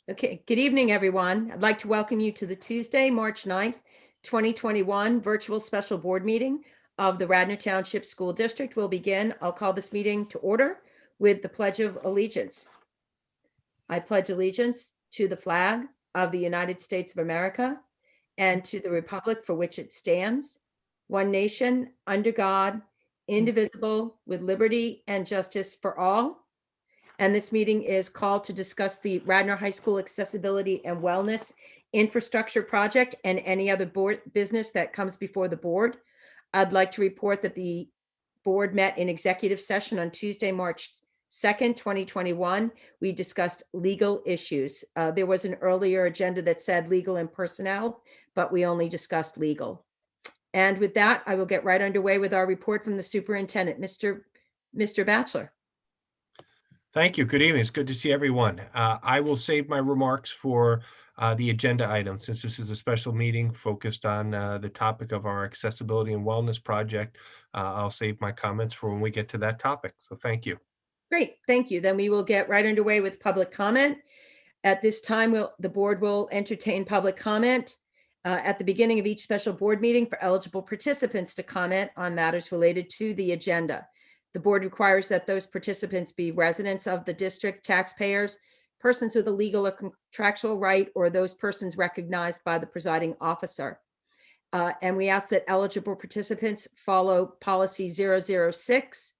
Okay, good evening, everyone. I'd like to welcome you to the Tuesday, March 9th, 2021 virtual special board meeting of the Radnor Township School District. Will begin. I'll call this meeting to order with the Pledge of Allegiance. I pledge allegiance to the flag of the United States of America and to the republic for which it stands, one nation, under God, indivisible, with liberty and justice for all. And this meeting is called to discuss the Radnor High School Accessibility and Wellness Infrastructure Project and any other board business that comes before the board. I'd like to report that the board met in executive session on Tuesday, March 2nd, 2021. We discussed legal issues. There was an earlier agenda that said legal and personnel, but we only discussed legal. And with that, I will get right underway with our report from the superintendent, Mr. Batchelor. Thank you. Good evening. It's good to see everyone. I will save my remarks for the agenda item, since this is a special meeting focused on the topic of our accessibility and wellness project. I'll save my comments for when we get to that topic. So thank you. Great, thank you. Then we will get right underway with public comment. At this time, the board will entertain public comment at the beginning of each special board meeting for eligible participants to comment on matters related to the agenda. The board requires that those participants be residents of the district, taxpayers, persons with a legal or contractual right, or those persons recognized by the presiding officer. And we ask that eligible participants follow policy 006,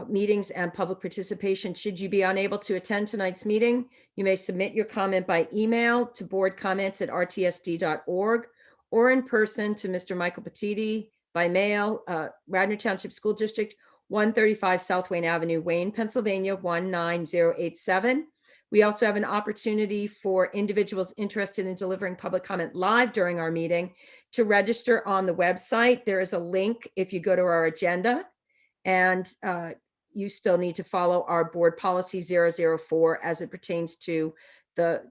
meetings and public participation. Should you be unable to attend tonight's meeting, you may submit your comment by email to boardcomments@rtsd.org or in person to Mr. Michael Petiti by mail, Radnor Township School District, 135 South Wayne Avenue, Wayne, Pennsylvania, 19087. We also have an opportunity for individuals interested in delivering public comment live during our meeting to register on the website. There is a link if you go to our agenda, and you still need to follow our board policy 004 as it pertains to the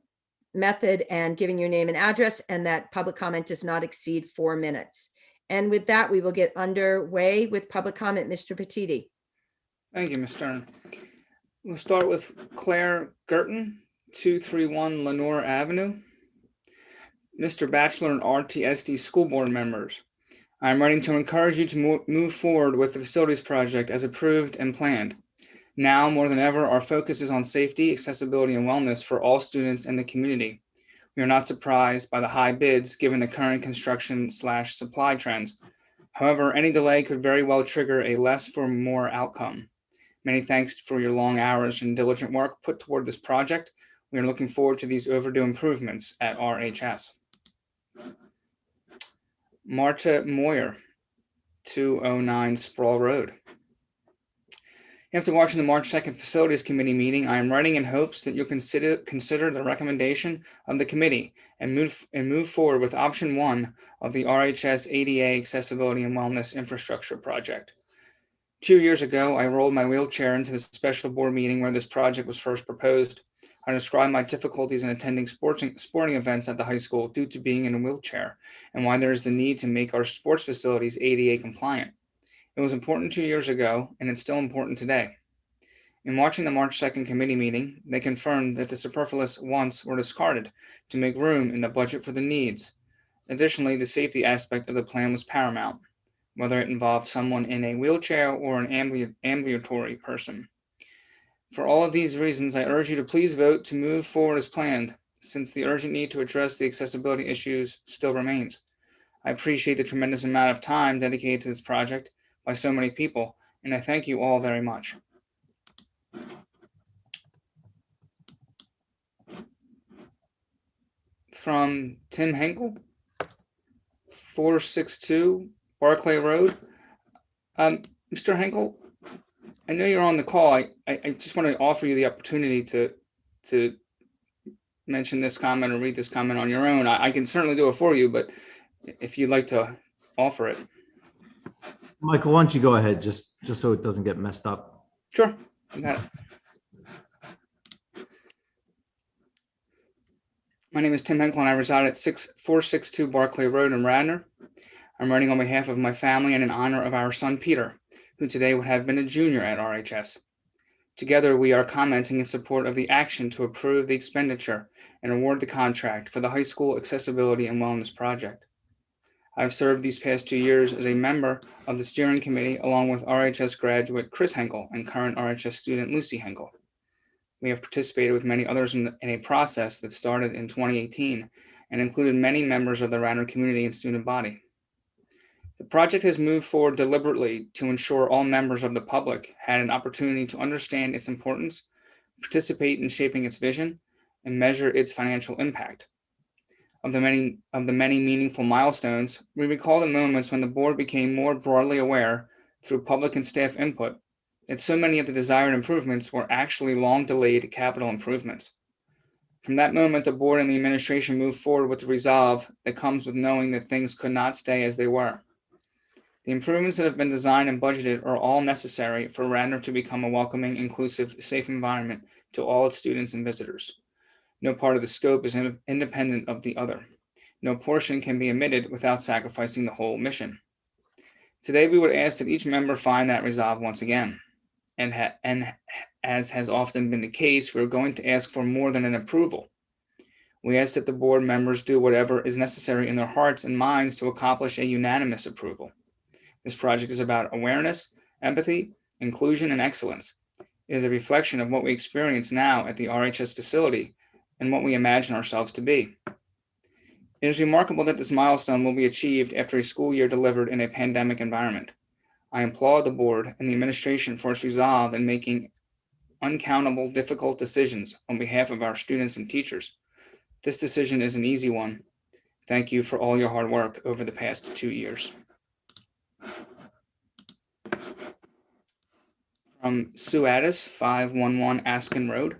method and giving your name and address, and that public comment does not exceed 4 minutes. And with that, we will get underway with public comment. Mr. Petiti. Thank you, Ms. Stern. We'll start with Claire Gerton, 231 Lenore Avenue. Mr. Batchelor and RTSD school board members, I am writing to encourage you to move forward with the facilities project as approved and planned. Now, more than ever, our focus is on safety, accessibility, and wellness for all students in the community. We are not surprised by the high bids given the current construction/supply trends. However, any delay could very well trigger a less for more outcome. Many thanks for your long hours and diligent work put toward this project. We are looking forward to these overdue improvements at RHS. Marta Moyer, 209 Sproul Road. After watching the March 2nd Facilities Committee meeting, I am writing in hopes that you'll consider the recommendation of the committee and move forward with option 1 of the RHS ADA Accessibility and Wellness Infrastructure Project. 2 years ago, I rolled my wheelchair into the special board meeting where this project was first proposed. I described my difficulties in attending sporting events at the high school due to being in a wheelchair, and why there is the need to make our sports facilities ADA compliant. It was important 2 years ago, and it's still important today. In watching the March 2nd committee meeting, they confirmed that the superfluous wants were discarded to make room in the budget for the needs. Additionally, the safety aspect of the plan was paramount, whether it involved someone in a wheelchair or an ambulatory person. For all of these reasons, I urge you to please vote to move forward as planned, since the urgent need to address the accessibility issues still remains. I appreciate the tremendous amount of time dedicated to this project by so many people, and I thank you all very much. From Tim Henkel, 462 Barclay Road. Mr. Henkel, I know you're on the call. I just want to offer you the opportunity to mention this comment or read this comment on your own. I can certainly do it for you, but if you'd like to offer it. Michael, why don't you go ahead, just so it doesn't get messed up. Sure, you got it. My name is Tim Henkel, and I reside at 462 Barclay Road in Radnor. I'm writing on behalf of my family and in honor of our son, Peter, who today would have been a junior at RHS. Together, we are commenting in support of the action to approve the expenditure and award the contract for the high school accessibility and wellness project. I've served these past 2 years as a member of the steering committee along with RHS graduate Chris Henkel and current RHS student Lucy Henkel. We have participated with many others in a process that started in 2018 and included many members of the Radnor community and student body. The project has moved forward deliberately to ensure all members of the public had an opportunity to understand its importance, participate in shaping its vision, and measure its financial impact. Of the many meaningful milestones, we recall the moments when the board became more broadly aware through public and staff input that so many of the desired improvements were actually long delayed capital improvements. From that moment, the board and the administration moved forward with the resolve that comes with knowing that things could not stay as they were. The improvements that have been designed and budgeted are all necessary for Radnor to become a welcoming, inclusive, safe environment to all its students and visitors. No part of the scope is independent of the other. No portion can be omitted without sacrificing the whole mission. Today, we would ask that each member find that resolve once again. And as has often been the case, we're going to ask for more than an approval. We ask that the board members do whatever is necessary in their hearts and minds to accomplish a unanimous approval. This project is about awareness, empathy, inclusion, and excellence. It is a reflection of what we experience now at the RHS facility and what we imagine ourselves to be. It is remarkable that this milestone will be achieved after a school year delivered in a pandemic environment. I applaud the board and the administration for its resolve in making uncountable, difficult decisions on behalf of our students and teachers. This decision is an easy one. Thank you for all your hard work over the past 2 years. From Sue Addis, 511 Askin Road.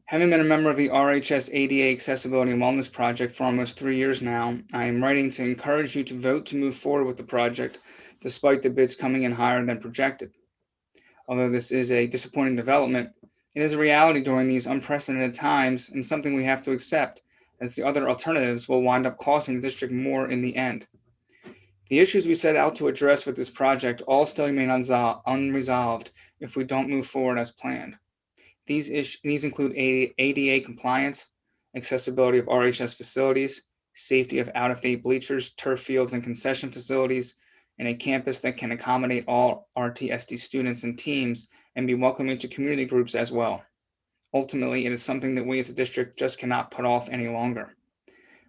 Having been a member of the RHS ADA Accessibility and Wellness Project for almost 3 years now, I am writing to encourage you to vote to move forward with the project, despite the bids coming in higher than projected. Although this is a disappointing development, it is a reality during these unprecedented times and something we have to accept, as the other alternatives will wind up costing the district more in the end. The issues we set out to address with this project all still remain unresolved if we don't move forward as planned. These include ADA compliance, accessibility of RHS facilities, safety of out-of-date bleachers, turf fields, and concession facilities, and a campus that can accommodate all RTSD students and teams and be welcoming to community groups as well. Ultimately, it is something that we as a district just cannot put off any longer.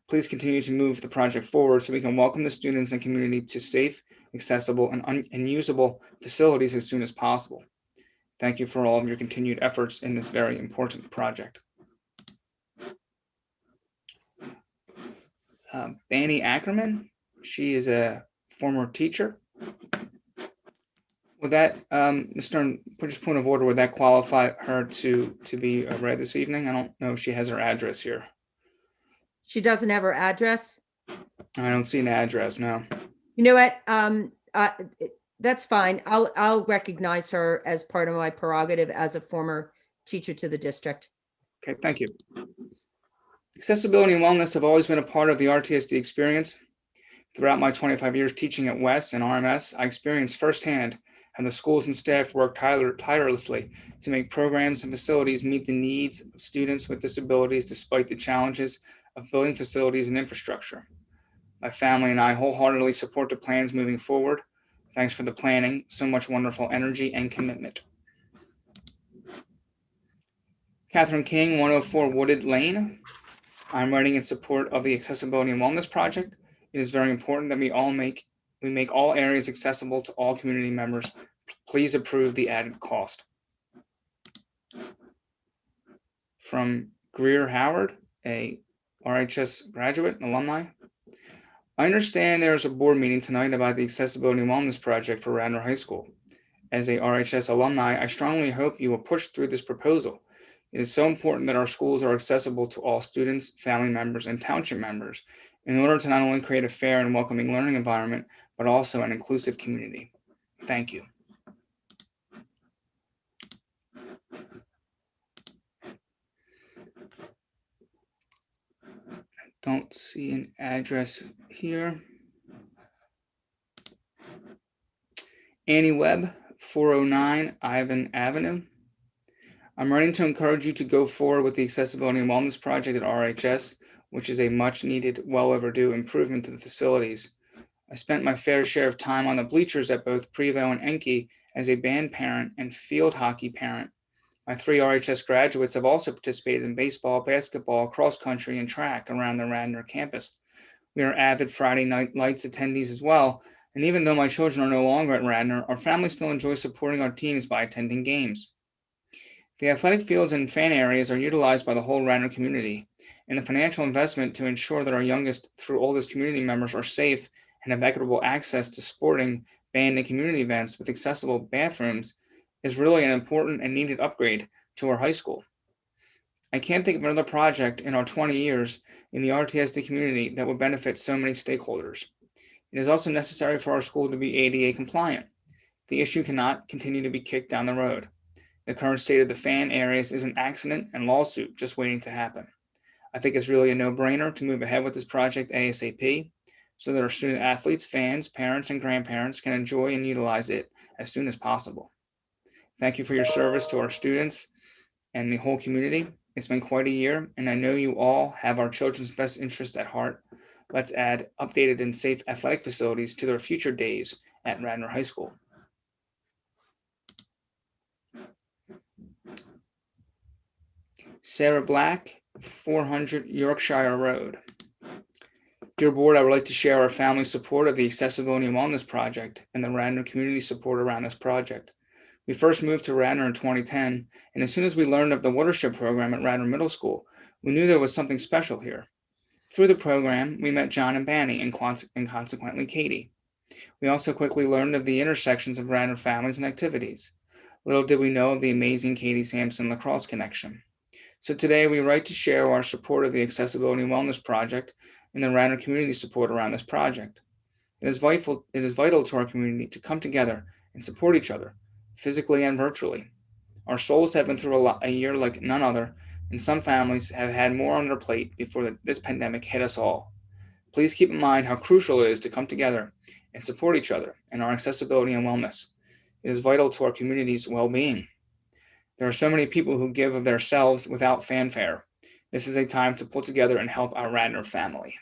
Please continue to move the project forward so we can welcome the students and community to safe, accessible, and usable facilities as soon as possible. Thank you for all of your continued efforts in this very important project. Banny Ackerman, she is a former teacher. Would that, Ms. Stern, just point of order, would that qualify her to be read this evening? I don't know if she has her address here. She doesn't have her address. I don't see an address, no. You know what? That's fine. I'll recognize her as part of my prerogative as a former teacher to the district. Okay, thank you. Accessibility and wellness have always been a part of the RTSD experience. Throughout my 25 years teaching at West and RMS, I experienced firsthand how the schools and staff work tirelessly to make programs and facilities meet the needs of students with disabilities despite the challenges of building facilities and infrastructure. My family and I wholeheartedly support the plans moving forward. Thanks for the planning, so much wonderful energy and commitment. Catherine King, 104 Wooded Lane. I'm writing in support of the Accessibility and Wellness Project. It is very important that we make all areas accessible to all community members. Please approve the added cost. From Greer Howard, a RHS graduate and alumni. I understand there is a board meeting tonight about the Accessibility and Wellness Project for Radnor High School. As a RHS alumni, I strongly hope you will push through this proposal. It is so important that our schools are accessible to all students, family members, and township members in order to not only create a fair and welcoming learning environment, but also an inclusive community. Thank you. Don't see an address here. Annie Webb, 409 Ivan Avenue. I'm writing to encourage you to go forward with the Accessibility and Wellness Project at RHS, which is a much needed, well overdue improvement to the facilities. I spent my fair share of time on the bleachers at both Prevo and Enki as a band parent and field hockey parent. My 3 RHS graduates have also participated in baseball, basketball, cross country, and track around the Radnor campus. We are avid Friday night lights attendees as well, and even though my children are no longer at Radnor, our family still enjoys supporting our teams by attending games. The athletic fields and fan areas are utilized by the whole Radnor community, and the financial investment to ensure that our youngest through oldest community members are safe and have equitable access to sporting, band, and community events with accessible bathrooms is really an important and needed upgrade to our high school. I can't think of another project in our 20 years in the RTSD community that would benefit so many stakeholders. It is also necessary for our school to be ADA compliant. The issue cannot continue to be kicked down the road. The current state of the fan areas is an accident and lawsuit just waiting to happen. I think it's really a no-brainer to move ahead with this project ASAP so that our student athletes, fans, parents, and grandparents can enjoy and utilize it as soon as possible. Thank you for your service to our students and the whole community. It's been quite a year, and I know you all have our children's best interests at heart. Let's add updated and safe athletic facilities to their future days at Radnor High School. Sarah Black, 400 Yorkshire Road. Dear Board, I would like to share our family's support of the Accessibility and Wellness Project and the Radnor community support around this project. We first moved to Radnor in 2010, and as soon as we learned of the Watershed program at Radnor Middle School, we knew there was something special here. Through the program, we met John and Banny and consequently Katie. We also quickly learned of the intersections of Radnor families and activities. Little did we know of the amazing Katie Sampson lacrosse connection. So today we write to share our support of the Accessibility and Wellness Project and the Radnor community support around this project. It is vital to our community to come together and support each other, physically and virtually. Our souls have been through a year like none other, and some families have had more on their plate before this pandemic hit us all. Please keep in mind how crucial it is to come together and support each other in our accessibility and wellness. It is vital to our community's well-being. There are so many people who give of themselves without fanfare. This is a time to pull together and help our Radnor family.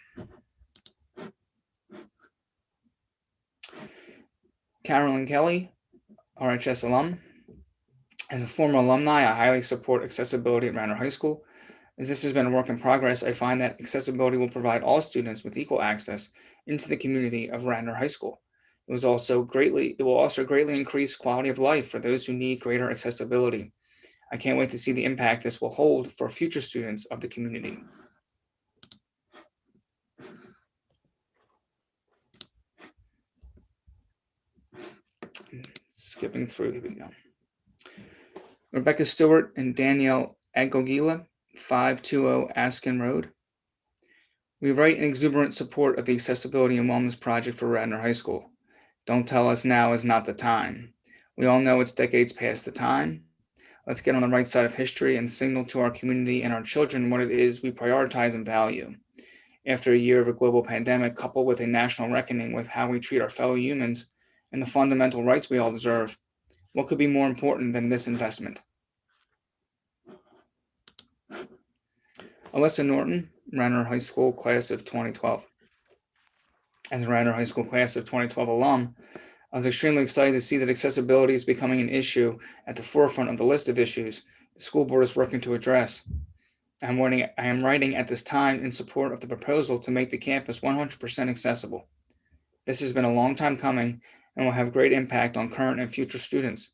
Carolyn Kelly, RHS alum. As a former alumni, I highly support accessibility at Radnor High School. As this has been a work in progress, I find that accessibility will provide all students with equal access into the community of Radnor High It will also greatly increase quality of life for those who need greater accessibility. I can't wait to see the impact this will hold for future students of the community. Skipping through, here we go. Rebecca Stewart and Danielle Agogila, 520 Askin Road. We write in exuberant support of the Accessibility and Wellness Project for Radnor High School. Don't tell us now is not the time. We all know it's decades past the time. Let's get on the right side of history and signal to our community and our children what it is we prioritize and value. After a year of a global pandemic, coupled with a national reckoning with how we treat our fellow humans and the fundamental rights we all deserve, what could be more important than this investment? Alyssa Norton, Radnor High School class of 2012. As a Radnor High School class of 2012 alum, I was extremely excited to see that accessibility is becoming an issue at the forefront of the list of issues the school board is working to address. I am writing at this time in support of the proposal to make the campus 100% accessible. This has been a long time coming and will have great impact on current and future students.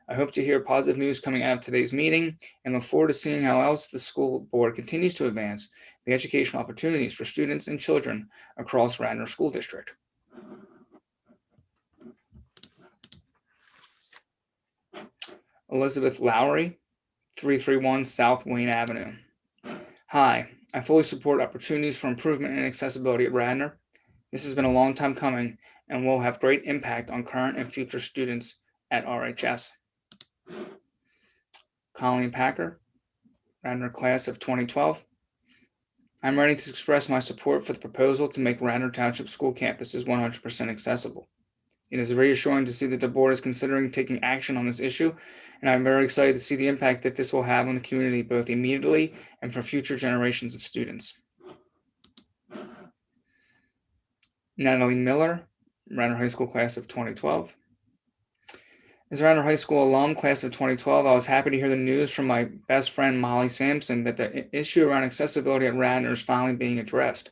I hope to hear positive news coming out of today's meeting and look forward to seeing how else the school board continues to advance the educational opportunities for students and children across Radnor School District. Elizabeth Lowry, 331 South Wayne Avenue. Hi, I fully support opportunities for improvement in accessibility at Radnor. This has been a long time coming and will have great impact on current and future students at RHS. Colleen Packer, Radnor class of 2012. I'm writing to express my support for the proposal to make Radnor Township school campuses 100% accessible. It is reassuring to see that the board is considering taking action on this issue, and I'm very excited to see the impact that this will have on the community, both immediately and for future generations of students. Natalie Miller, Radnor High School class of 2012. As a Radnor High School alum class of 2012, I was happy to hear the news from my best friend Molly Sampson that the issue around accessibility at Radnor is finally being addressed.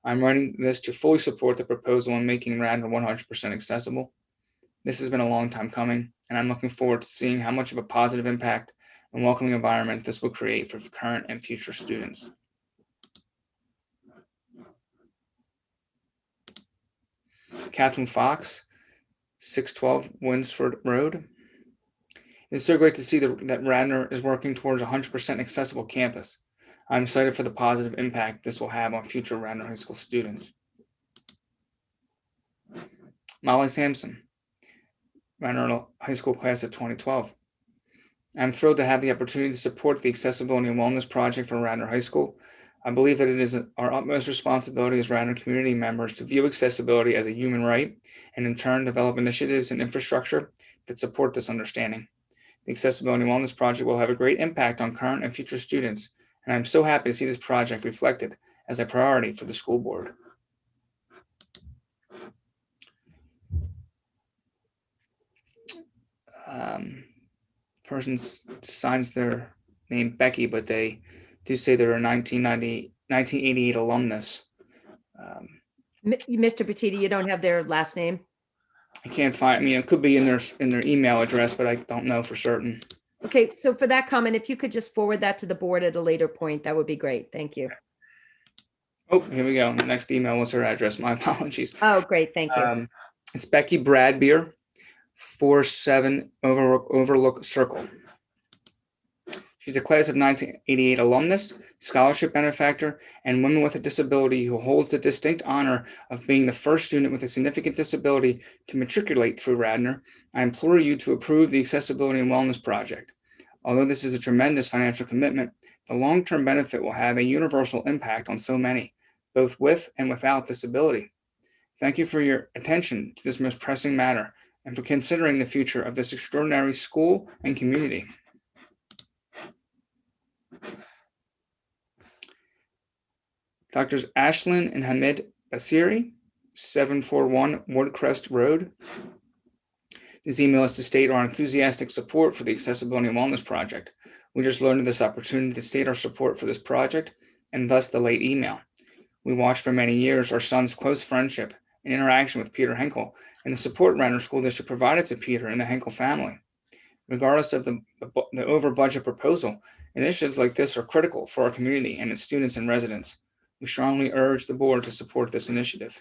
I'm writing this to fully support the proposal on making Radnor 100% accessible. This has been a long time coming, and I'm looking forward to seeing how much of a positive impact and welcoming environment this will create for current and future students. Catherine Fox, 612 Winsford Road. It's so great to see that Radnor is working towards a 100% accessible campus. I'm excited for the positive impact this will have on future Radnor High School students. Molly Sampson, Radnor High School class of 2012. I'm thrilled to have the opportunity to support the Accessibility and Wellness Project for Radnor High School. I believe that it is our utmost responsibility as Radnor community members to view accessibility as a human right and in turn develop initiatives and infrastructure that support this understanding. The Accessibility and Wellness Project will have a great impact on current and future students, and I'm so happy to see this project reflected as a priority for the school board. Person signs their name Becky, but they do say they're a 1988 alumnus. Mr. Petiti, you don't have their last name? I can't find, it could be in their email address, but I don't know for certain. Okay, so for that comment, if you could just forward that to the board at a later point, that would be great. Thank you. Oh, here we go. The next email was her address. My apologies. Oh, great. Thank you. It's Becky Bradbeer, 47 Overlook Circle. She's a class of 1988 alumnus, scholarship benefactor, and woman with a disability who holds the distinct honor of being the first student with a significant disability to matriculate through Radnor. I implore you to approve the Accessibility and Wellness Project. Although this is a tremendous financial commitment, the long-term benefit will have a universal impact on so many, both with and without disability. Thank you for your attention to this most pressing matter and for considering the future of this extraordinary school and community. Doctors Ashlyn and Hamid Basiri, 741 Woodcrest Road. This email is to state our enthusiastic support for the Accessibility and Wellness Project. We just learned of this opportunity to state our support for this project and thus the late email. We watched for many years our son's close friendship and interaction with Peter Henkel and the support Radnor School District provided to Peter and the Henkel family. Regardless of the over-budget proposal, initiatives like this are critical for our community and its students and residents. We strongly urge the board to support this initiative.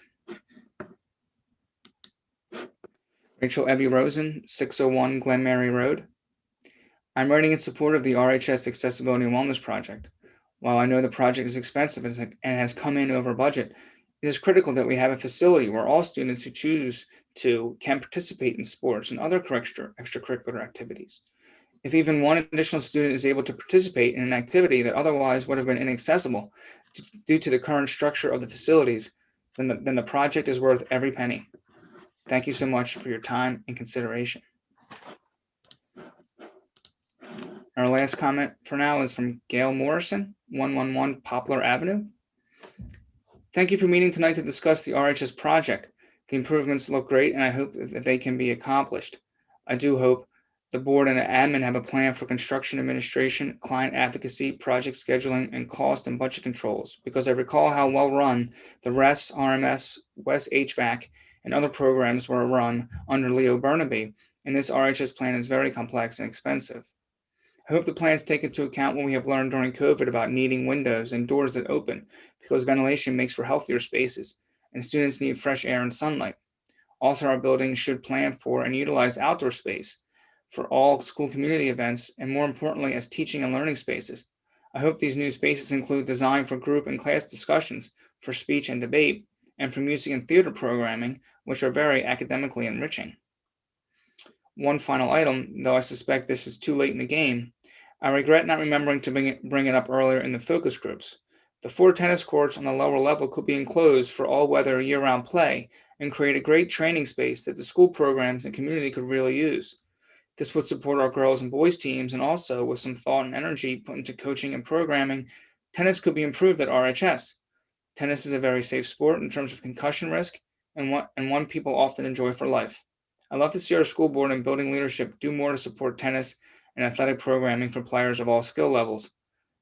Rachel Evie Rosen, 601 Glen Mary Road. I'm writing in support of the RHS Accessibility and Wellness Project. While I know the project is expensive and has come in over budget, it is critical that we have a facility where all students who choose to can participate in sports and other extracurricular activities. If even one additional student is able to participate in an activity that otherwise would have been inaccessible due to the current structure of the facilities, then the project is worth every penny. Thank you so much for your time and consideration. Our last comment for now is from Gail Morrison, 111 Poplar Avenue. Thank you for meeting tonight to discuss the RHS project. The improvements look great and I hope that they can be accomplished. I do hope the board and admin have a plan for construction administration, client advocacy, project scheduling, and cost and budget controls, because I recall how well run the RES, RMS, West HVAC, and other programs were run under Leo Burnaby, and this RHS plan is very complex and expensive. I hope the plans take into account what we have learned during COVID about needing windows and doors that open, because ventilation makes for healthier spaces, and students need fresh air and sunlight. Also, our buildings should plan for and utilize outdoor space for all school community events, and more importantly, as teaching and learning spaces. I hope these new spaces include design for group and class discussions, for speech and debate, and for music and theater programming, which are very academically enriching. One final item, though I suspect this is too late in the game, I regret not remembering to bring it up earlier in the focus groups. The 4 tennis courts on the lower level could be enclosed for all weather year-round play, and create a great training space that the school programs and community could really use. This would support our girls and boys teams, and also with some thought and energy put into coaching and programming, tennis could be improved at RHS. Tennis is a very safe sport in terms of concussion risk and one people often enjoy for life. I'd love to see our school board and building leadership do more to support tennis and athletic programming for players of all skill levels.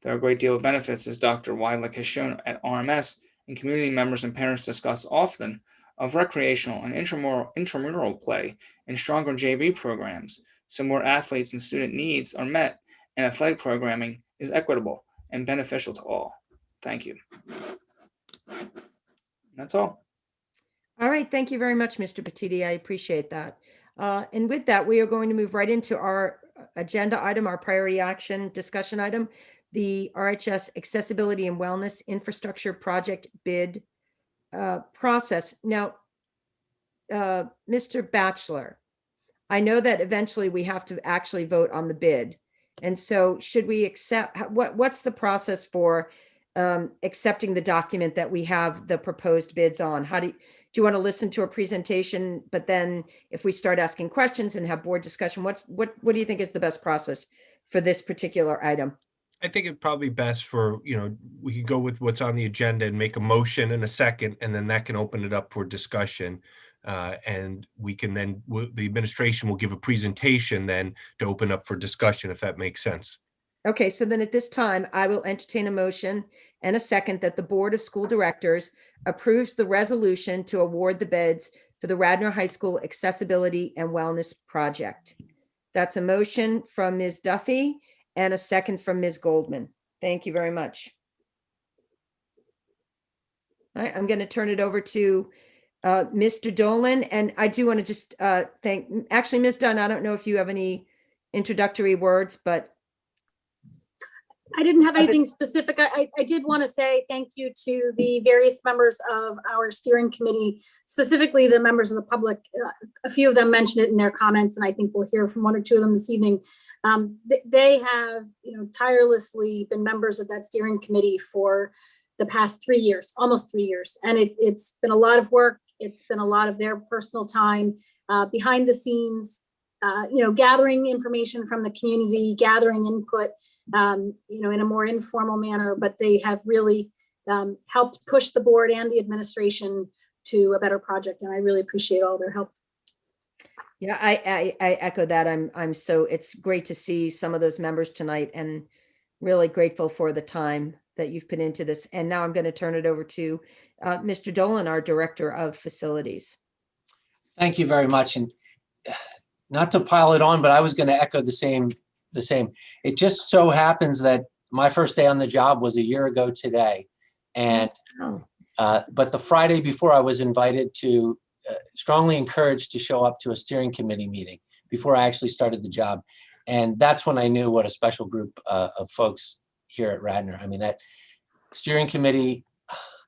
There are a great deal of benefits, as Dr. Weidlich has shown at RMS, and community members and parents discuss often, of recreational and intramural play and stronger JV programs, so more athletes and student needs are met, and athletic programming is equitable and beneficial to all. Thank you. That's all. All right, thank you very much, Mr. Petiti. I appreciate that. And with that, we are going to move right into our agenda item, our priority action discussion item, the RHS Accessibility and Wellness Infrastructure Project bid process. Now, Mr. Batchelor, I know that eventually we have to actually vote on the bid. And so should we accept, what's the process for accepting the document that we have the proposed bids on? Do you want to listen to a presentation, but then if we start asking questions and have board discussion, what do you think is the best process for this particular item? I think it'd probably best for, we could go with what's on the agenda and make a motion in a second, and then that can open it up for discussion. And we can then, the administration will give a presentation then to open up for discussion, if that makes sense. Okay, so then at this time, I will entertain a motion and a second that the Board of School Directors approves the resolution to award the bids for the Radnor High School Accessibility and Wellness Project. That's a motion from Ms. Duffy and a second from Ms. Goldman. Thank you very much. All right, I'm going to turn it over to Mr. Dolan, and I do want to just actually, Ms. Dunn, I don't know if you have any introductory words, but I didn't have anything specific. I did want to say thank you to the various members of our steering committee, specifically the members of the public. A few of them mentioned it in their comments, and I think we'll hear from one or two of them this evening. They have, tirelessly been members of that steering committee for the past 3 years, almost 3 years. And it's been a lot of work. It's been a lot of their personal time behind the scenes, gathering information from the community, gathering input, in a more informal manner, but they have really helped push the board and the administration to a better project. And I really appreciate all their help. Yeah, I echo that. It's great to see some of those members tonight, and really grateful for the time that you've put into this. And now I'm going to turn it over to Mr. Dolan, our Director of Facilities. Thank you very much. And not to pile it on, but I was going to echo the same. It just so happens that my first day on the job was a year ago today. And but the Friday before, I was invited to, strongly encouraged to show up to a steering committee meeting before I actually started the job. And that's when I knew what a special group of folks here at Radnor. I mean, that steering committee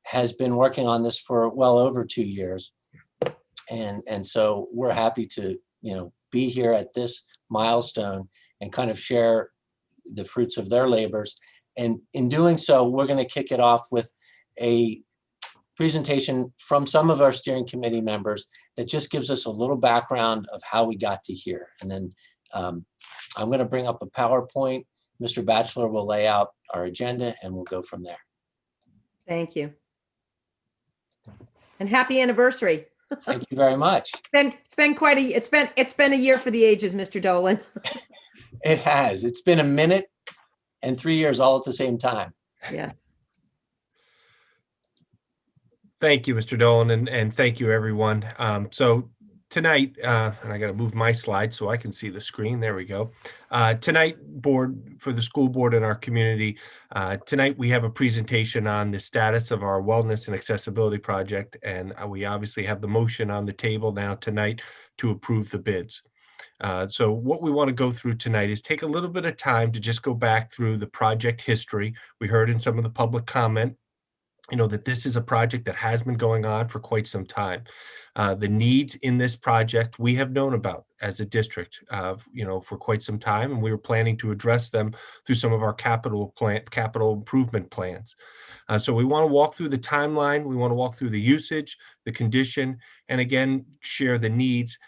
has been working on this for well over 2 years. And so we're happy to, be here at this milestone and kind of share the fruits of their labors. And in doing so, we're going to kick it off with a presentation from some of our steering committee members that just gives us a little background of how we got to here. And then I'm going to bring up a PowerPoint. Mr. Batchelor will lay out our agenda and we'll go from there. Thank you. And happy anniversary. Thank you very much. It's been a year for the ages, Mr. Dolan. It has. It's been a minute and 3 years all at the same time. Yes. Thank you, Mr. Dolan, and thank you, everyone. So tonight, and I got to move my slide so I can see the screen. There we go. Tonight, for the school board in our community, tonight we have a presentation on the status of our wellness and accessibility project, and we obviously have the motion on the table now tonight to approve the bids. So what we want to go through tonight is take a little bit of time to just go back through the project history. We heard in some of the public comment that this is a project that has been going on for quite some time. The needs in this project we have known about as a district, for quite some time, and we were planning to address them through some of our capital improvement plans. So we want to walk through the timeline. We want to walk through the usage, the condition, and again, share the needs.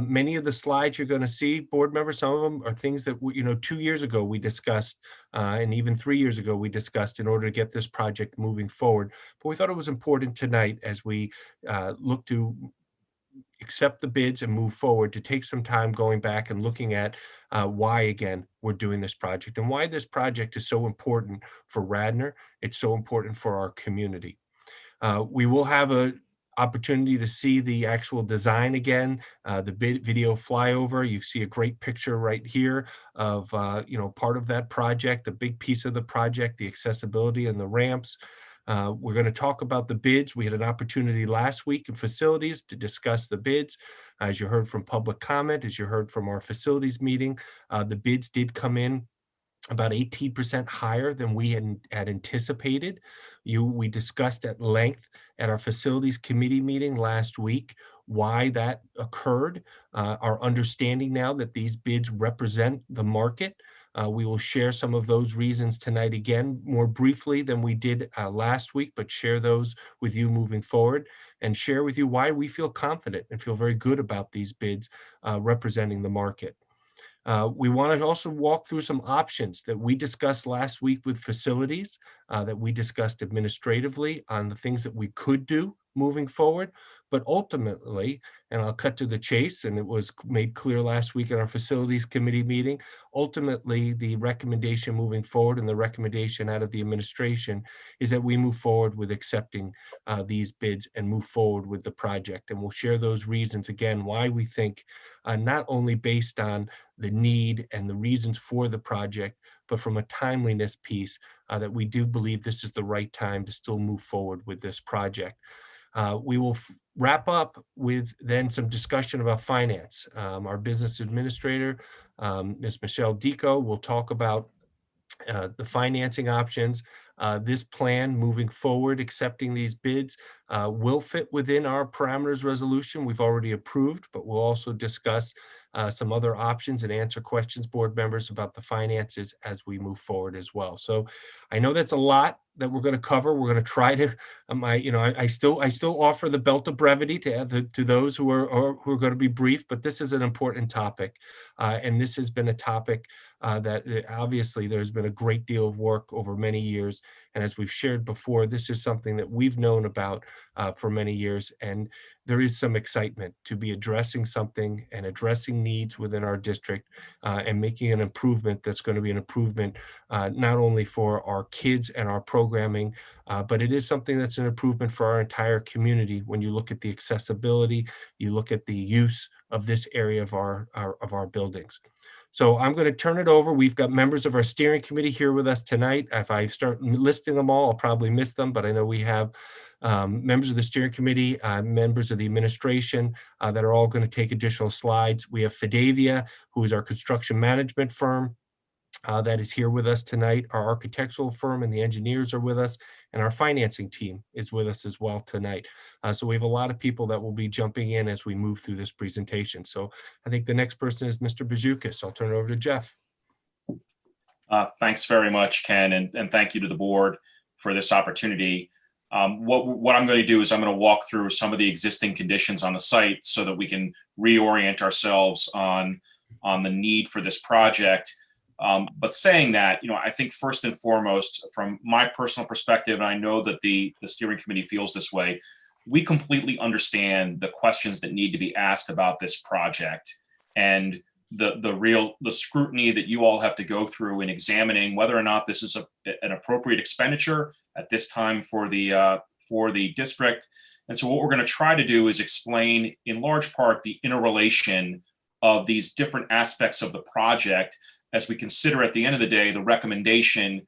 Many of the slides you're going to see, board members, some of them are things that 2 years ago we discussed, and even 3 years ago we discussed in order to get this project moving forward. But we thought it was important tonight, as we look to accept the bids and move forward, to take some time going back and looking at why, again, we're doing this project and why this project is so important for Radnor. It's so important for our community. We will have an opportunity to see the actual design again, the video flyover. You see a great picture right here of part of that project, a big piece of the project, the accessibility and the ramps. We're going to talk about the bids. We had an opportunity last week in facilities to discuss the bids. As you heard from public comment, as you heard from our facilities meeting, the bids did come in about 18% higher than we had anticipated. We discussed at length at our facilities committee meeting last week why that occurred. Our understanding now that these bids represent the market. We will share some of those reasons tonight again, more briefly than we did last week, but share those with you moving forward and share with you why we feel confident and feel very good about these bids representing the market. We want to also walk through some options that we discussed last week with facilities, that we discussed administratively on the things that we could do moving forward. But ultimately, and I'll cut to the chase, and it was made clear last week at our facilities committee meeting, ultimately the recommendation moving forward and the recommendation out of the administration is that we move forward with accepting these bids and move forward with the project. And we'll share those reasons again, why we think not only based on the need and the reasons for the project, but from a timeliness piece, that we do believe this is the right time to still move forward with this project. We will wrap up with then some discussion about finance. Our business administrator, Ms. Michelle Dico, will talk about the financing options. This plan moving forward, accepting these bids, will fit within our parameters resolution we've already approved, but we'll also discuss some other options and answer questions, board members, about the finances as we move forward as well. So I know that's a lot that we're going to cover. We're going to try to, I still offer the belt of brevity to those who are going to be brief, but this is an important topic. And this has been a topic that obviously there's been a great deal of work over many years. And as we've shared before, this is something that we've known about for many years. And there is some excitement to be addressing something and addressing needs within our district and making an improvement that's going to be an improvement not only for our kids and our programming, but it is something that's an improvement for our entire community. When you look at the accessibility, you look at the use of this area of our buildings. So I'm going to turn it over. We've got members of our steering committee here with us tonight. If I start listing them all, I'll probably miss them, but I know we have members of the steering committee, members of the administration that are all going to take additional slides. We have Fidavia, who is our construction management firm. That is here with us tonight. Our architectural firm and the engineers are with us, and our financing team is with us as well tonight. So we have a lot of people that will be jumping in as we move through this presentation. So I think the next person is Mr. Bajoukis. I'll turn it over to Jeff. Thanks very much, Ken, and thank you to the board for this opportunity. What I'm going to do is I'm going to walk through some of the existing conditions on the site so that we can reorient ourselves on the need for this project. But saying that, I think first and foremost, from my personal perspective, and I know that the steering committee feels this way, we completely understand the questions that need to be asked about this project and the scrutiny that you all have to go through in examining whether or not this is an appropriate expenditure at this time for the district. And so what we're going to try to do is explain in large part the interrelation of these different aspects of the project as we consider at the end of the day the recommendation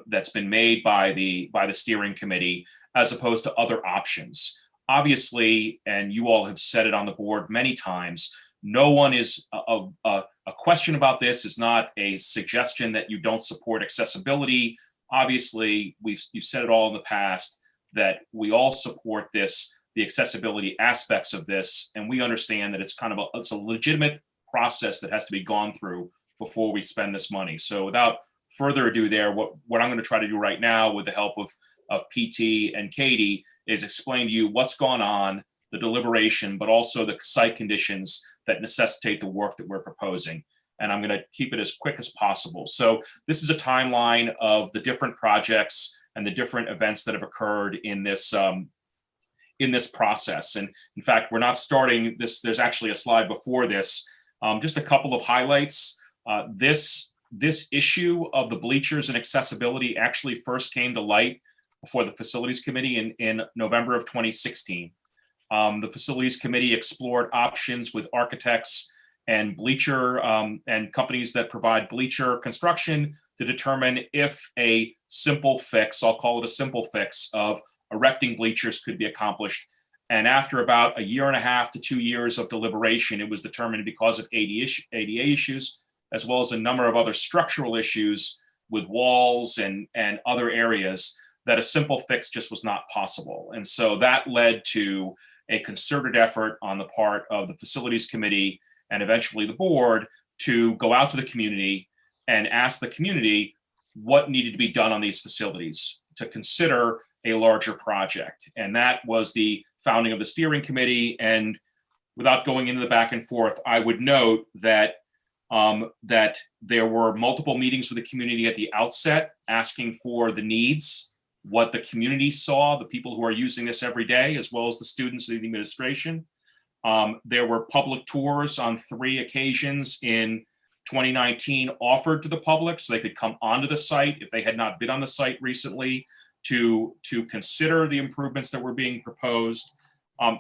that's been made by the steering committee as opposed to other options. Obviously, and you all have said it on the board many times, no one is a question about this is not a suggestion that you don't support accessibility. Obviously, you've said it all in the past. that we all support this, the accessibility aspects of this, and we understand that it's kind of it's a legitimate process that has to be gone through before we spend this money. So without further ado there, what I'm going to try to do right now with the help of PT and Katie is explain to you what's gone on, the deliberation, but also the site conditions that necessitate the work that we're proposing. And I'm going to keep it as quick as possible. So this is a timeline of the different projects and the different events that have occurred in this process. And in fact, we're not starting this. There's actually a slide before this. Just a couple of highlights. This issue of the bleachers and accessibility actually first came to light before the Facilities Committee in November of 2016. The Facilities Committee explored options with architects and bleacher and companies that provide bleacher construction to determine if a simple fix, I'll call it a simple fix, of erecting bleachers could be accomplished. And after about 1.5 to 2 years of deliberation, it was determined because of ADA issues, as well as a number of other structural issues with walls and other areas, that a simple fix just was not possible. And so that led to a concerted effort on the part of the Facilities Committee and eventually the board to go out to the community and ask the community what needed to be done on these facilities to consider a larger project. And that was the founding of the steering committee. And without going into the back and forth, I would note that that there were multiple meetings with the community at the outset, asking for the needs, what the community saw, the people who are using this every day, as well as the students and the administration. There were public tours on 3 occasions in 2019 offered to the public, so they could come onto the site if they had not been on the site recently to consider the improvements that were being proposed.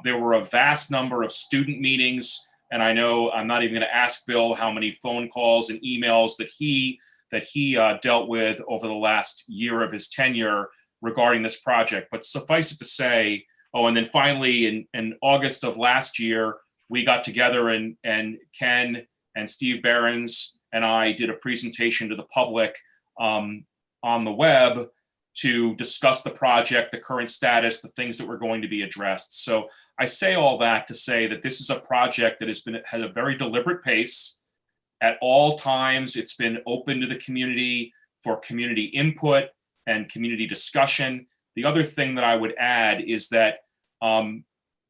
There were a vast number of student meetings, and I know I'm not even going to ask Bill how many phone calls and emails that he dealt with over the last year of his tenure regarding this project. But suffice it to say, and then finally in August of last year, we got together and Ken and Steve Behrens and I did a presentation to the public on the web to discuss the project, the current status, the things that were going to be addressed. So I say all that to say that this is a project that had a very deliberate pace. At all times, it's been open to the community for community input and community discussion. The other thing that I would add is that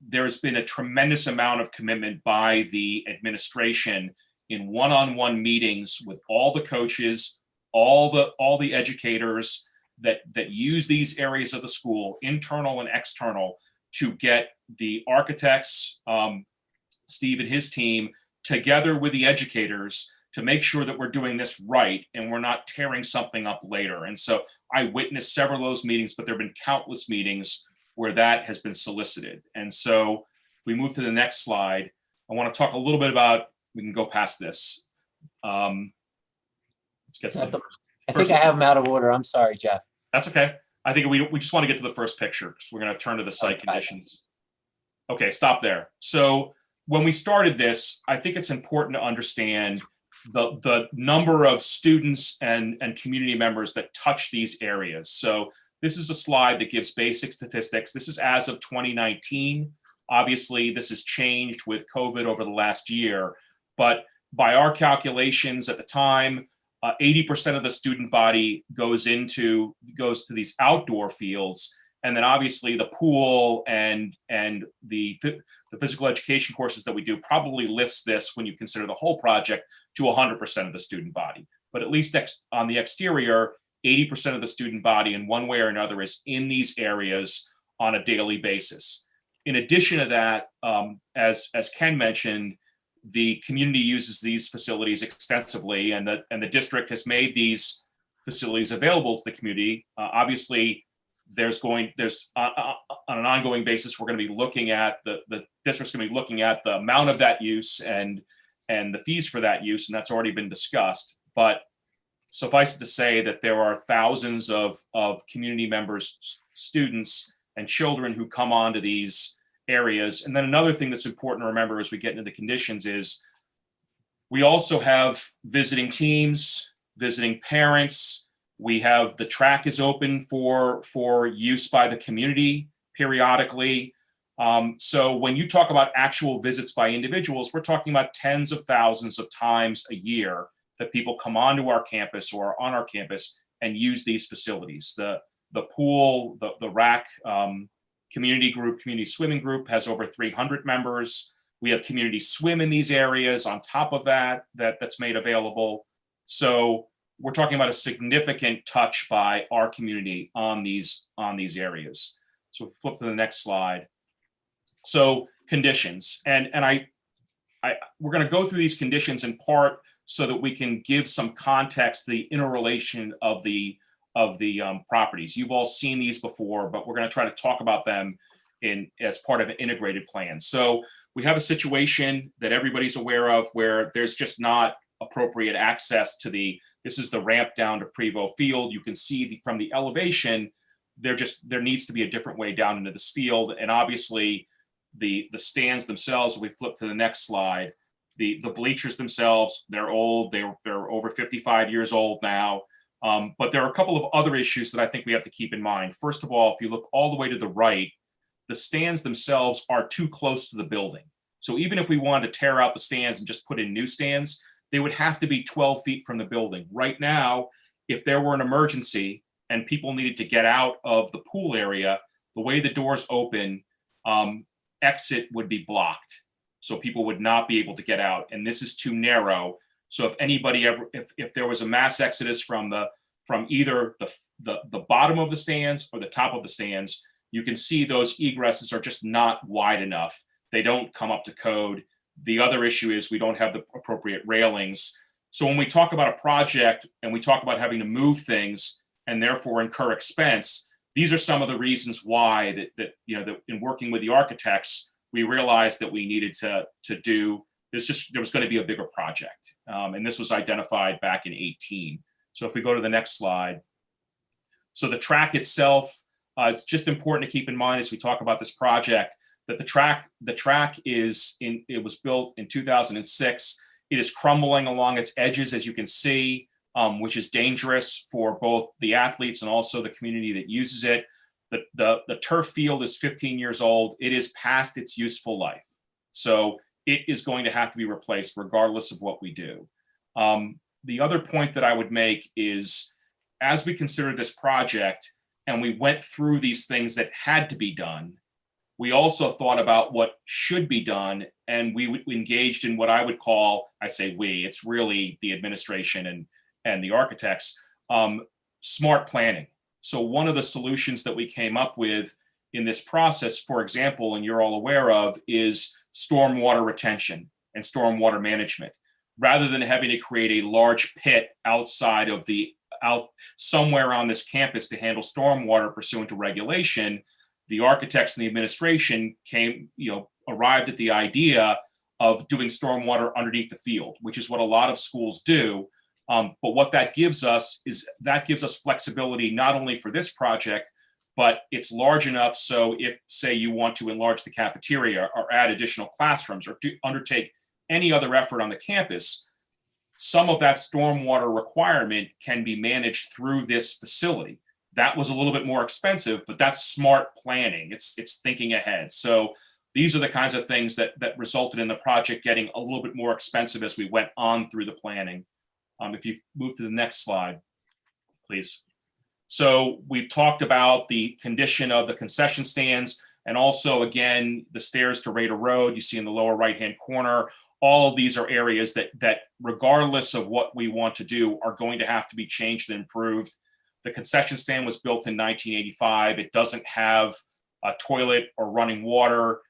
there's been a tremendous amount of commitment by the administration in one-on-one meetings with all the coaches, all the educators that use these areas of the school, internal and external, to get the architects, Steve and his team, together with the educators to make sure that we're doing this right and we're not tearing something up later. And so I witnessed several of those meetings, but there have been countless meetings where that has been solicited. And so we move to the next slide. I want to talk a little bit about, we can go past this. Let's get to the I think I have them out of order. I'm sorry, Jeff. That's okay. I think we just want to get to the first picture because we're going to turn to the site conditions. Okay, stop there. So when we started this, I think it's important to understand the number of students and community members that touch these areas. So this is a slide that gives basic statistics. This is as of 2019. Obviously, this has changed with COVID over the last year, but by our calculations at the time, 80% of the student body goes to these outdoor fields, and then obviously the pool and the physical education courses that we do probably lifts this, when you consider the whole project, to 100% of the student body. But at least on the exterior, 80% of the student body in one way or another is in these areas on a daily basis. In addition to that, as Ken mentioned, the community uses these facilities extensively, and the district has made these facilities available to the community. Obviously, on an ongoing basis, we're going to be looking at the district's going to be looking at the amount of that use and the fees for that use, and that's already been discussed. But suffice it to say that there are thousands of community members, students, and children who come onto these areas. And then another thing that's important to remember as we get into the conditions is we also have visiting teams, visiting parents, We have the track is open for use by the community periodically. So when you talk about actual visits by individuals, we're talking about tens of thousands of times a year that people come onto our campus or are on our campus and use these facilities. The pool, the RAC community swimming group has over 300 members. We have community swim in these areas on top of that's made available. So we're talking about a significant touch by our community on these areas. So flip to the next slide. So conditions, and we're going to go through these conditions in part so that we can give some context to the interrelation of the properties. You've all seen these before, but we're going to try to talk about them as part of an integrated plan. So we have a situation that everybody's aware of where there's just not appropriate access to this is the ramp down to Prevost Field. You can see from the elevation, there needs to be a different way down into this field. And obviously the stands themselves, if we flip to the next slide, the bleachers themselves, they're old, they're over 55 years old now. But there are a couple of other issues that I think we have to keep in mind. First of all, if you look all the way to the right, the stands themselves are too close to the building. So even if we wanted to tear out the stands and just put in new stands, they would have to be 12 feet from the building. Right now, if there were an emergency and people needed to get out of the pool area, the way the doors open, exit would be blocked. So people would not be able to get out. And this is too narrow. So if anybody if there was a mass exodus from either the bottom of the stands or the top of the stands, you can see those egresses are just not wide enough. They don't come up to code. The other issue is we don't have the appropriate railings. So when we talk about a project and we talk about having to move things and therefore incur expense, these are some of the reasons why that in working with the architects, we realized that we needed to do this. There was going to be a bigger project. And this was identified back in 2018. So if we go to the next slide. So the track itself, it's just important to keep in mind as we talk about this project that the track it was built in 2006. It is crumbling along its edges, as you can see, which is dangerous for both the athletes and also the community that uses it. The turf field is 15 years old. It is past its useful life. So it is going to have to be replaced regardless of what we do. The other point that I would make is as we consider this project and we went through these things that had to be done, we also thought about what should be done, and we engaged in what I would call, I say we, it's really the administration and the architects, smart planning. So one of the solutions that we came up with in this process, for example, and you're all aware of, is stormwater retention and stormwater management. Rather than having to create a large pit outside of somewhere on this campus to handle stormwater pursuant to regulation, the architects and the administration arrived at the idea of doing stormwater underneath the field, which is what a lot of schools do. But what that gives us flexibility, not only for this project, but it's large enough so if, say, you want to enlarge the cafeteria or add additional classrooms or undertake any other effort on the campus, some of that stormwater requirement can be managed through this facility. That was a little bit more expensive, but that's smart planning. It's thinking ahead. So these are the kinds of things that resulted in the project getting a little bit more expensive as we went on through the planning. If you move to the next slide, please. So we've talked about the condition of the concession stands and also, again, the stairs to Raider Road you see in the lower right-hand corner. All of these are areas that regardless of what we want to do are going to have to be changed and improved. The concession stand was built in 1985. It doesn't have a toilet or running water.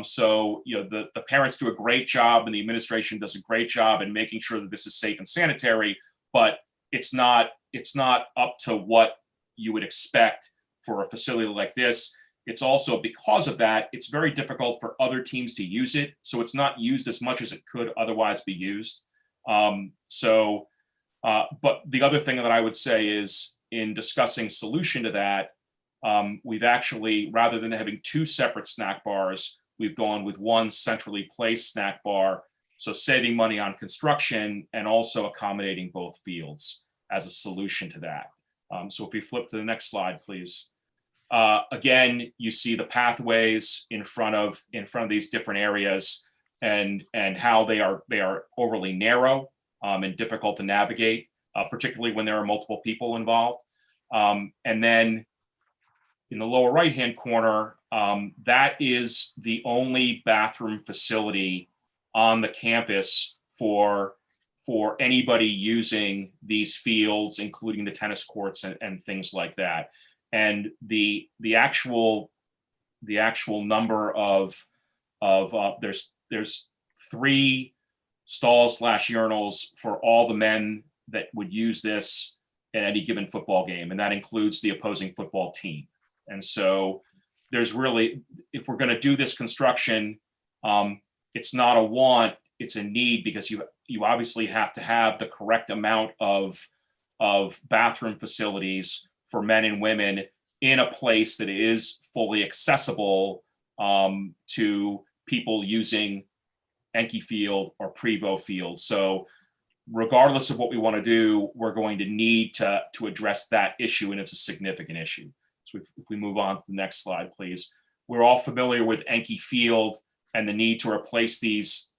So the parents do a great job and the administration does a great job in making sure that this is safe and sanitary, but it's not up to what you would expect for a facility like this. It's also, because of that, it's very difficult for other teams to use it. So it's not used as much as it could otherwise be used. But the other thing that I would say is, in discussing solution to that, we've actually, rather than having two separate snack bars, we've gone with one centrally placed snack bar. So saving money on construction and also accommodating both fields as a solution to that. So if we flip to the next slide, please. Again, you see the pathways in front of these different areas, and how they are overly narrow and difficult to navigate, particularly when there are multiple people involved. And then in the lower right-hand corner, that is the only bathroom facility on the campus for anybody using these fields, including the tennis courts and things like that. And the actual number of there's 3 stalls / urinals for all the men that would use this in any given football game, and that includes the opposing football team. And so there's really, if we're going to do this construction, it's not a want, it's a need, because you obviously have to have the correct amount of bathroom facilities for men and women in a place that is fully accessible to people using Enke Field or Prevo Field. So regardless of what we want to do, we're going to need to address that issue, and it's a significant issue. So if we move on to the next slide, please. We're all familiar with Enke Field and the need to replace this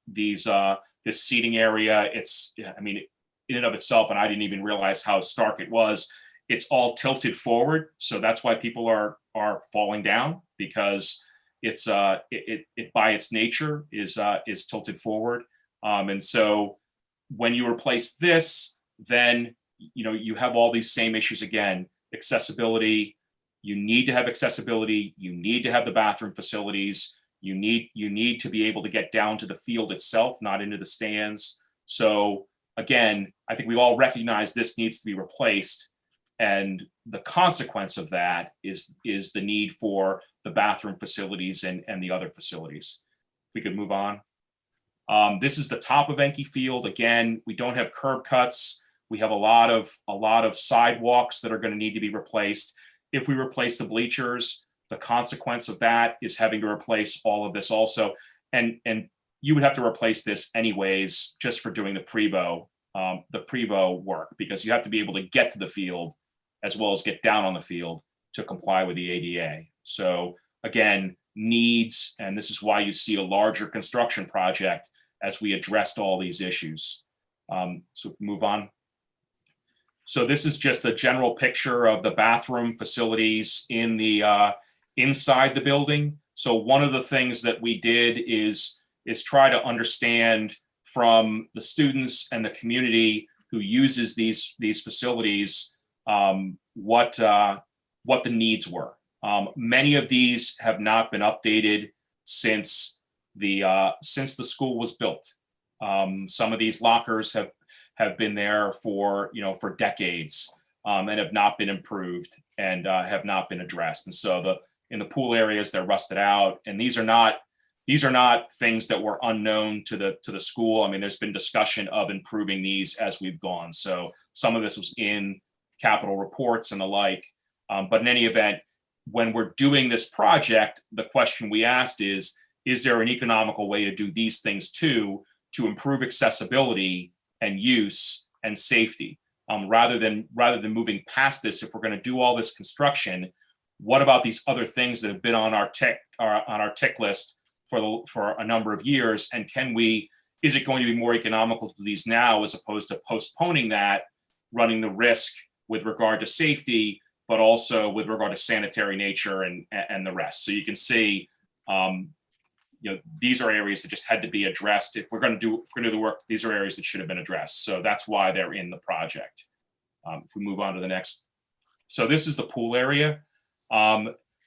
seating area. It's, I mean, in and of itself, and I didn't even realize how stark it was, it's all tilted forward. So that's why people are falling down, because it's it by its nature is tilted forward. And so when you replace this, then you have all these same issues again. Accessibility, you need to have accessibility, you need to have the bathroom facilities, you need to be able to get down to the field itself, not into the stands. So again, I think we all recognize this needs to be replaced, and the consequence of that is the need for the bathroom facilities and the other facilities. We could move on. This is the top of Enke Field. Again, we don't have curb cuts. We have a lot of sidewalks that are going to need to be replaced. If we replace the bleachers, the consequence of that is having to replace all of this also. And you would have to replace this anyways, just for doing the Prevo work, because you have to be able to get to the field as well as get down on the field to comply with the ADA. So again, needs, and this is why you see a larger construction project as we addressed all these issues. So if we move on. So this is just a general picture of the bathroom facilities in the inside the building. So one of the things that we did is try to understand from the students and the community who uses these facilities what the needs were. Many of these have not been updated since the school was built. Some of these lockers have been there for decades and have not been improved and have not been addressed. And so in the pool areas, they're rusted out, and these are not things that were unknown to the school. I mean, there's been discussion of improving these as we've gone. So some of this was in capital reports and the like. But in any event, when we're doing this project, the question we asked is there an economical way to do these things too, to improve accessibility and use and safety? Rather than moving past this, if we're going to do all this construction, what about these other things that have been on our tick list for a number of years? And is it going to be more economical to do these now as opposed to postponing that, running the risk with regard to safety, but also with regard to sanitary nature and the rest? So you can see, these are areas that just had to be addressed. If we're going to do the work, these are areas that should have been addressed. So that's why they're in the project. If we move on to the next. So this is the pool area.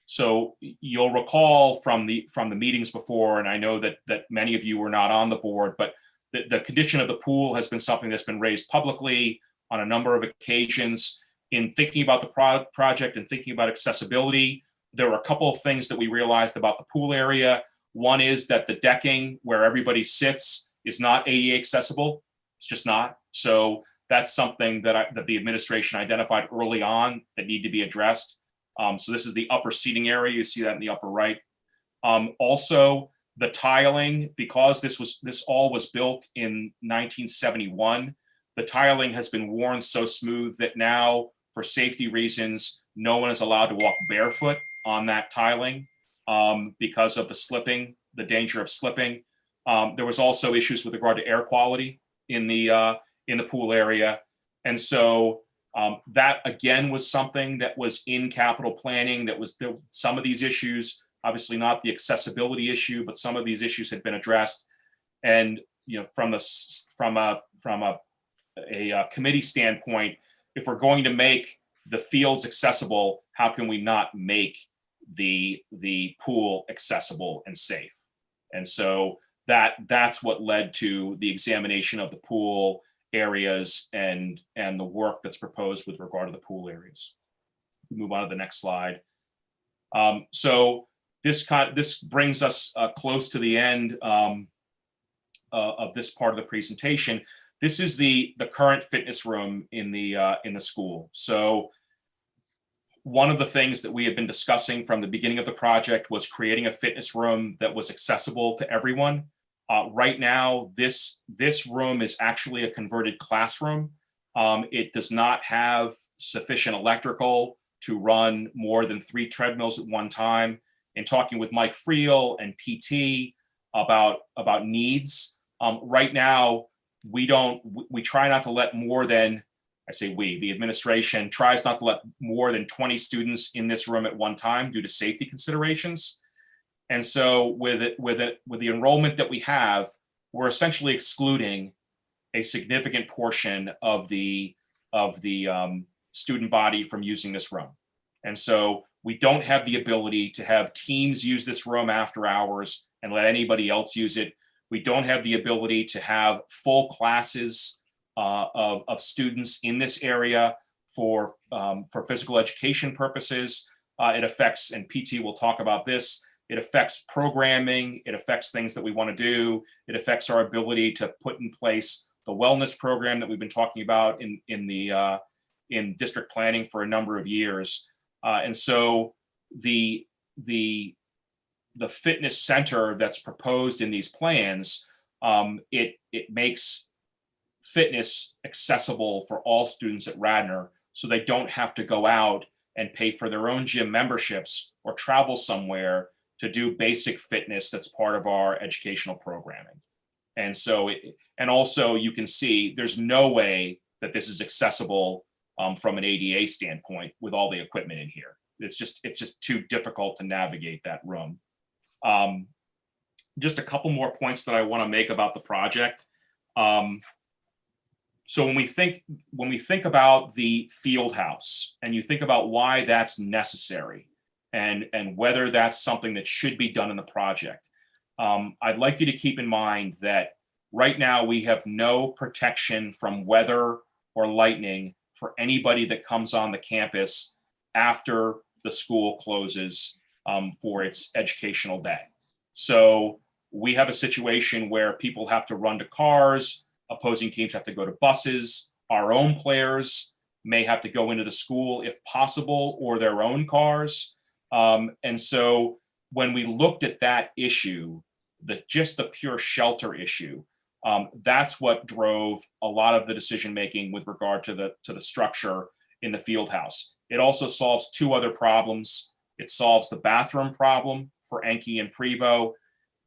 So you'll recall from the meetings before, and I know that many of you were not on the board, but the condition of the pool has been something that's been raised publicly on a number of occasions. In thinking about the project and thinking about accessibility, there were a couple of things that we realized about the pool area. One is that the decking where everybody sits is not ADA accessible. It's just not. So that's something that the administration identified early on that need to be addressed. So this is the upper seating area. You see that in the upper right. Also, the tiling, because this all was built in 1971, the tiling has been worn so smooth that now for safety reasons, no one is allowed to walk barefoot on that tiling because of the danger of slipping. There was also issues with regard to air quality in the pool area. And so that again was something that was in capital planning. Some of these issues, obviously not the accessibility issue, but some of these issues had been addressed. And from a committee standpoint, if we're going to make the fields accessible, how can we not make the pool accessible and safe? And so that's what led to the examination of the pool areas and the work that's proposed with regard to the pool areas. Move on to the next slide. So this brings us close to the end of this part of the presentation. This is the current fitness room in the school. So one of the things that we had been discussing from the beginning of the project was creating a fitness room that was accessible to everyone. Right now, this room is actually a converted classroom. It does not have sufficient electrical to run more than 3 treadmills at one time. In talking with Mike Friel and PT about needs, right now we try not to let more than, I say we, the administration tries not to let more than 20 students in this room at one time due to safety considerations. And so with the enrollment that we have, we're essentially excluding a significant portion of the student body from using this room. And so we don't have the ability to have teams use this room after hours and let anybody else use it. We don't have the ability to have full classes of students in this area for physical education purposes. It affects, and PT will talk about this, it affects programming, it affects things that we want to do, it affects our ability to put in place the wellness program that we've been talking about in district planning for a number of years. And so the fitness center that's proposed in these plans, it makes fitness accessible for all students at Radnor, so they don't have to go out and pay for their own gym memberships or travel somewhere to do basic fitness that's part of our educational programming. And so, and also you can see there's no way that this is accessible from an ADA standpoint with all the equipment in here. It's just too difficult to navigate that room. Just a couple more points that I want to make about the project. So when we think about the field house and you think about why that's necessary and whether that's something that should be done in the project, I'd like you to keep in mind that right now we have no protection from weather or lightning for anybody that comes on the campus after the school closes for its educational day. So we have a situation where people have to run to cars, opposing teams have to go to buses, our own players may have to go into the school if possible, or their own cars. And so when we looked at that issue, just the pure shelter issue, that's what drove a lot of the decision-making with regard to the structure in the field house. It also solves 2 other problems. It solves the bathroom problem for Enki and Prevo,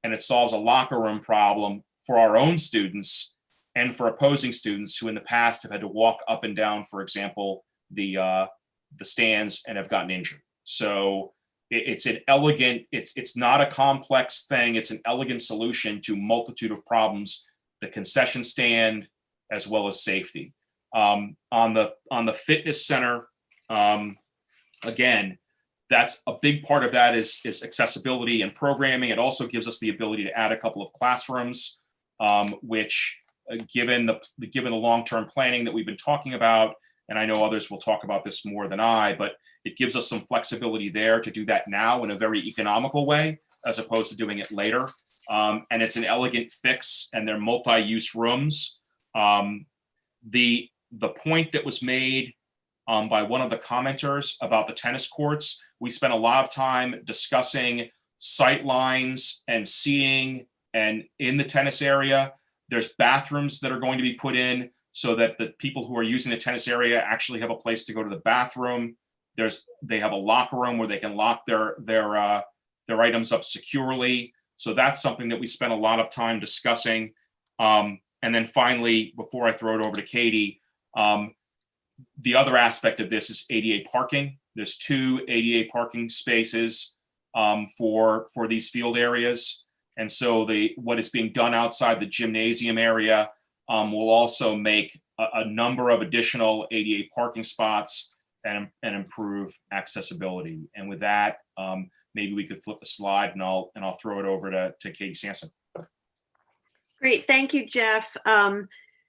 and it solves a locker room problem for our own students and for opposing students who in the past have had to walk up and down, for example, the stands and have gotten injured. So it's an elegant, it's not a complex thing. It's an elegant solution to multitude of problems, the concession stand, as well as safety. On the fitness center, again, that's a big part of that is accessibility and programming. It also gives us the ability to add a couple of classrooms, which given the long-term planning that we've been talking about, and I know others will talk about this more than I, but it gives us some flexibility there to do that now in a very economical way, as opposed to doing it later. And it's an elegant fix, and they're multi-use rooms. The point that was made by one of the commenters about the tennis courts, we spent a lot of time discussing sight lines and seating and in the tennis area. There's bathrooms that are going to be put in. so that the people who are using the tennis area actually have a place to go to the bathroom. They have a locker room where they can lock their items up securely. So that's something that we spent a lot of time discussing. And then finally, before I throw it over to Katie, the other aspect of this is ADA parking. There's 2 ADA parking spaces for these field areas. And so what is being done outside the gymnasium area will also make a number of additional ADA parking spots and improve accessibility. And with that, maybe we could flip the slide, and I'll throw it over to Katie Sampson. Great, thank you, Jeff.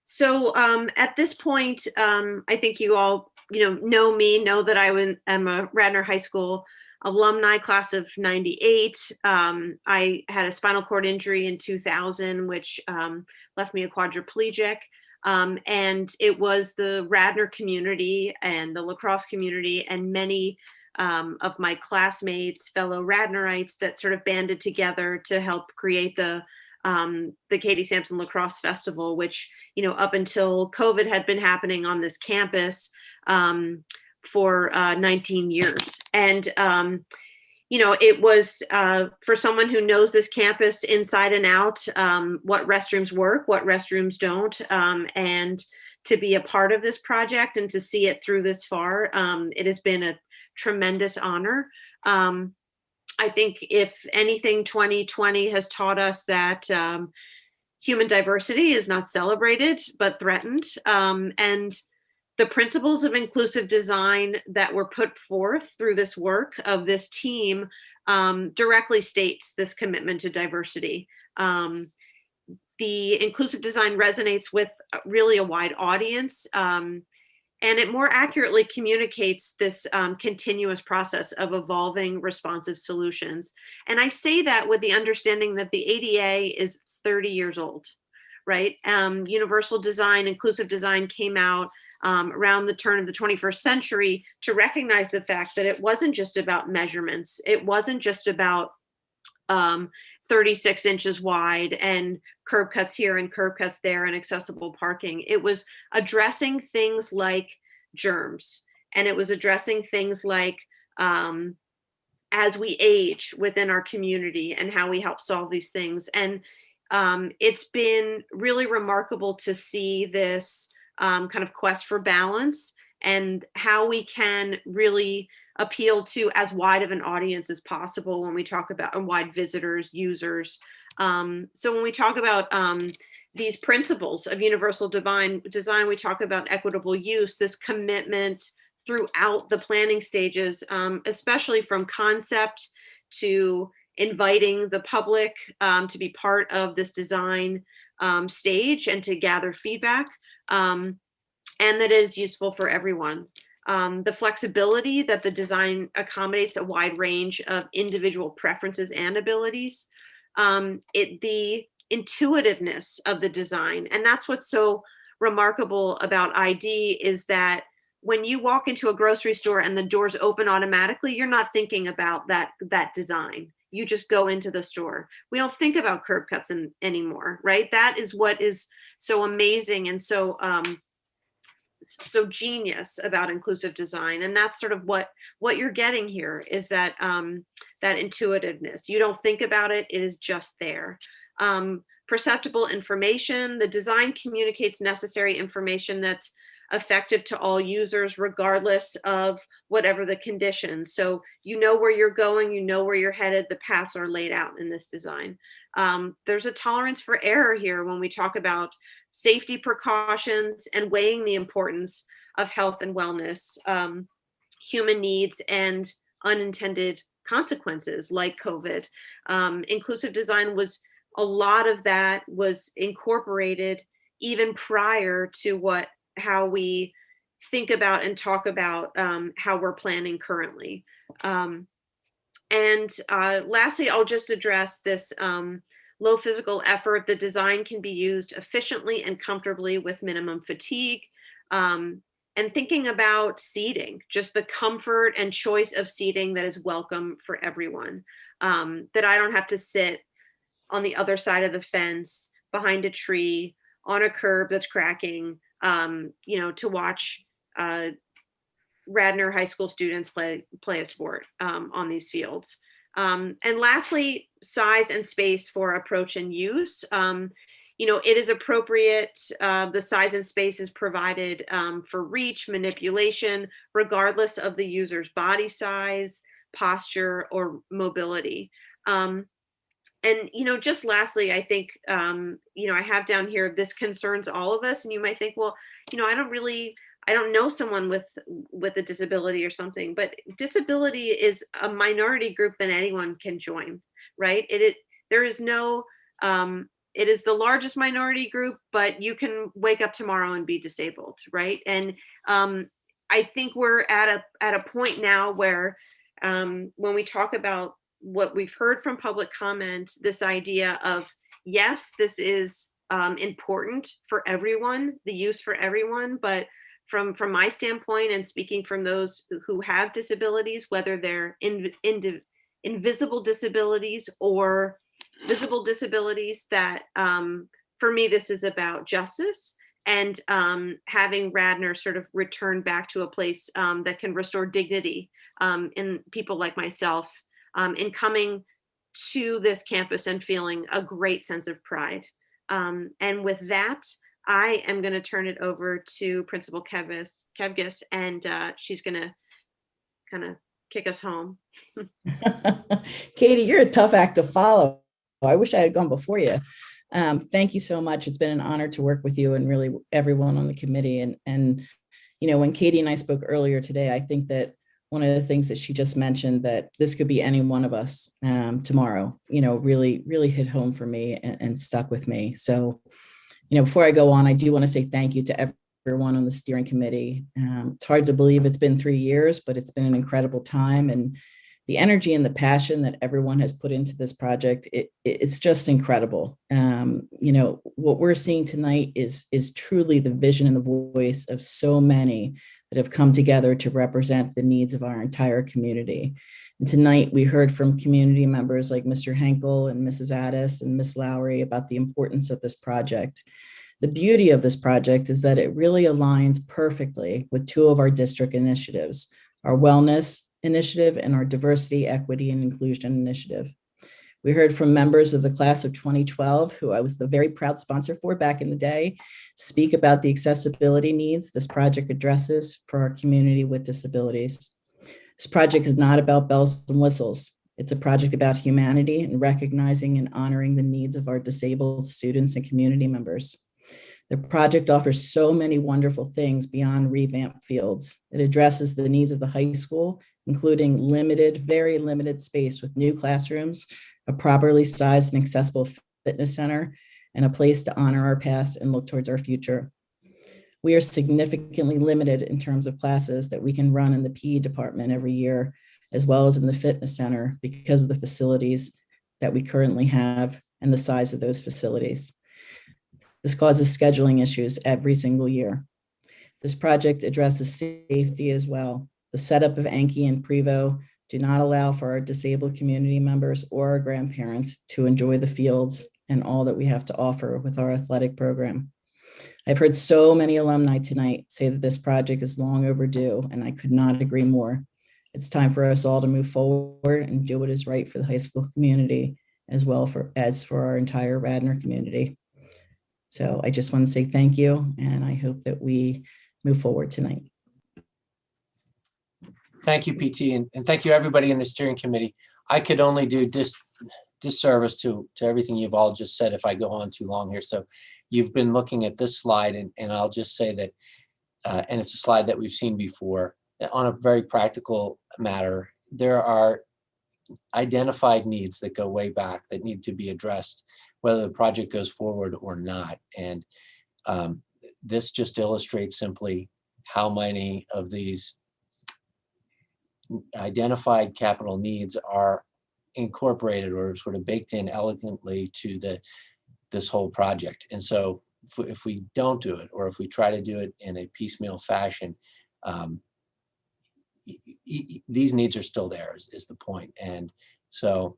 So at this point, I think you all know me, know that I'm a Radnor High School alumni, class of '98. I had a spinal cord injury in 2000, which left me a quadriplegic. And it was the Radnor community and the lacrosse community and many of my classmates, fellow Radnorites, that sort of banded together to help create the Katie Sampson Lacrosse Festival, which, up until COVID had been happening on this campus for 19 years. And, it was for someone who knows this campus inside and out, what restrooms work, what restrooms don't, and to be a part of this project and to see it through this far, it has been a tremendous honor. I think if anything, 2020 has taught us that human diversity is not celebrated, but threatened. And the principles of inclusive design that were put forth through this work of this team directly states this commitment to diversity. The inclusive design resonates with really a wide audience. And it more accurately communicates this continuous process of evolving responsive solutions. And I say that with the understanding that the ADA is 30 years old, right? Universal design, inclusive design came out around the turn of the 21st century to recognize the fact that it wasn't just about measurements. It wasn't just about 36 inches wide and curb cuts here and curb cuts there and accessible parking. It was addressing things like germs, and it was addressing things like as we age within our community and how we help solve these things. And it's been really remarkable to see this kind of quest for balance and how we can really appeal to as wide of an audience as possible when we talk about wide visitors, users. So when we talk about these principles of universal design, we talk about equitable use, this commitment throughout the planning stages, especially from concept to inviting the public to be part of this design stage and to gather feedback, and that it is useful for everyone. The flexibility that the design accommodates a wide range of individual preferences and abilities, the intuitiveness of the design. And that's what's so remarkable about ID is that when you walk into a grocery store and the doors open automatically, you're not thinking about that design. You just go into the store. We don't think about curb cuts anymore, right? That is what is so amazing and so genius about inclusive design. And that's sort of what you're getting here is that that intuitiveness. You don't think about it, it is just there. Perceptible information, the design communicates necessary information that's effective to all users, regardless of whatever the conditions. So you know where you're going, you know where you're headed, the paths are laid out in this design. There's a tolerance for error here when we talk about safety precautions and weighing the importance of health and wellness, human needs, and unintended consequences like COVID. Inclusive design a lot of that was incorporated even prior to how we think about and talk about how we're planning currently. And lastly, I'll just address this low physical effort. The design can be used efficiently and comfortably with minimum fatigue. And thinking about seating, just the comfort and choice of seating that is welcome for everyone. That I don't have to sit on the other side of the fence, behind a tree, on a curb that's cracking, to watch Radnor High School students play a sport on these fields. And lastly, size and space for approach and use. It is appropriate. The size and space is provided for reach, manipulation, regardless of the user's body size, posture, or mobility. And, just lastly, I think, I have down here, this concerns all of us. And you might think, well, I don't know someone with a disability or something, but disability is a minority group that anyone can join, right? There is no, it is the largest minority group, but you can wake up tomorrow and be disabled, right? And I think we're at a point now where when we talk about what we've heard from public comment, this idea of, yes, this is important for everyone, the use for everyone, but from my standpoint and speaking from those who have disabilities, whether they're invisible disabilities or visible disabilities, that for me, this is about justice and having Radnor sort of return back to a place that can restore dignity in people like myself in coming to this campus and feeling a great sense of pride. And with that, I am going to turn it over to Principal Kevgis, and she's going to kind of kick us home. Katie, you're a tough act to follow. I wish I had gone before you. Thank you so much. It's been an honor to work with you and really everyone on the committee. And when Katie and I spoke earlier today, I think that one of the things that she just mentioned, that this could be any one of us tomorrow, really, really hit home for me and stuck with me. So, before I go on, I do want to say thank you to everyone on the steering committee. It's hard to believe it's been 3 years, but it's been an incredible time. And the energy and the passion that everyone has put into this project, it's just incredible. What we're seeing tonight is truly the vision and the voice of so many that have come together to represent the needs of our entire community. And tonight we heard from community members like Mr. Henkel and Mrs. Addis and Ms. Lowry about the importance of this project. The beauty of this project is that it really aligns perfectly with two of our district initiatives, our wellness initiative and our diversity, equity, and inclusion initiative. We heard from members of the class of 2012, who I was the very proud sponsor for back in the day, speak about the accessibility needs this project addresses for our community with disabilities. This project is not about bells and whistles. It's a project about humanity and recognizing and honoring the needs of our disabled students and community members. The project offers so many wonderful things beyond revamped fields. It addresses the needs of the high school, including very limited space with new classrooms, a properly sized and accessible fitness center, and a place to honor our past and look towards our future. We are significantly limited in terms of classes that we can run in the PE department every year, as well as in the fitness center, because of the facilities that we currently have and the size of those facilities. This causes scheduling issues every single year. This project addresses safety as well. The setup of Anki and Prevo do not allow for our disabled community members or our grandparents to enjoy the fields and all that we have to offer with our athletic program. I've heard so many alumni tonight say that this project is long overdue, and I could not agree more. It's time for us all to move forward and do what is right for the high school community, as well as for our entire Radnor community. So I just want to say thank you, and I hope that we move forward tonight. Thank you, PT, and thank you everybody in the steering committee. I could only do disservice to everything you've all just said if I go on too long here. So you've been looking at this slide, and I'll just say that, and it's a slide that we've seen before, that on a very practical matter, there are identified needs that go way back that need to be addressed, whether the project goes forward or not. And this just illustrates simply how many of these identified capital needs are incorporated or sort of baked in elegantly to this whole project. And so if we don't do it, or if we try to do it in a piecemeal fashion, these needs are still there is the point. And so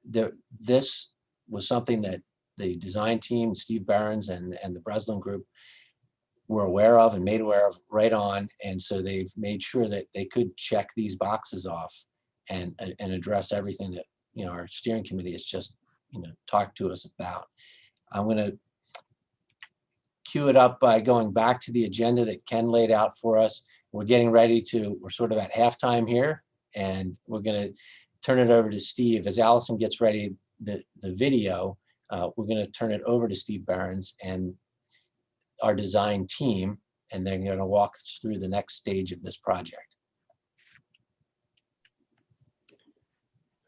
this was something that the design team, Steve Barons and the Breslin group were aware of and made aware of right on. And so they've made sure that they could check these boxes off and address everything that, you know, our steering committee has just, you know, talked to us about. I'm going to cue it up by going back to the agenda that Ken laid out for us. We're getting ready to, we're sort of at halftime here, and we're going to turn it over to Steve. As Allison gets ready, the video, we're going to turn it over to Steve Barons and our design team, and they're going to walk us through the next stage of this project.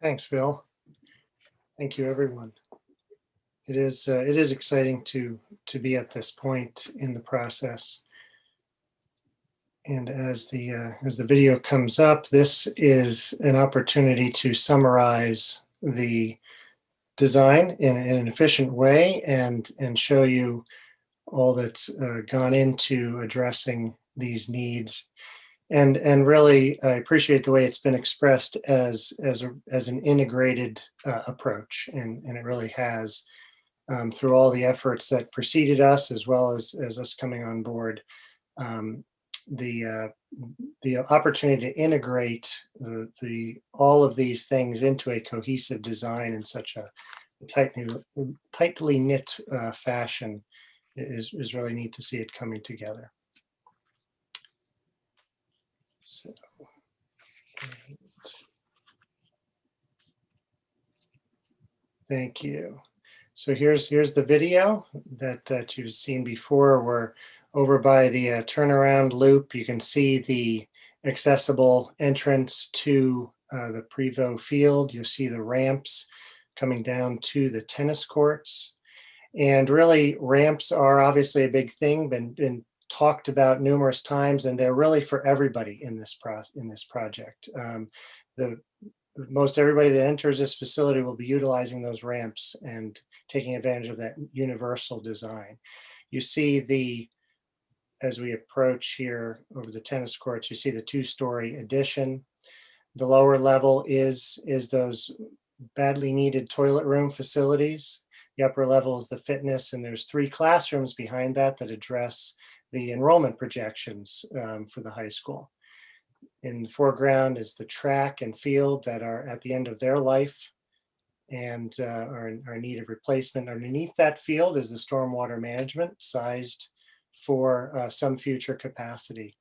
Thanks, Phil. Thank you, everyone. It is exciting to be at this point in the process. And as the video comes up, this is an opportunity to summarize the design in an efficient way and show you all that's gone into addressing these needs. And really, I appreciate the way it's been expressed as an integrated approach, and it really has, through all the efforts that preceded us, as well as us coming on board. The opportunity to integrate all of these things into a cohesive design in such a tightly knit fashion is really neat to see it coming together. So, thank you. So here's the video that you've seen before. We're over by the turnaround loop. You can see the accessible entrance to the Prevo field. You'll see the ramps coming down to the tennis courts. And really, ramps are obviously a big thing, been talked about numerous times, and they're really for everybody in this project. Most everybody that enters this facility will be utilizing those ramps and taking advantage of that universal design. You see as we approach here over the tennis courts, you see the two-story addition. The lower level is those badly needed toilet room facilities. The upper level is the fitness, and there's 3 classrooms behind that address the enrollment projections for the high school. In the foreground is the track and field that are at the end of their life and are in need of replacement. Underneath that field is the stormwater management, sized for some future capacity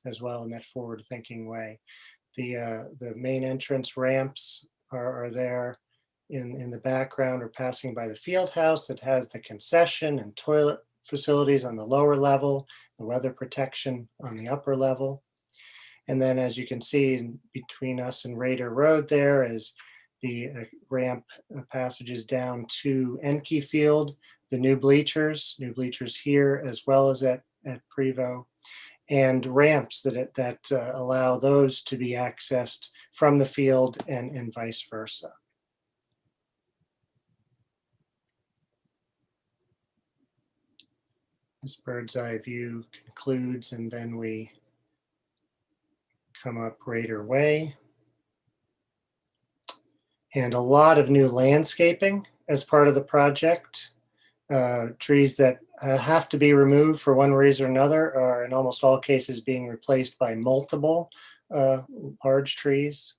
as well in that forward-thinking way. The main entrance ramps are there in the background, or passing by the field house that has the concession and toilet facilities on the lower level, the weather protection on the upper level. And then, as you can see, between us and Raider Road, there is the ramp passages down to Enke Field, the new bleachers here, as well as at Prevo, and ramps that allow those to be accessed from the field and vice versa. This bird's eye view concludes, and then we come up Raider Way. And a lot of new landscaping as part of the project. Trees that have to be removed for one reason or another are in almost all cases being replaced by multiple large trees.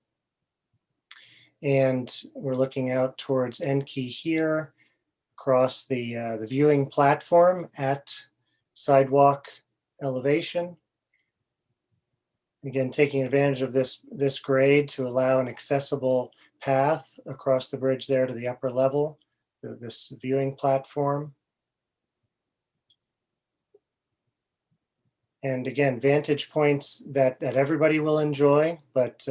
And we're looking out towards Enke here, across the viewing platform at sidewalk elevation. Again, taking advantage of this grade to allow an accessible path across the bridge there to the upper level, this viewing platform. And again, vantage points that everybody will enjoy, but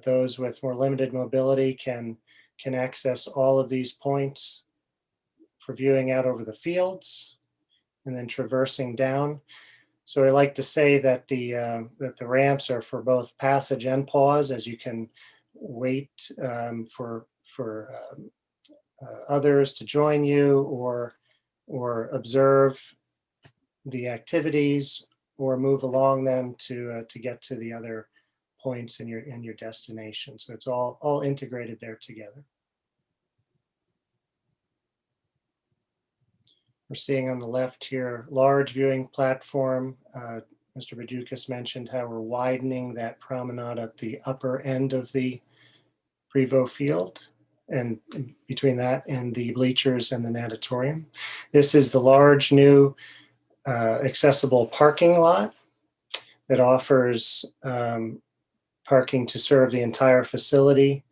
those with more limited mobility can access all of these points for viewing out over the fields and then traversing down. So I like to say that the ramps are for both passage and pause, as you can wait for others to join you, or observe the activities, or move along them to get to the other points in your destination. So it's all integrated there together. We're seeing on the left here, large viewing platform. Mr. Bajukas mentioned how we're widening that promenade at the upper end of the Prevost field, and between that and the bleachers and the natatorium. This is the large new accessible parking lot that offers parking to serve the entire facility,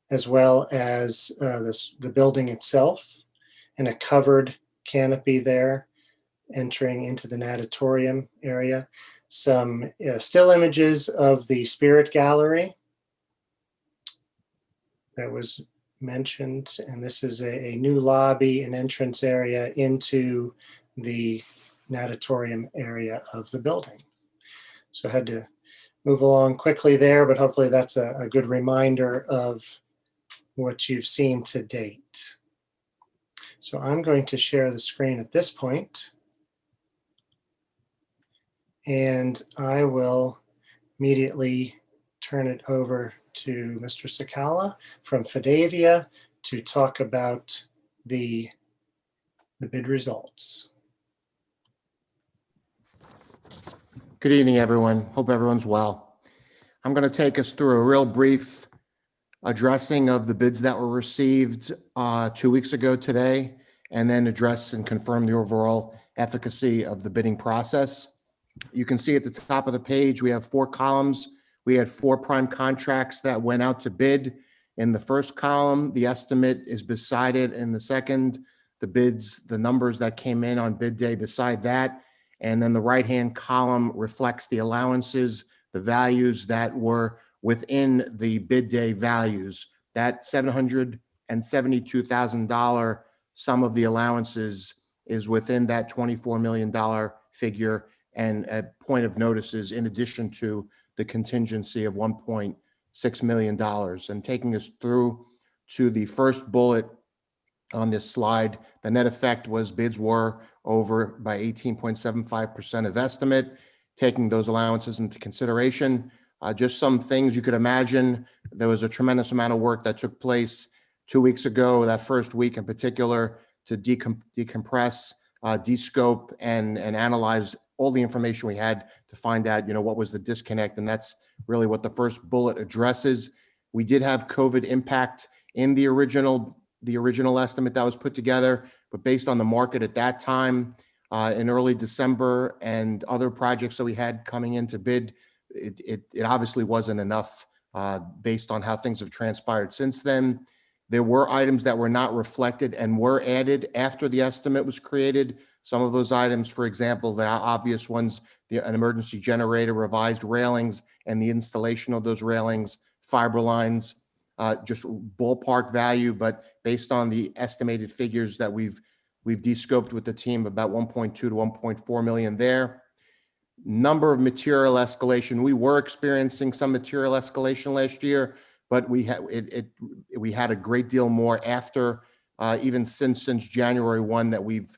as well as the building itself, and a covered canopy there entering into the natatorium area. Some still images of the Spirit Gallery that was mentioned, and this is a new lobby and entrance area into the natatorium area of the building. So I had to move along quickly there, but hopefully that's a good reminder of what you've seen to date. So I'm going to share the screen at this point, and I will immediately turn it over to Mr. Sakala from Fidavia to talk about the bid results. Good evening, everyone. Hope everyone's well. I'm going to take us through a real brief addressing of the bids that were received 2 weeks ago today, and then address and confirm the overall efficacy of the bidding process. You can see at the top of the page, we have 4 columns. We had 4 prime contracts that went out to bid. In the first column, the estimate is beside it. In the second, the bids, the numbers that came in on bid day beside that. And then the right-hand column reflects the allowances, the values that were within the bid day values. That $772,000 sum of the allowances is within that $24 million figure, and a point of notice is in addition to the contingency of $1.6 million. And taking us through to the first bullet on this slide, the net effect was bids were over by 18.75% of estimate. Taking those allowances into consideration, just some things you could imagine. There was a tremendous amount of work that took place 2 weeks ago, that first week in particular, to decompress, descope, and analyze all the information we had to find out, what was the disconnect. And that's really what the first bullet addresses. We did have COVID impact in the original estimate that was put together, but based on the market at that time in early December and other projects that we had coming into bid, it obviously wasn't enough based on how things have transpired since then. There were items that were not reflected and were added after the estimate was created. Some of those items, for example, the obvious ones, an emergency generator, revised railings, and the installation of those railings, fiber lines, just ballpark value, but based on the estimated figures that we've descoped with the team, about 1.2 to 1.4 million there. Number of material escalation. We were experiencing some material escalation last year, but we had a great deal more after, even since January 1 that we've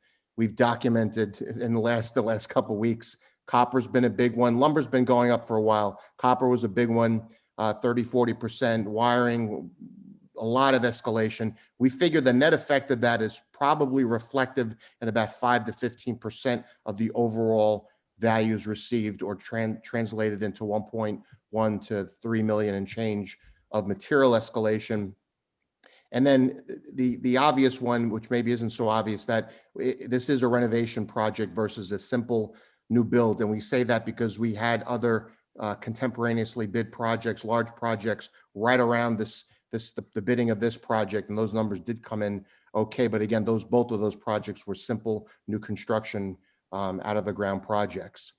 documented in the last couple of weeks. Copper's been a big one. Lumber's been going up for a while. Copper was a big one, 30-40%. Wiring, a lot of escalation. We figure the net effect of that is probably reflective in about 5 to 15% of the overall values received, or translated into 1.1 to 3 million and change of material escalation. And then the obvious one, which maybe isn't so obvious, that this is a renovation project versus a simple new build. And we say that because we had other contemporaneously bid projects, large projects, right around the bidding of this project, and those numbers did come in okay. But again, both of those projects were simple new construction out of the ground projects.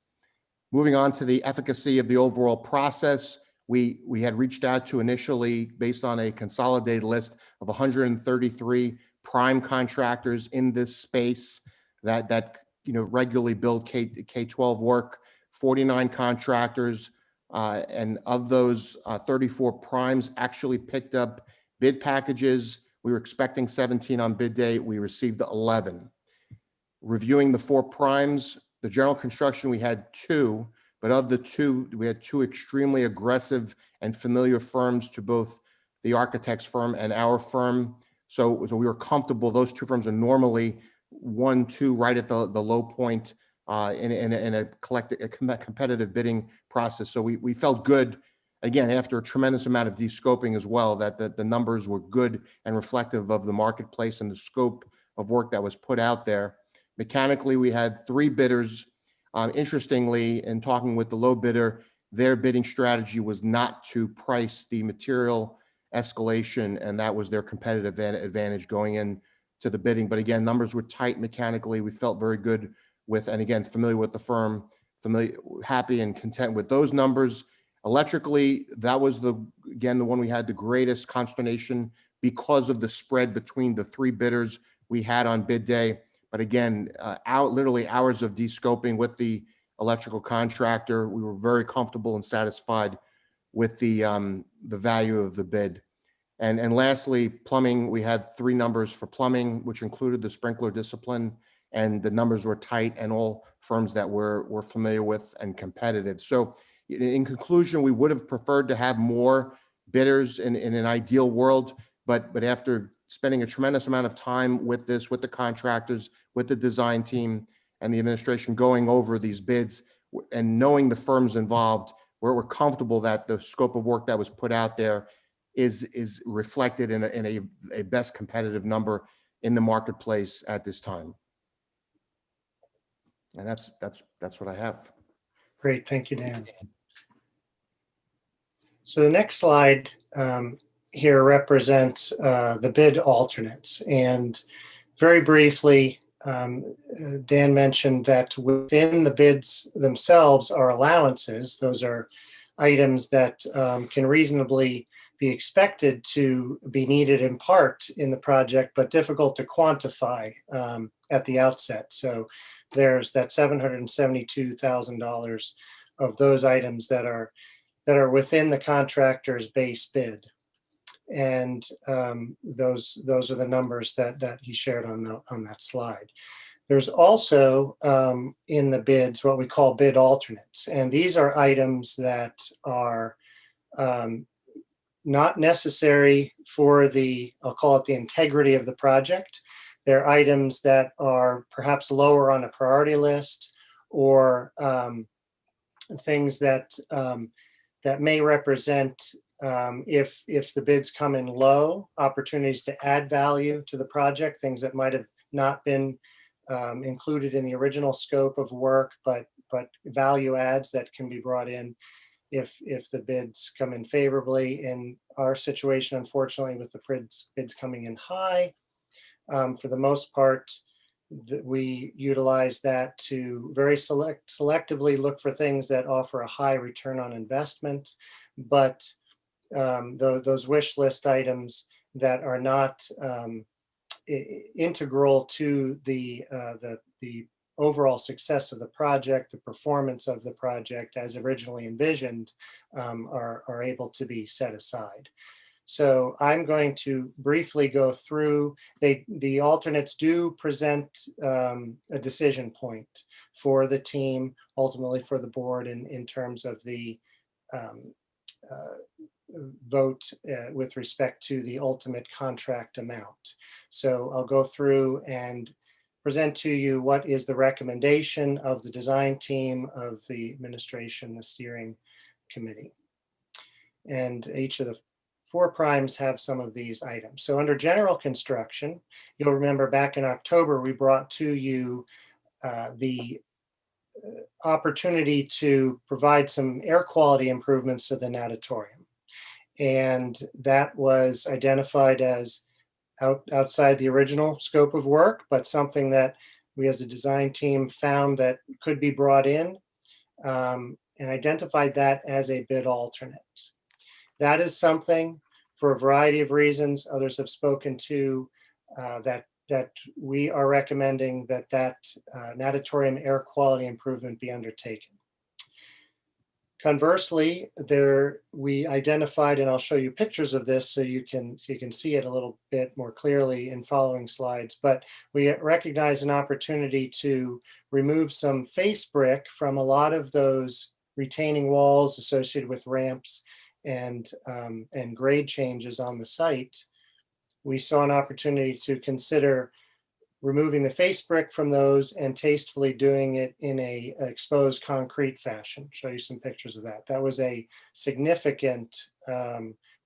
Moving on to the efficacy of the overall process, we had reached out to initially, based on a consolidated list of 133 prime contractors in this space that regularly build K-12 work, 49 contractors, and of those 34 primes actually picked up bid packages. We were expecting 17 on bid day. We received 11. Reviewing the 4 primes, the general construction, we had 2, but of the 2, we had 2 extremely aggressive and familiar firms to both the architect's firm and our firm. So we were comfortable. Those 2 firms are normally 1, 2, right at the low point in a competitive bidding process. So we felt good, again, after a tremendous amount of de-scoping as well, that the numbers were good and reflective of the marketplace and the scope of work that was put out there. Mechanically, we had 3 bidders. Interestingly, in talking with the low bidder, their bidding strategy was not to price the material escalation, and that was their competitive advantage going in to the bidding. But again, numbers were tight mechanically. We felt very good with, and again, familiar with the firm, happy and content with those numbers. Electrically, that was the one we had the greatest consternation because of the spread between the 3 bidders we had on bid day. But again, literally hours of de-scoping with the electrical contractor. We were very comfortable and satisfied with the value of the bid. And lastly, plumbing, we had 3 numbers for plumbing, which included the sprinkler discipline, and the numbers were tight and all firms that we're familiar with and competitive. So in conclusion, we would have preferred to have more bidders in an ideal world, but after spending a tremendous amount of time with this, with the contractors, with the design team and the administration going over these bids and knowing the firms involved, we're comfortable that the scope of work that was put out there is reflected in a best competitive number in the marketplace at this time. And that's what I have. Great, thank you, Dan. So the next slide here represents the bid alternates. And very briefly, Dan mentioned that within the bids themselves are allowances. Those are items that can reasonably be expected to be needed in part in the project, but difficult to quantify at the outset. So there's that $772,000 of those items that are within the contractor's base bid. And those are the numbers that he shared on that slide. There's also in the bids what we call bid alternates, and these are items that are not necessary for I'll call it the integrity of the project. They're items that are perhaps lower on a priority list, or things that may represent, if the bids come in low, opportunities to add value to the project, things that might have not been included in the original scope of work, but value adds that can be brought in if the bids come in favorably. In our situation, unfortunately, with the bids coming in high, for the most part, we utilize that to very selectively look for things that offer a high return on investment, but those wish list items that are not integral to the overall success of the project, the performance of the project as originally envisioned, are able to be set aside. So I'm going to briefly go through. The alternates do present a decision point for the team, ultimately for the board, in terms of the vote with respect to the ultimate contract amount. So I'll go through and present to you what is the recommendation of the design team, of the administration, the steering committee. And each of the 4 primes have some of these items. So under general construction, you'll remember back in October, we brought to you the opportunity to provide some air quality improvements to the natatorium. And that was identified as outside the original scope of work, but something that we as a design team found that could be brought in, and identified that as a bid alternate. That is something, for a variety of reasons, others have spoken to, that we are recommending that natatorium air quality improvement be undertaken. Conversely, we identified, and I'll show you pictures of this so you can see it a little bit more clearly in following slides, but we recognize an opportunity to remove some face brick from a lot of those retaining walls associated with ramps and grade changes on the site. We saw an opportunity to consider removing the face brick from those and tastefully doing it in a exposed concrete fashion. Show you some pictures of that. That was a significant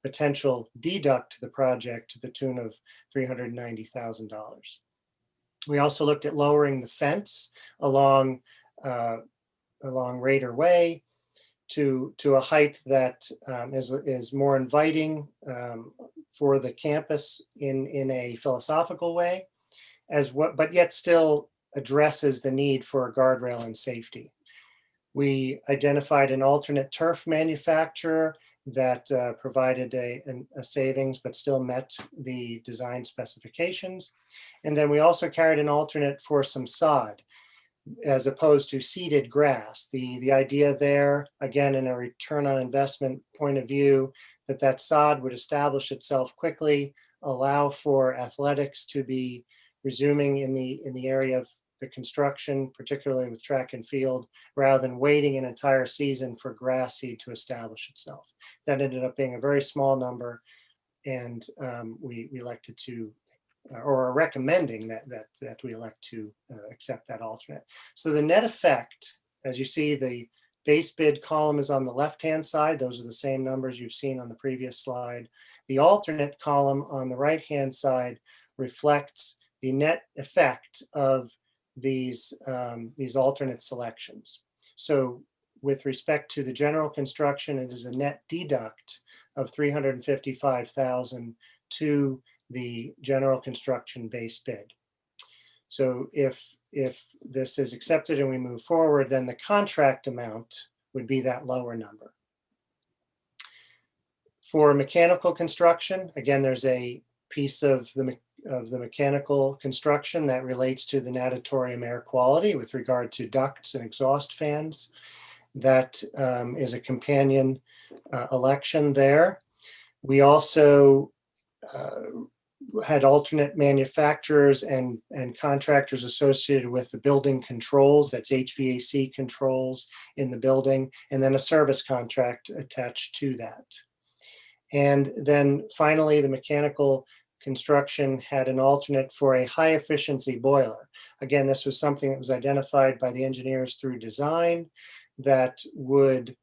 potential deduct to the project to the tune of $390,000. We also looked at lowering the fence along Raider Way to a height that is more inviting for the campus in a philosophical way, but yet still addresses the need for a guardrail and safety. We identified an alternate turf manufacturer that provided a savings but still met the design specifications. And then we also carried an alternate for some sod as opposed to seeded grass. The idea there, again, in a return on investment point of view, that sod would establish itself quickly, allow for athletics to be resuming in the area of the construction, particularly with track and field, rather than waiting an entire season for grass seed to establish itself. That ended up being a very small number, and we elected to, or are recommending that we elect to accept that alternate. So the net effect, as you see, the base bid column is on the left-hand side. Those are the same numbers you've seen on the previous slide. The alternate column on the right-hand side reflects the net effect of these alternate selections. So with respect to the general construction, it is a net deduct of $355,000 to the general construction base bid. So if this is accepted and we move forward, then the contract amount would be that lower number. For mechanical construction, again, there's a piece of the mechanical construction that relates to the natatorium air quality with regard to ducts and exhaust fans. That is a companion election there. We also had alternate manufacturers and contractors associated with the building controls, that's HVAC controls in the building, and then a service contract attached to that. And then finally, the mechanical construction had an alternate for a high efficiency boiler. Again, this was something that was identified by the engineers through design that would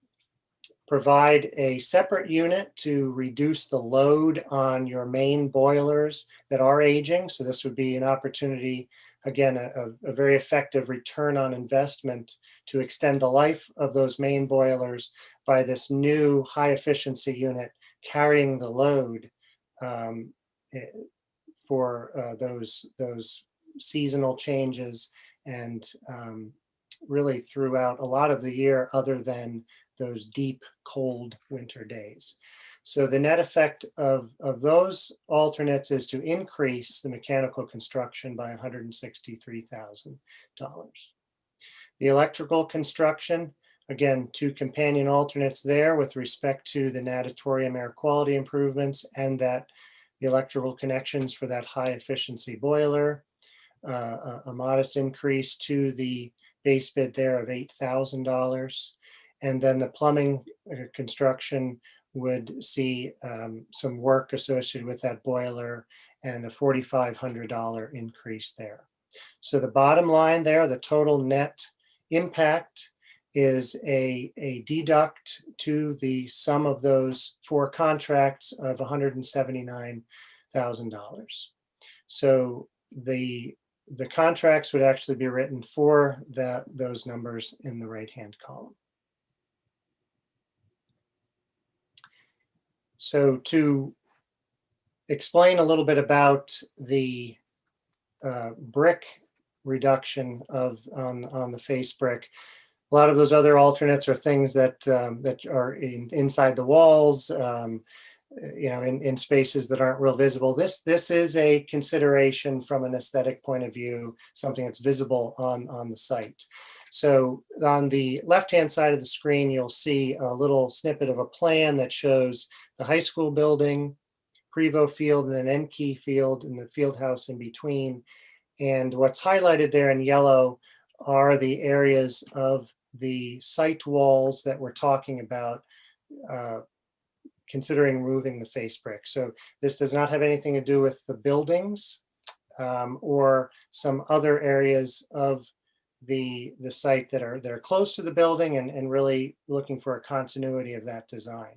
provide a separate unit to reduce the load on your main boilers that are aging. So this would be an opportunity, again, a very effective return on investment to extend the life of those main boilers by this new high efficiency unit carrying the load for those seasonal changes and really throughout a lot of the year other than those deep cold winter days. So the net effect of those alternates is to increase the mechanical construction by $163,000. The electrical construction, again, 2 companion alternates there with respect to the natatorium air quality improvements and that the electrical connections for that high efficiency boiler, a modest increase to the base bid there of $8,000. And then the plumbing construction would see some work associated with that boiler and a $4,500 increase there. So the bottom line there, the total net impact is a deduct to the sum of those 4 contracts of $179,000. So the contracts would actually be written for those numbers in the right-hand column. So to explain a little bit about the brick reduction on the face brick, a lot of those other alternates are things that are inside the walls, in spaces that aren't real visible. This is a consideration from an aesthetic point of view, something that's visible on the site. So on the left-hand side of the screen, you'll see a little snippet of a plan that shows the high school building, Prevo field, and an Enke field, and the field house in between. And what's highlighted there in yellow are the areas of the site walls that we're talking about, considering removing the face brick. So this does not have anything to do with the buildings or some other areas of the site that are close to the building and really looking for a continuity of that design.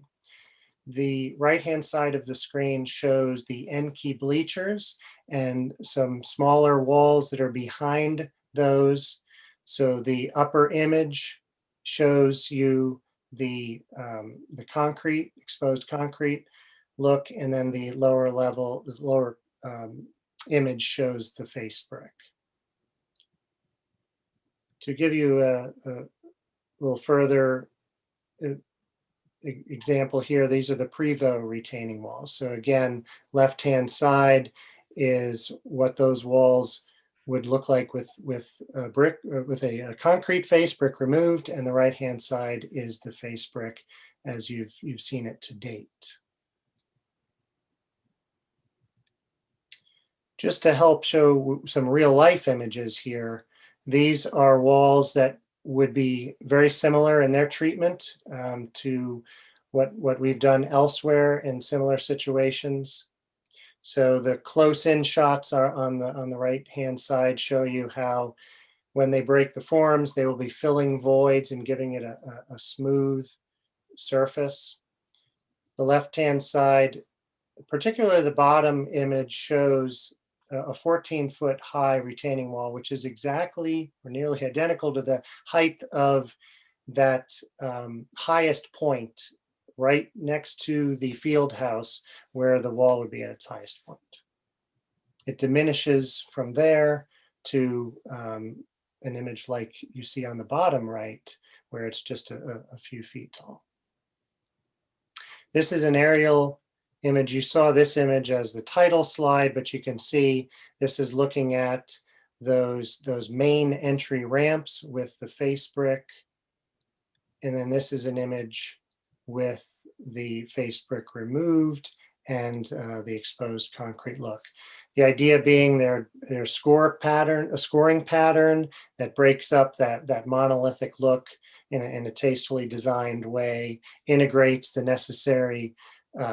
The right-hand side of the screen shows the end key bleachers and some smaller walls that are behind those. So the upper image shows you the concrete, exposed concrete look, and then the lower level, the lower image shows the face brick. To give you a little further example here, these are the Prevo retaining walls. So again, left-hand side is what those walls would look like with a brick, with a concrete face brick removed, and the right-hand side is the face brick as you've seen it to date. Just to help show some real life images here, these are walls that would be very similar in their treatment to what we've done elsewhere in similar situations. So the close-in shots are on the right-hand side, show you how when they break the forms, they will be filling voids and giving it a smooth surface. The left-hand side, particularly the bottom image, shows a 14-foot high retaining wall, which is exactly or nearly identical to the height of that highest point right next to the field house where the wall would be at its highest point. It diminishes from there to an image like you see on the bottom right, where it's just a few feet tall. This is an aerial image. You saw this image as the title slide, but you can see this is looking at those main entry ramps with the face brick. And then this is an image with the face brick removed and the exposed concrete look. The idea being their scoring pattern that breaks up that monolithic look in a tastefully designed way, integrates the necessary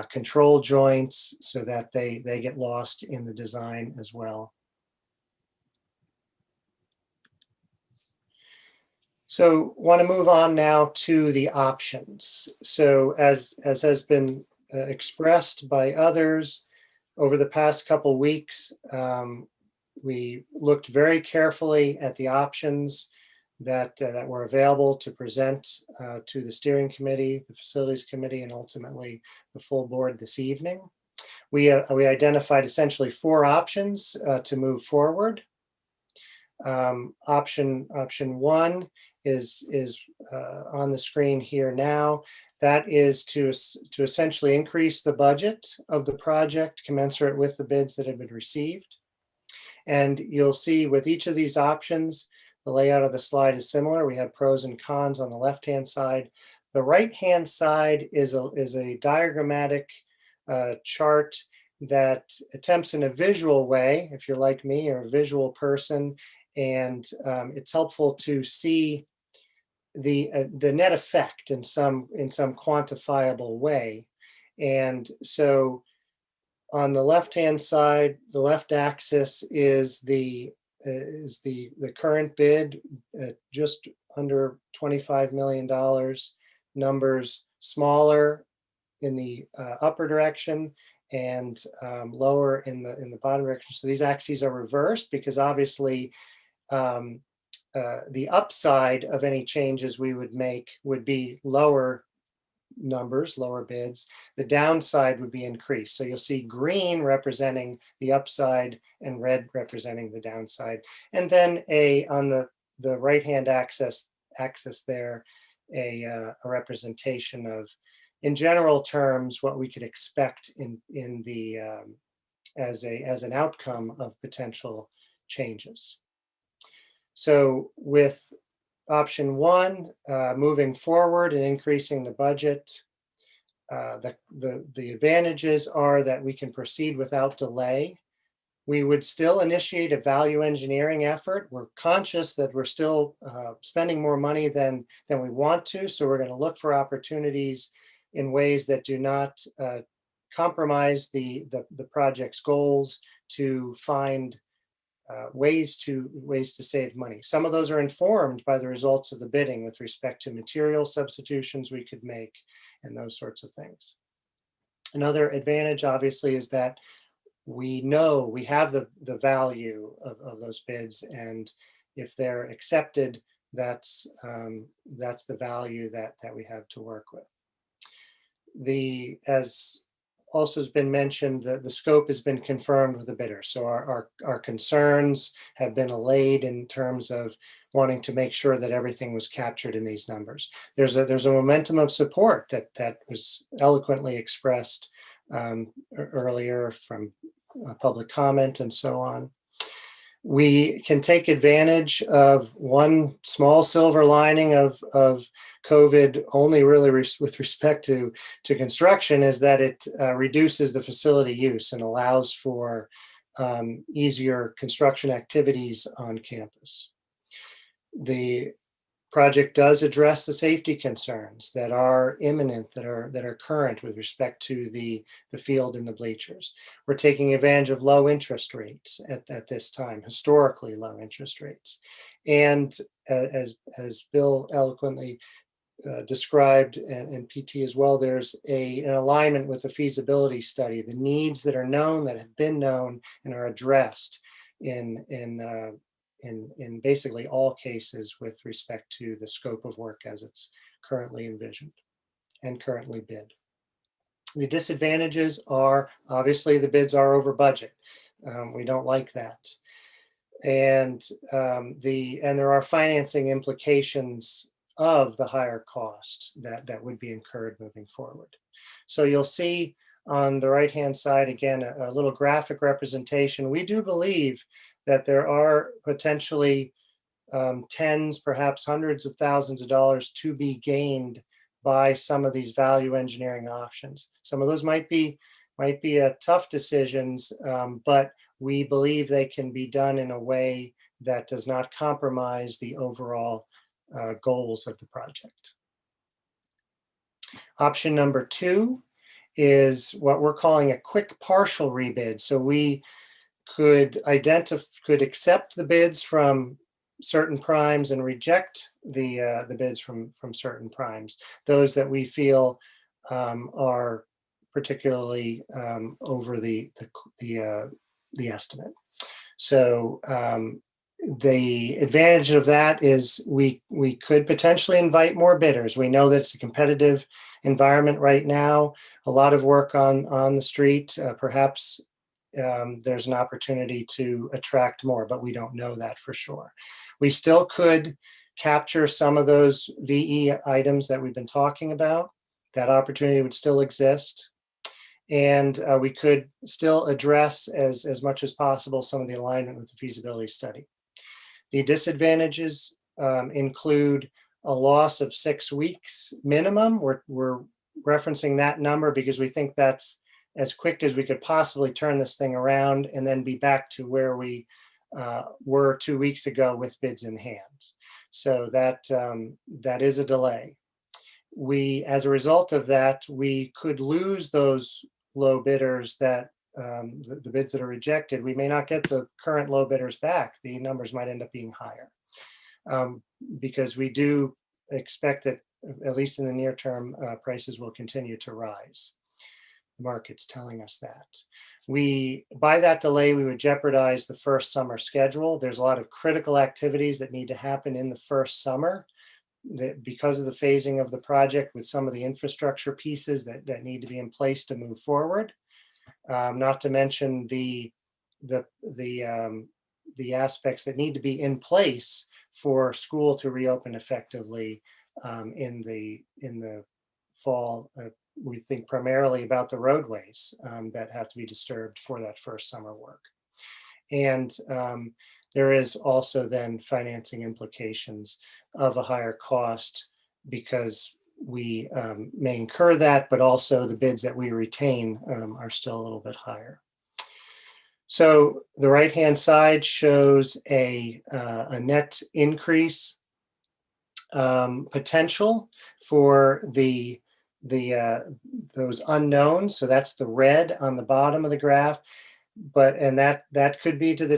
control joints so that they get lost in the design as well. So want to move on now to the options. So as has been expressed by others over the past couple weeks, we looked very carefully at the options that were available to present to the steering committee, the facilities committee, and ultimately the full board this evening. We identified essentially 4 options to move forward. Option 1 is on the screen here now. That is to essentially increase the budget of the project commensurate with the bids that have been received. And you'll see with each of these options, the layout of the slide is similar. We have pros and cons on the left-hand side. The right-hand side is a diagrammatic chart that attempts in a visual way, if you're like me or a visual person, and it's helpful to see the net effect in some quantifiable way. And so on the left-hand side, the left axis is the current bid at just under $25 million. Numbers smaller in the upper direction and lower in the bottom direction. So these axes are reversed because obviously the upside of any changes we would make would be lower numbers, lower bids. The downside would be increased. So you'll see green representing the upside and red representing the downside. And then on the right-hand axis there, a representation of, in general terms, what we could expect in the as an outcome of potential changes. So with option 1, moving forward and increasing the budget, the advantages are that we can proceed without delay. We would still initiate a value engineering effort. We're conscious that we're still spending more money than we want to, so we're going to look for opportunities in ways that do not compromise the project's goals to find ways to save money. Some of those are informed by the results of the bidding with respect to material substitutions we could make and those sorts of things. Another advantage, obviously, is that we know we have the value of those bids, and if they're accepted, that's the value that we have to work with. As also has been mentioned, the scope has been confirmed with the bidder. So our concerns have been allayed in terms of wanting to make sure that everything was captured in these numbers. There's a momentum of support that was eloquently expressed earlier from public comment and so on. We can take advantage of one small silver lining of COVID, only really with respect to construction, is that it reduces the facility use and allows for easier construction activities on campus. The project does address the safety concerns that are imminent, that are current with respect to the field and the bleachers. We're taking advantage of low interest rates at this time, historically low interest rates. And as Bill eloquently described, and PT as well, there's an alignment with the feasibility study, the needs that are known, that have been known, and are addressed in basically all cases with respect to the scope of work as it's currently envisioned and currently bid. The disadvantages are, obviously, the bids are over budget. We don't like that. And there are financing implications of the higher cost that would be incurred moving forward. So you'll see on the right-hand side, again, a little graphic representation. We do believe that there are potentially tens, perhaps hundreds of thousands of dollars to be gained by some of these value engineering options. Some of those might be tough decisions, but we believe they can be done in a way that does not compromise the overall goals of the project. Option number 2 is what we're calling a quick partial rebid. So we could accept the bids from certain primes and reject the bids from certain primes, those that we feel are particularly over the estimate. So the advantage of that is we could potentially invite more bidders. We know that it's a competitive environment right now, a lot of work on the street. Perhaps there's an opportunity to attract more, but we don't know that for sure. We still could capture some of those VE items that we've been talking about. That opportunity would still exist. And we could still address as much as possible some of the alignment with the feasibility study. The disadvantages include a loss of 6 weeks minimum. We're referencing that number because we think that's as quick as we could possibly turn this thing around and then be back to where we were 2 weeks ago with bids in hand. So that is a delay. As a result of that, we could lose those low bidders that the bids that are rejected. We may not get the current low bidders back. The numbers might end up being higher because we do expect that, at least in the near term, prices will continue to rise. The market's telling us that. By that delay, we would jeopardize the first summer schedule. There's a lot of critical activities that need to happen in the first summer because of the phasing of the project, with some of the infrastructure pieces that need to be in place to move forward. Not to mention the aspects that need to be in place for school to reopen effectively in the fall. We think primarily about the roadways that have to be disturbed for that first summer work. And there is also then financing implications of a higher cost because we may incur that, but also the bids that we retain are still a little bit higher. So the right-hand side shows a net increase potential for those unknowns. So that's the red on the bottom of the graph. and that could be to the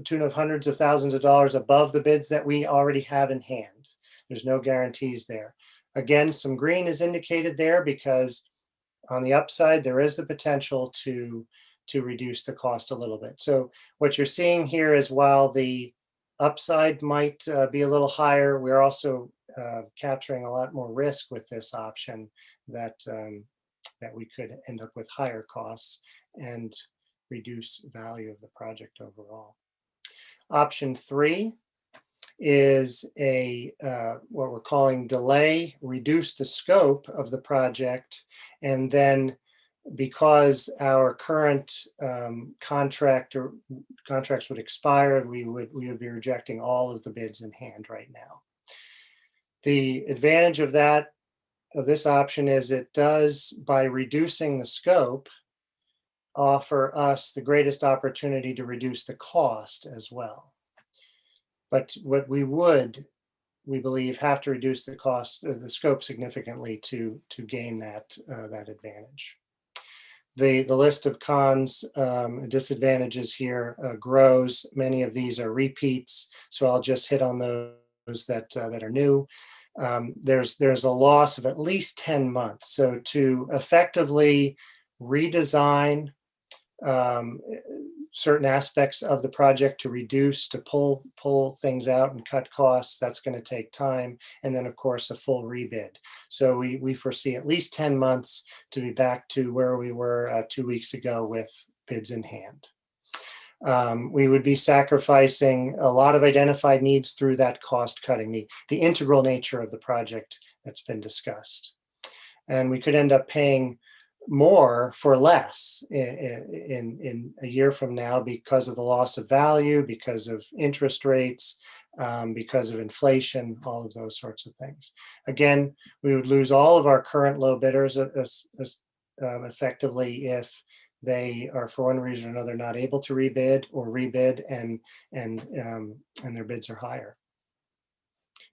tune of hundreds of thousands of dollars above the bids that we already have in hand. There's no guarantees there. Again, some green is indicated there because on the upside, there is the potential to reduce the cost a little bit. So what you're seeing here is while the upside might be a little higher, we're also capturing a lot more risk with this option that we could end up with higher costs and reduce value of the project overall. Option 3 is what we're calling delay, reduce the scope of the project, and then because our current contracts would expire, we would be rejecting all of the bids in hand right now. The advantage of this option is it does, by reducing the scope, offer us the greatest opportunity to reduce the cost as well. But what we believe, have to reduce the cost, the scope significantly to gain that advantage. The list of cons, disadvantages here grows. Many of these are repeats, so I'll just hit on those that are new. There's a loss of at least 10 months. So to effectively redesign certain aspects of the project, to pull things out and cut costs, that's going to take time. And then of course a full rebid. So we foresee at least 10 months to be back to where we were 2 weeks ago with bids in hand. We would be sacrificing a lot of identified needs through that cost cutting, the integral nature of the project that's been discussed. And we could end up paying more for less in a year from now because of the loss of value, because of interest rates, because of inflation, all of those sorts of things. Again, we would lose all of our current low bidders effectively if they are, for one reason or another, not able to rebid and their bids are higher.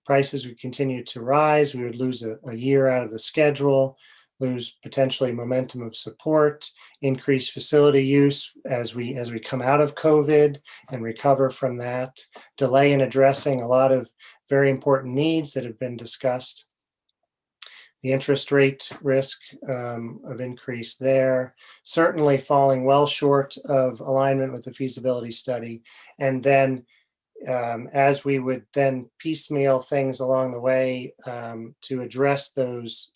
Prices would continue to rise. We would lose a year out of the schedule, lose potentially momentum of support, increase facility use as we come out of COVID and recover from that, delay in addressing a lot of very important needs that have been discussed. The interest rate risk of increase there, certainly falling well short of alignment with the feasibility study. And then as we would then piecemeal things along the way to address those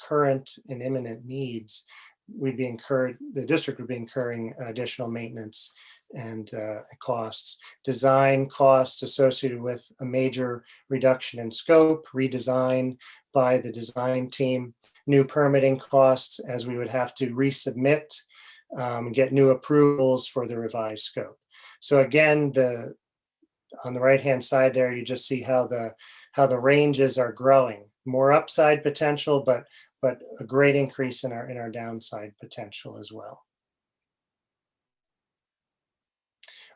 current and imminent needs, the district would be incurring additional maintenance and costs. Design costs associated with a major reduction in scope, redesign by the design team, new permitting costs as we would have to resubmit and get new approvals for the revised scope. So again, on the right-hand side there, you just see how the ranges are growing. More upside potential, but a great increase in our downside potential as well.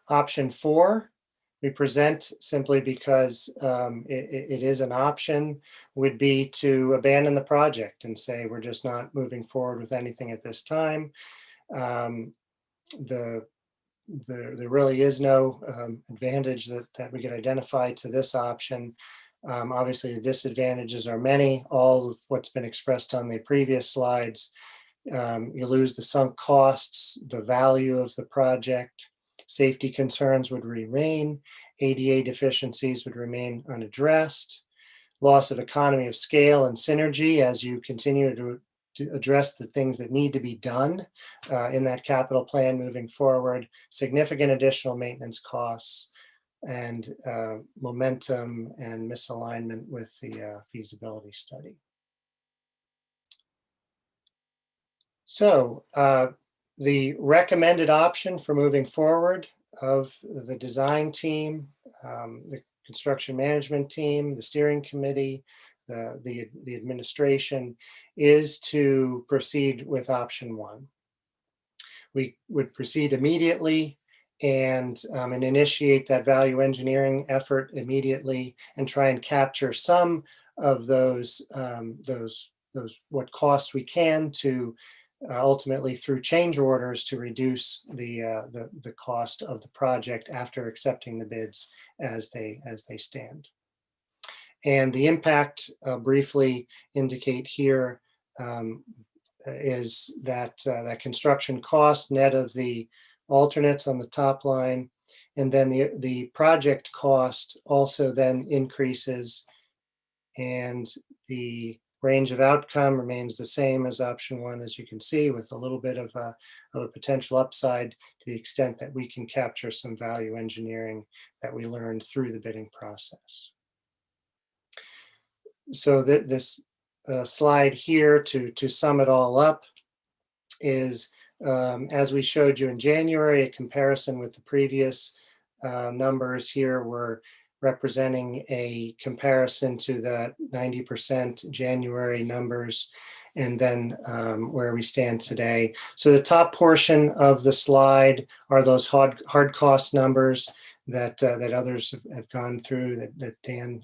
Option 4, we present simply because it is an option, would be to abandon the project and say we're just not moving forward with anything at this time. There really is no advantage that we could identify to this option. Obviously, the disadvantages are many, all of what's been expressed on the previous slides. You lose the sunk costs, the value of the project, safety concerns would remain, ADA deficiencies would remain unaddressed, loss of economy of scale and synergy as you continue to address the things that need to be done in that capital plan moving forward, significant additional maintenance costs, and momentum and misalignment with the feasibility study. So the recommended option for moving forward of the design team, the construction management team, the steering committee, the administration, is to proceed with option 1. We would proceed immediately and initiate that value engineering effort immediately and try and capture some of those what costs we can to ultimately through change orders to reduce the cost of the project after accepting the bids as they stand. And the impact, briefly indicate here, is that that construction cost net of the alternates on the top line, and then the project cost also then increases, and the range of outcome remains the same as option one, as you can see, with a little bit of a potential upside to the extent that we can capture some value engineering that we learned through the bidding process. So this slide here, to sum it all up, is as we showed you in January, a comparison with the previous numbers here were representing a comparison to the 90% January numbers, and then where we stand today. So the top portion of the slide are those hard cost numbers that others have gone through, that Dan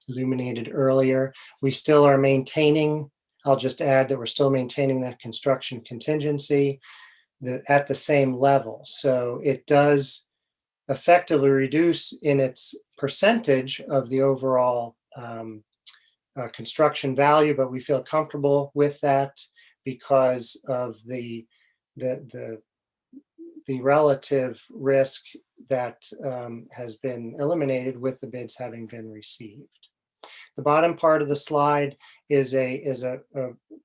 illuminated earlier. We still are maintaining, I'll just add that we're still maintaining that construction contingency at the same level. So it does effectively reduce in its percentage of the overall construction value, but we feel comfortable with that because of the relative risk that has been eliminated with the bids having been received. The bottom part of the slide is a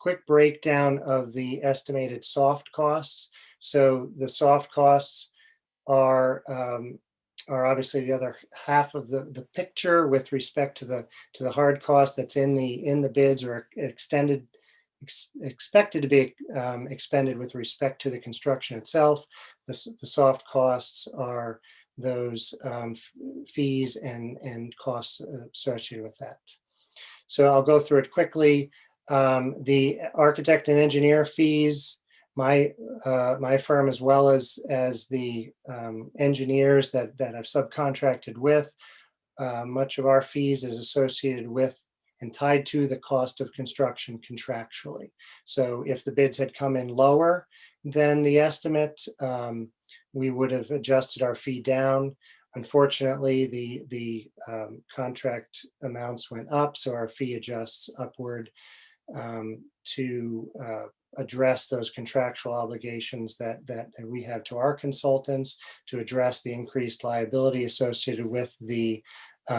quick breakdown of the estimated soft costs. So the soft costs are obviously the other half of the picture with respect to the hard cost that's in the bids or expected to be expended with respect to the construction itself. The soft costs are those fees and costs associated with that. So I'll go through it quickly. The architect and engineer fees, my firm, as well as the engineers that I've subcontracted with, much of our fees is associated with and tied to the cost of construction contractually. So if the bids had come in lower than the estimate, we would have adjusted our fee down. Unfortunately, the contract amounts went up, so our fee adjusts upward to address those contractual obligations that we have to our consultants, to address the increased liability associated with the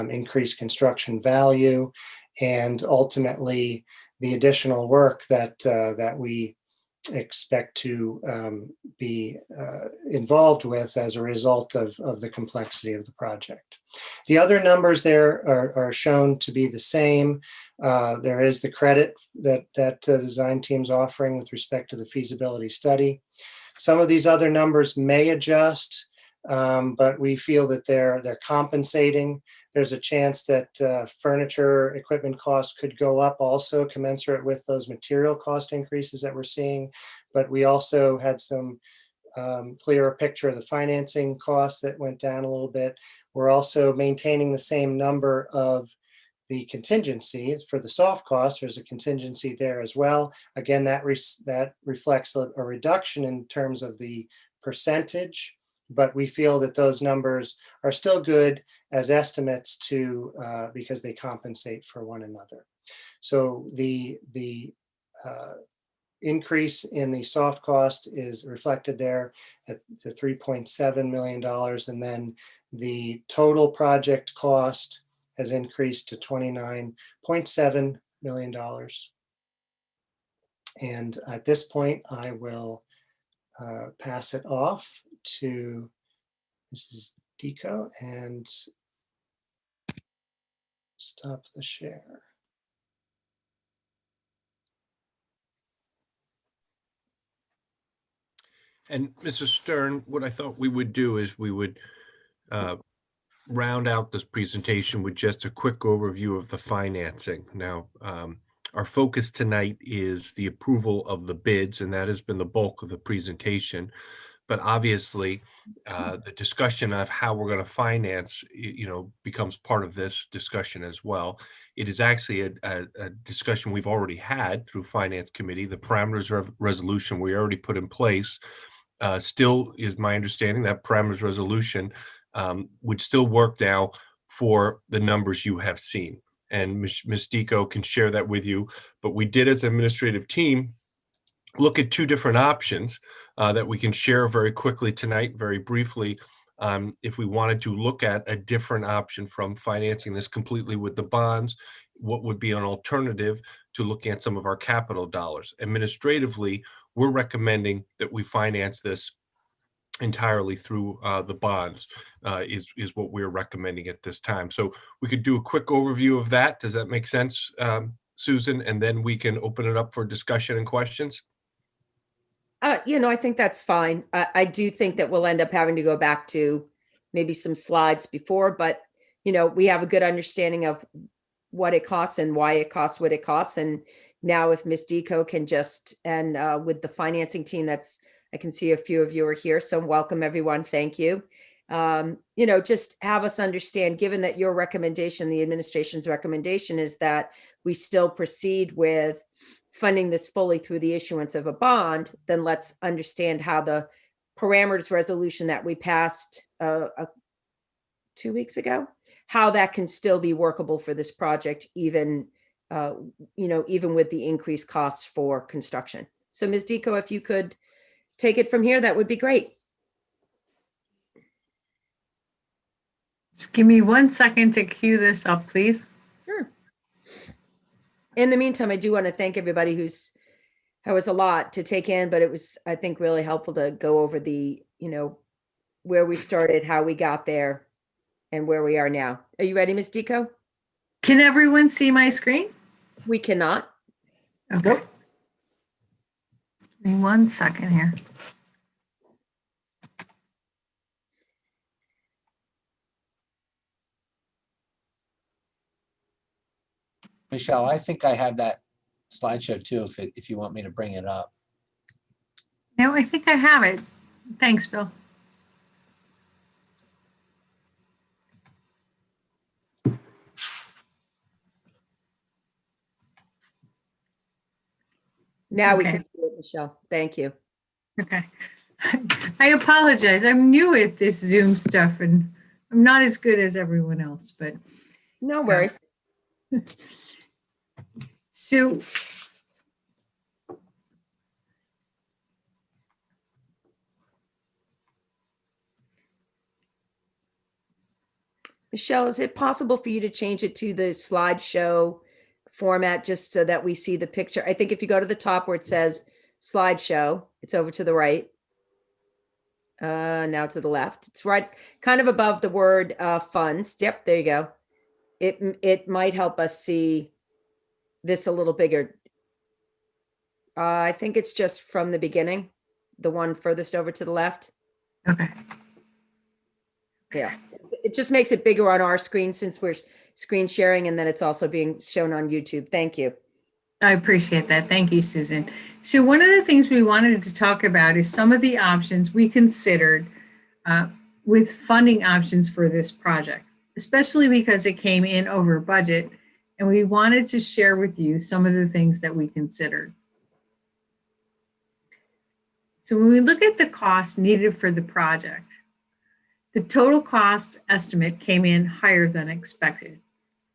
increased construction value, and ultimately the additional work that we expect to be involved with as a result of the complexity of the project. The other numbers there are shown to be the same. There is the credit that the design team's offering with respect to the feasibility study. Some of these other numbers may adjust, but we feel that they're compensating. There's a chance that furniture equipment costs could go up also commensurate with those material cost increases that we're seeing. But we also had some clearer picture of the financing costs that went down a little bit. We're also maintaining the same number of the contingencies for the soft costs. There's a contingency there as well. Again, that reflects a reduction in terms of the percentage, but we feel that those numbers are still good as estimates because they compensate for one another. So the increase in the soft cost is reflected there at the $3.7 million, and then the total project cost has increased to $29.7 million. And at this point, I will pass it off to Mrs. Deco and stop the share. And Mrs. Stern, what I thought we would do is we would round out this presentation with just a quick overview of the financing. Now, our focus tonight is the approval of the bids, and that has been the bulk of the presentation. But obviously, the discussion of how we're going to finance, becomes part of this discussion as well. It is actually a discussion we've already had through Finance Committee. The parameters resolution we already put in place still is my understanding that parameters resolution would still work now for the numbers you have seen. And Ms. Deco can share that with you. But we did, as an administrative team, look at two different options that we can share very quickly tonight, very briefly. If we wanted to look at a different option from financing this completely with the bonds, what would be an alternative to looking at some of our capital dollars? Administratively, we're recommending that we finance this entirely through the bonds is what we're recommending at this time. So we could do a quick overview of that. Does that make sense, Susan? And then we can open it up for discussion and questions. I think that's fine. I do think that we'll end up having to go back to maybe some slides before, but we have a good understanding of what it costs and why it costs what it costs. And now if Ms. Deco can and with the financing team, I can see a few of you are here. So welcome everyone. Thank you. Just have us understand, given that your recommendation, the administration's recommendation is that we still proceed with funding this fully through the issuance of a bond, then let's understand how the parameters resolution that we passed 2 weeks ago, how that can still be workable for this project, even with the increased costs for construction. So Ms. Deco, if you could take it from here, that would be great. Just give me 1 second to cue this up, please. Sure. In the meantime, I do want to thank everybody that was a lot to take in, but it was, I think, really helpful to go over where we started, how we got there, and where we are now. Are you ready, Ms. Deco? Can everyone see my screen? We cannot. Okay. Give me 1 second here. Michelle, I think I have that slideshow too, if you want me to bring it up. No, I think I have it. Thanks, Bill. Now we Okay. can see it, Michelle. Thank you. Okay. I apologize. I'm new at this Zoom stuff and I'm not as good as everyone else, but No worries. so Michelle, is it possible for you to change it to the slideshow format just so that we see the picture? I think if you go to the top where it says slideshow, it's over to the right. Now to the left. It's right kind of above the word funds. Yep, there you go. It might help us see this a little bigger. I think it's just from the beginning, the one furthest over to the left. okay. Yeah, it just makes it bigger on our screen since we're screen sharing, and then it's also being shown on YouTube. Thank you. I appreciate that. Thank you, Susan. So one of the things we wanted to talk about is some of the options we considered with funding options for this project, especially because it came in over budget, and we wanted to share with you some of the things that we considered. So when we look at the cost needed for the project, the total cost estimate came in higher than expected,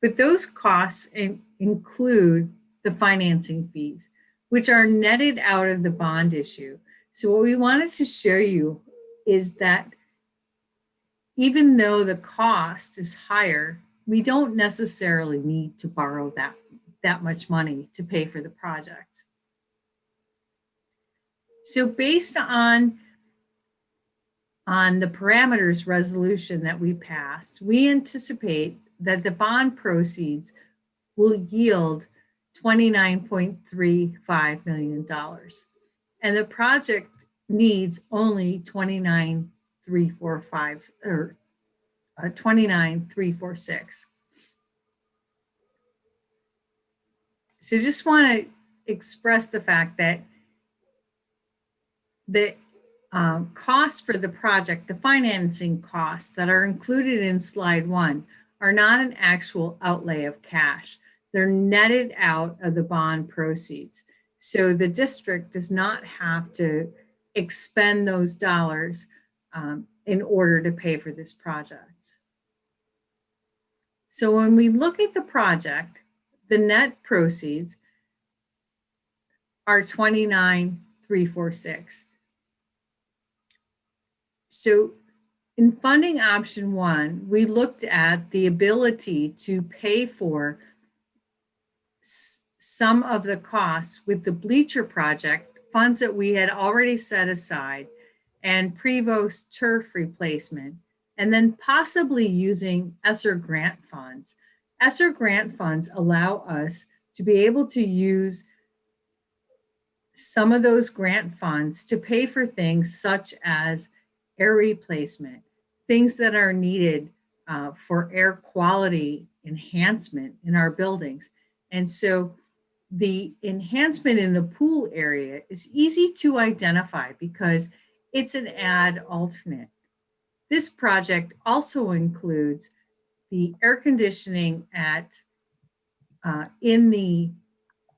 but those costs include the financing fees, which are netted out of the bond issue. So what we wanted to show you is that even though the cost is higher, we don't necessarily need to borrow that much money to pay for the project. So based on the parameters resolution that we passed, we anticipate that the bond proceeds will yield $29.35 million. And the project needs only $29,345 or $29,346. So just want to express the fact that the costs for the project, the financing costs that are included in slide 1 are not an actual outlay of cash. They're netted out of the bond proceeds. So the district does not have to expend those dollars in order to pay for this project. So when we look at the project, the net proceeds are 29,346. So in funding option 1, we looked at the ability to pay for some of the costs with the bleacher project, funds that we had already set aside, and Prevost turf replacement, and then possibly using ESSER grant funds. ESSER grant funds allow us to be able to use some of those grant funds to pay for things such as air replacement, things that are needed for air quality enhancement in our buildings. And so the enhancement in the pool area is easy to identify because it's an add alternate. This project also includes the air conditioning at in the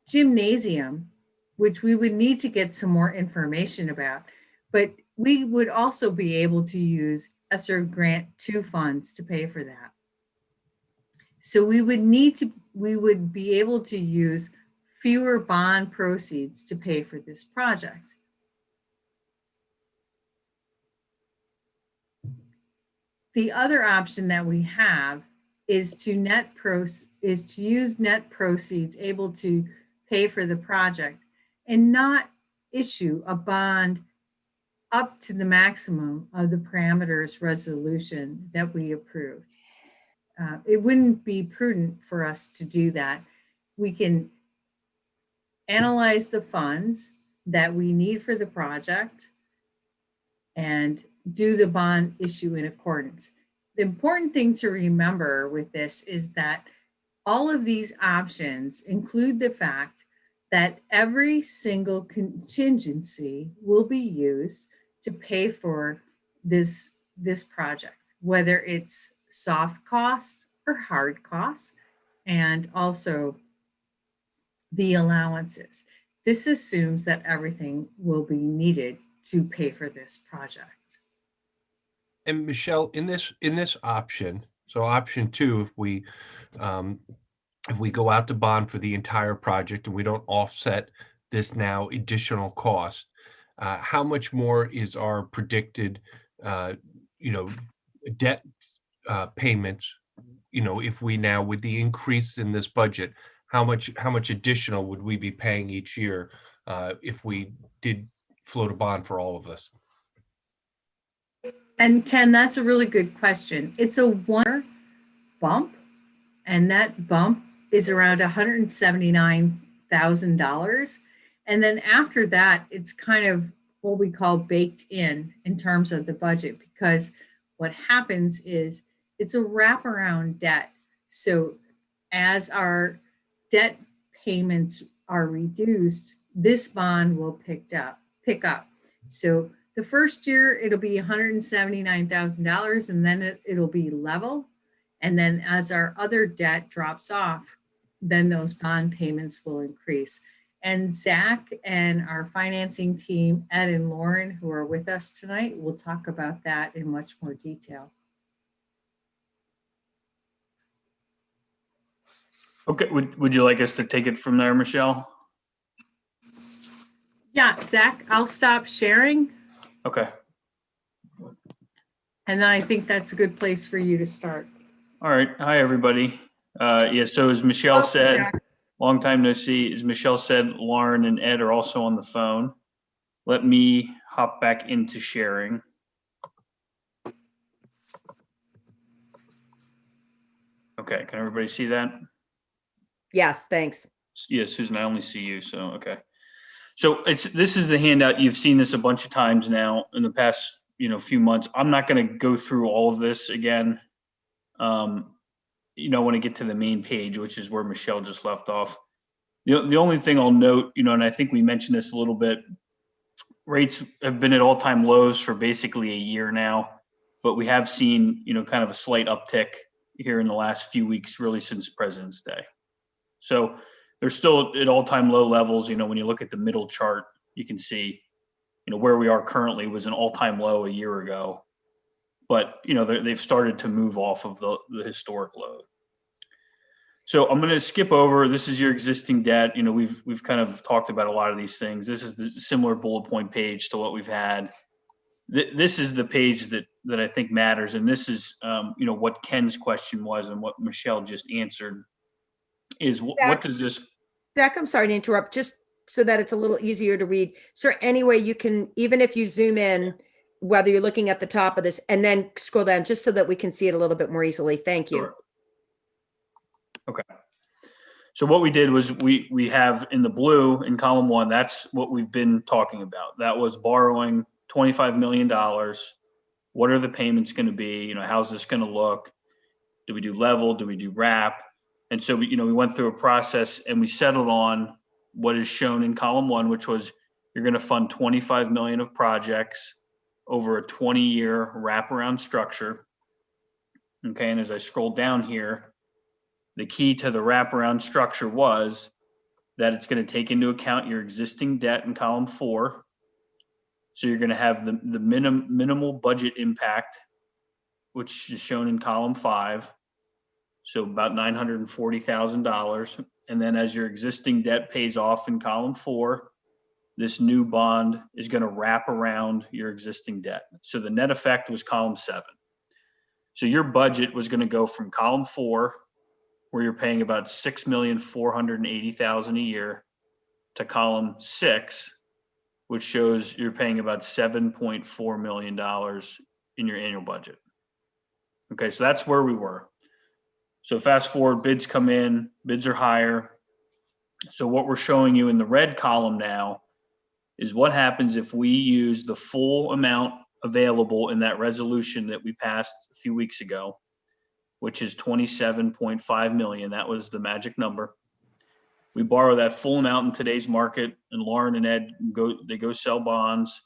gymnasium, which we would need to get some more information about, but we would also be able to use ESSER Grant 2 funds to pay for that. So we would be able to use fewer bond proceeds to pay for this project. The other option that we have is to use net proceeds able to pay for the project and not issue a bond up to the maximum of the parameters resolution that we approved. It wouldn't be prudent for us to do that. We can analyze the funds that we need for the project and do the bond issue in accordance. The important thing to remember with this is that all of these options include the fact that every single contingency will be used to pay for this project, whether it's soft costs or hard costs, and also the allowances. This assumes that everything will be needed to pay for this project. And Michelle, in this option, so option 2, if we go out to bond for the entire project and we don't offset this now additional cost, how much more is our predicted, debt payments? If we now, with the increase in this budget, how much additional would we be paying each year if we did float a bond for all of this? And Ken, that's a really good question. It's a one bump, and that bump is around $179,000. And then after that, it's kind of what we call baked in terms of the budget, because what happens is it's a wraparound debt. So as our debt payments are reduced, this bond will pick up. So the first year it'll be $179,000, and then it'll be level. And then as our other debt drops off, then those bond payments will increase. And Zach and our financing team, Ed and Lauren, who are with us tonight, will talk about that in much more detail. Okay, would you like us to take it from there, Michelle? Yeah, Zach, I'll stop sharing. Okay. And then I think that's a good place for you to start. All right. Hi, everybody. So as Michelle said, long time no see. As Michelle said, Lauren and Ed are also on the phone. Let me hop back into sharing. Okay, can everybody see that? Yes, thanks. Yeah, Susan, I only see you, so okay. So this is the handout. You've seen this a bunch of times now in the past, few months. I'm not going to go through all of this again. When I get to the main page, which is where Michelle just left off. The only thing I'll note, and I think we mentioned this a little bit, rates have been at all-time lows for basically a year now, but we have seen, kind of a slight uptick here in the last few weeks, really since President's Day. So they're still at all-time low levels. You know, when you look at the middle chart, you can see, you know, where we are currently was an all-time low a year ago. But, you know, they've started to move off of the historic low. So I'm going to skip over. This is your existing debt. You know, we've kind of talked about a lot of these things. This is the similar bullet point page to what we've had. This is the page that I think matters. And this is, you know, what Ken's question was and what Michelle just answered is what does this? Zach, I'm sorry to interrupt, just so that it's a little easier to read. Is there any way you can, even if you zoom in, whether you're looking at the top of this and then scroll down, just so that we can see it a little bit more easily? Thank you. Sure. Okay. So what we did was we have in the blue in column 1, that's what we've been talking about. That was borrowing $25 million. What are the payments going to be? You know, how's this going to look? Do we do level? Do we do wrap? And so, you know, we went through a process and we settled on what is shown in column 1, which was you're going to fund 25 million of projects over a 20-year wraparound structure. Okay. And as I scroll down here, the key to the wraparound structure was that it's going to take into account your existing debt in column 4. So you're going to have the minimal budget impact, which is shown in column 5. So about $940,000. And then as your existing debt pays off in column 4, this new bond is going to wrap around your existing debt. So the net effect was column 7. So your budget was going to go from column 4, where you're paying about $6,480,000 a year, to column 6, which shows you're paying about $7.4 million in your annual budget. Okay, so that's where we were. So fast forward, bids come in, bids are higher. So what we're showing you in the red column now is what happens if we use the full amount available in that resolution that we passed a few weeks ago, which is 27.5 million. That was the magic number. We borrow that full amount in today's market, and Lauren and Ed go sell bonds.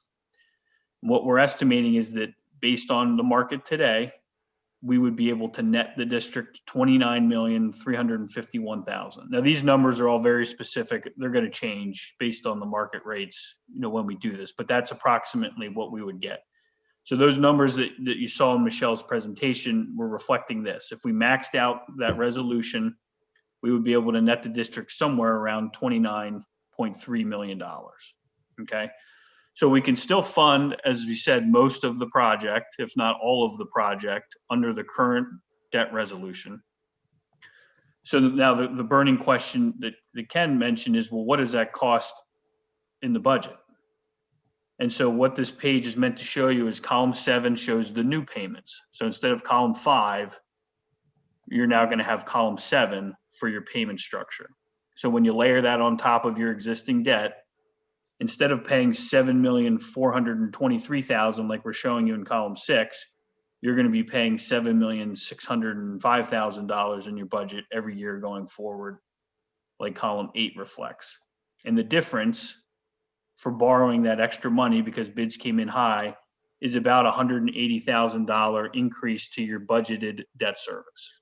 What we're estimating is that based on the market today, we would be able to net the district 29,351,000. Now these numbers are all very specific. They're going to change based on the market rates, you know, when we do this, but that's approximately what we would get. So those numbers that you saw in Michelle's presentation were reflecting this. If we maxed out that resolution, we would be able to net the district somewhere around $29.3 million. Okay. So we can still fund, as we said, most of the project, if not all of the project, under the current debt resolution. So now the burning question that Ken mentioned is, well, what does that cost in the budget? And so what this page is meant to show you is column 7 shows the new payments. So instead of column 5, you're now going to have column 7 for your payment structure. So when you layer that on top of your existing debt, instead of paying $7,423,000 like we're showing you in column 6, you're going to be paying $7,605,000 in your budget every year going forward, like column 8 reflects. And the difference for borrowing that extra money, because bids came in high, is about $180,000 increase to your budgeted debt service.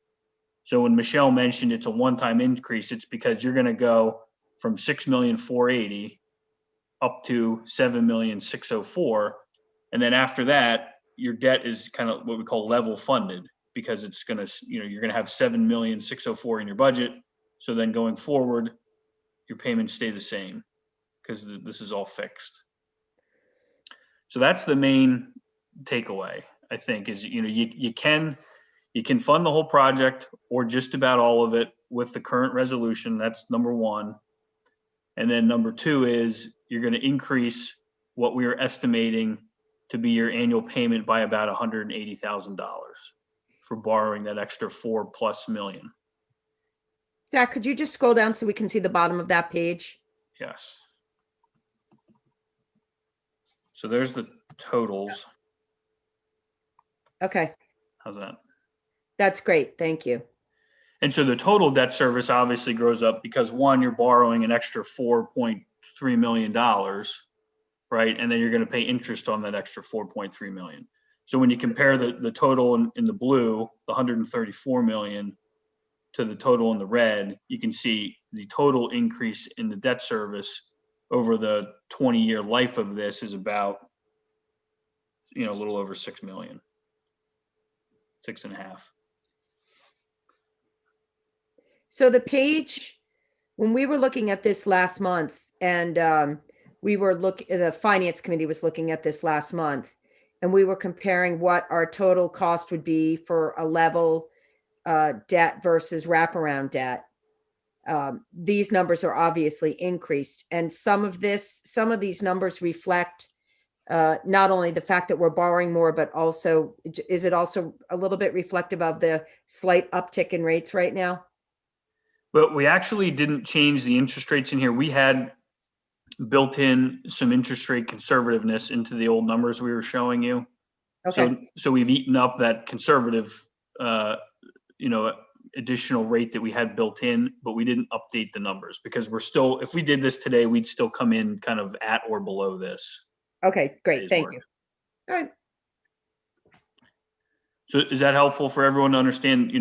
So when Michelle mentioned it's a one-time increase, it's because you're going to go from $6,480,000 up to $7,604,000. And then after that, your debt is kind of what we call level funded, because it's going to, you know, you're going to have $7,604,000 in your budget. So then going forward, your payments stay the same because this is all fixed. So that's the main takeaway, I think, is, you know, you can fund the whole project or just about all of it with the current resolution. That's number one. And then number two is you're going to increase what we are estimating to be your annual payment by about $180,000 for borrowing that extra $4+ million. Zach, could you just scroll down so we can see the bottom of that page? Yes. So there's the totals. Okay. How's that? That's great. Thank you. And so the total debt service obviously grows up because, one, you're borrowing an extra $4.3 million, right? And then you're going to pay interest on that extra $4.3 million. So when you compare the total in the blue, the $134 million, to the total in the red, you can see the total increase in the debt service over the 20-year life of this is about, a little over 6 million, 6.5. So the page, when we were looking at this last month, and the finance committee was looking at this last month, and we were comparing what our total cost would be for a level debt versus wraparound debt. These numbers are obviously increased, and some of these numbers reflect not only the fact that we're borrowing more, but also, is it also a little bit reflective of the slight uptick in rates right now? But we actually didn't change the interest rates in here. We had built in some interest rate conservativeness into the old numbers we were showing you. Okay. So we've eaten up that conservative, additional rate that we had built in, but we didn't update the numbers because if we did this today, we'd still come in kind of at or below this. Okay, great. Thank you. All right. So is that helpful for everyone to understand,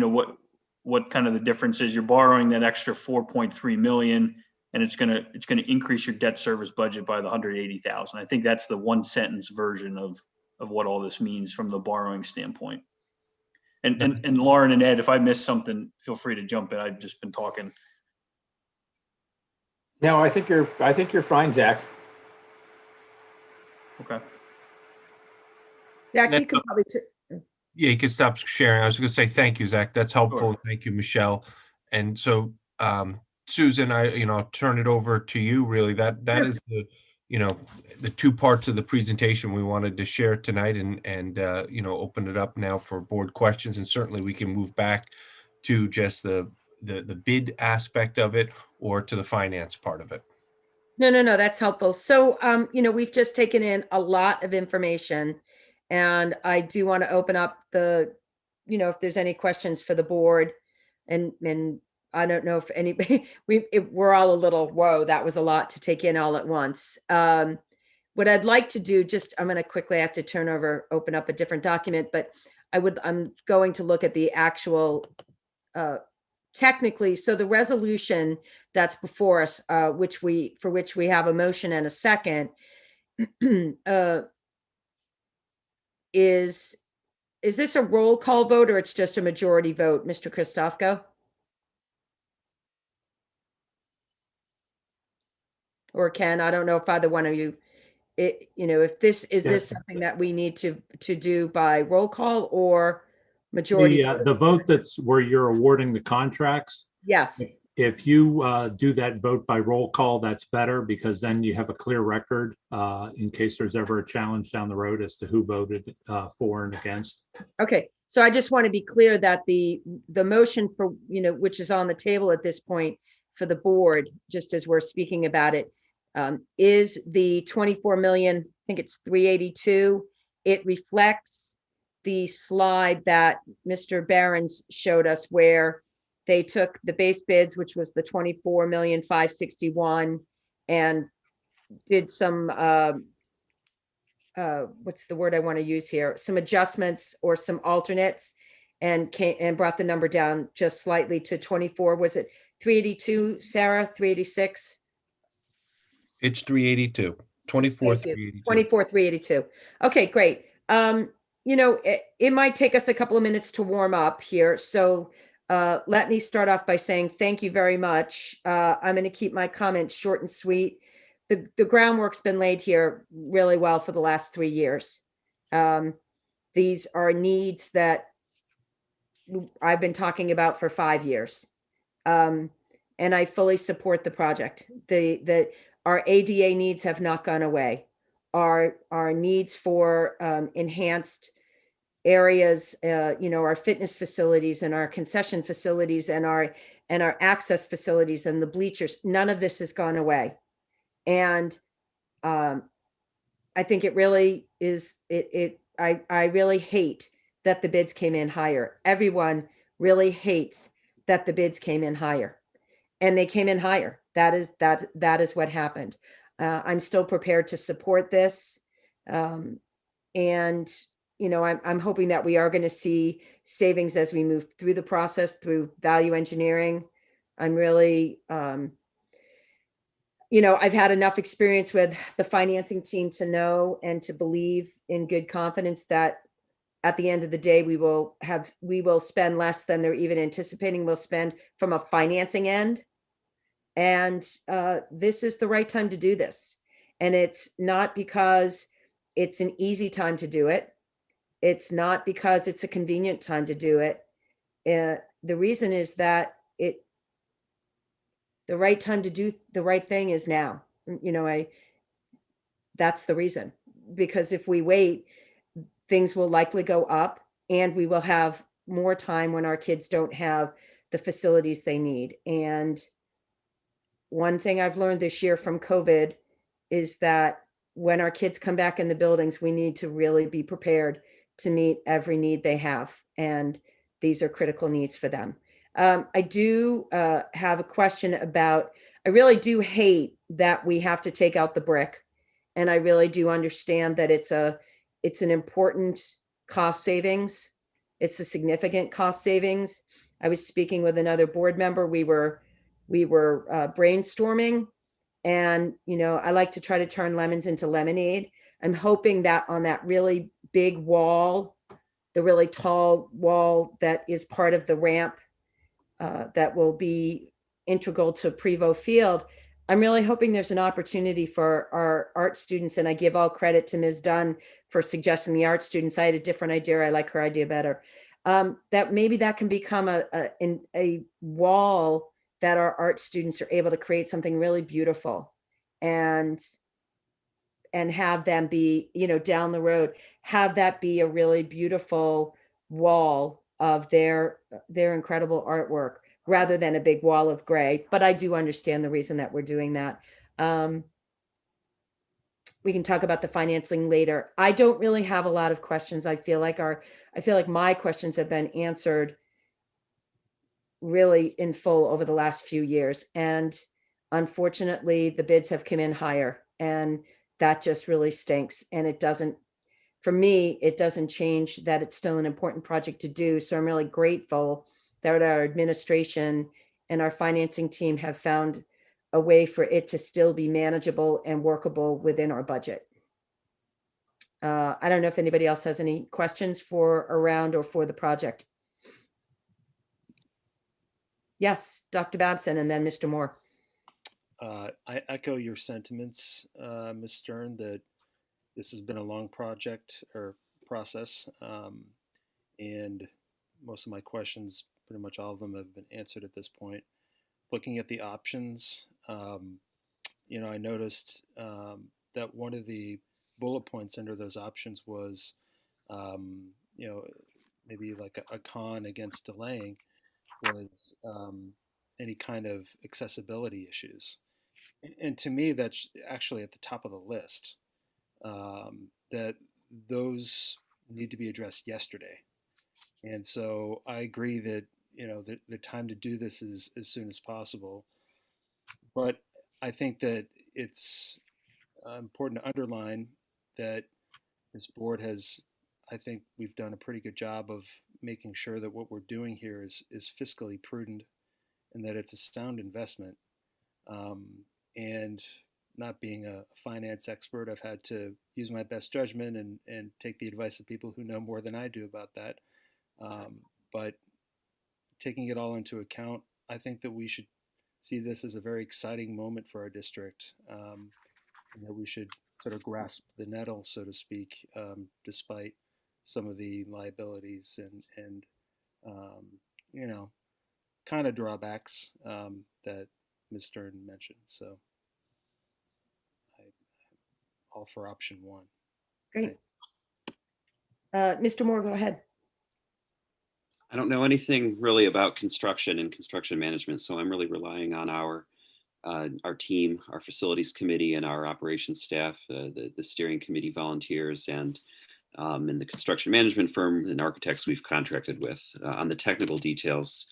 what kind of the difference is? You're borrowing that extra 4.3 million, and it's gonna increase your debt service budget by the 180,000. I think that's the one sentence version of what all this means from the borrowing standpoint. And Lauren and Ed, if I missed something, feel free to jump in. I've just been talking. No, I think you're fine, Zach. Okay. Zach, you can probably. Yeah, you can stop sharing. I was going to say thank you, Zach. That's helpful. Sure. Thank you, Michelle. And so, Susan, I'll turn it over to you. Really, that is the two parts of the presentation we wanted to share tonight, and open it up now for board questions. And certainly, we can move back to just the bid aspect of it, or to the finance part of it. No, that's helpful. So, we've just taken in a lot of information, and I do want to open up if there's any questions for the board, and I don't know if anybody, we're all a little, whoa, that was a lot to take in all at once. What I'd like to do, I'm going to quickly have to open up a different document, but I'm going to look at the actual, technically, so the resolution that's before us, for which we have a motion and a second, is this a roll call vote, or it's just a majority vote, Mr. Christofko? Or Ken, I don't know if either one of you, if this something that we need to do by roll call or majority? The vote that's where you're awarding the contracts. Yes. If you do that vote by roll call, that's better, because then you have a clear record in case there's ever a challenge down the road as to who voted for and against. Okay, so I just want to be clear that the motion for, which is on the table at this point for the board, just as we're speaking about it, is the 24 million, I think it's 382. It reflects the slide that Mr. Barron's showed us, where they took the base bids, which was the 24,561,000, and did some, what's the word I want to use here? Some adjustments or some alternates, and brought the number down just slightly to 24. Was it 382, Sarah? 386? It's 382. 24,382. 24,382. Okay, great. It might take us a couple of minutes to warm up here. So let me start off by saying thank you very much. I'm going to keep my comments short and sweet. The groundwork's been laid here really well for the last 3 years. These are needs that I've been talking about for 5 years. And I fully support the project. Our ADA needs have not gone away. Our needs for enhanced areas, our fitness facilities and our concession facilities and our access facilities and the bleachers, none of this has gone away. And I think it really is, I really hate that the bids came in higher. Everyone really hates that the bids came in higher, and they came in higher. That is what happened. I'm still prepared to support this. And, I'm hoping that we are going to see savings as we move through the process, through value engineering, I'm really, I've had enough experience with the financing team to know and to believe in good confidence that at the end of the day, we will spend less than they're even anticipating we'll spend from a financing end. And this is the right time to do this. And it's not because it's an easy time to do it. It's not because it's a convenient time to do it. The reason is that the right time to do the right thing is now. That's the reason. Because if we wait, things will likely go up, and we will have more time when our kids don't have the facilities they need. And one thing I've learned this year from COVID is that when our kids come back in the buildings, we need to really be prepared to meet every need they have. And these are critical needs for them. I do have a question about, I really do hate that we have to take out the brick. And I really do understand that it's an important cost savings. It's a significant cost savings. I was speaking with another board member. We were brainstorming, and I like to try to turn lemons into lemonade. I'm hoping that on that really big wall, the really tall wall that is part of the ramp that will be integral to Prevost Field, I'm really hoping there's an opportunity for our art students, and I give all credit to Ms. Dunn for suggesting the art students. I had a different idea. I like her idea better. That maybe that can become a wall that our art students are able to create something really beautiful, and have them be, down the road, have that be a really beautiful wall of their incredible artwork, rather than a big wall of gray. But I do understand the reason that we're doing that. We can talk about the financing later. I don't really have a lot of questions. I feel like my questions have been answered really in full over the last few years. And unfortunately, the bids have come in higher, and that just really stinks. And for me, it doesn't change that it's still an important project to do. So I'm really grateful that our administration and our financing team have found a way for it to still be manageable and workable within our budget. I don't know if anybody else has any questions around or for the project. Yes, Dr. Babson, and then Mr. Moore. I echo your sentiments, Ms. Stern, that this has been a long project or process, and most of my questions, pretty much all of them, have been answered at this point. Looking at the options, I noticed that one of the bullet points under those options was, maybe like a con against delaying was any kind of accessibility issues. And to me, that's actually at the top of the list, that those need to be addressed yesterday. And so I agree that, the time to do this is as soon as possible. But I think that it's important to underline that this board I think we've done a pretty good job of making sure that what we're doing here is fiscally prudent, and that it's a sound investment. And not being a finance expert, I've had to use my best judgment and take the advice of people who know more than I do about that. But taking it all into account, I think that we should see this as a very exciting moment for our district, and that we should sort of grasp the nettle, so to speak, despite some of the liabilities and kind of drawbacks that Ms. Stern mentioned. So I'm all for option one. Great. Mr. Moore, go ahead. I don't know anything really about construction and construction management, so I'm really relying on our team, our facilities committee, and our operations staff, the steering committee volunteers, and the construction management firm and architects we've contracted with on the technical details.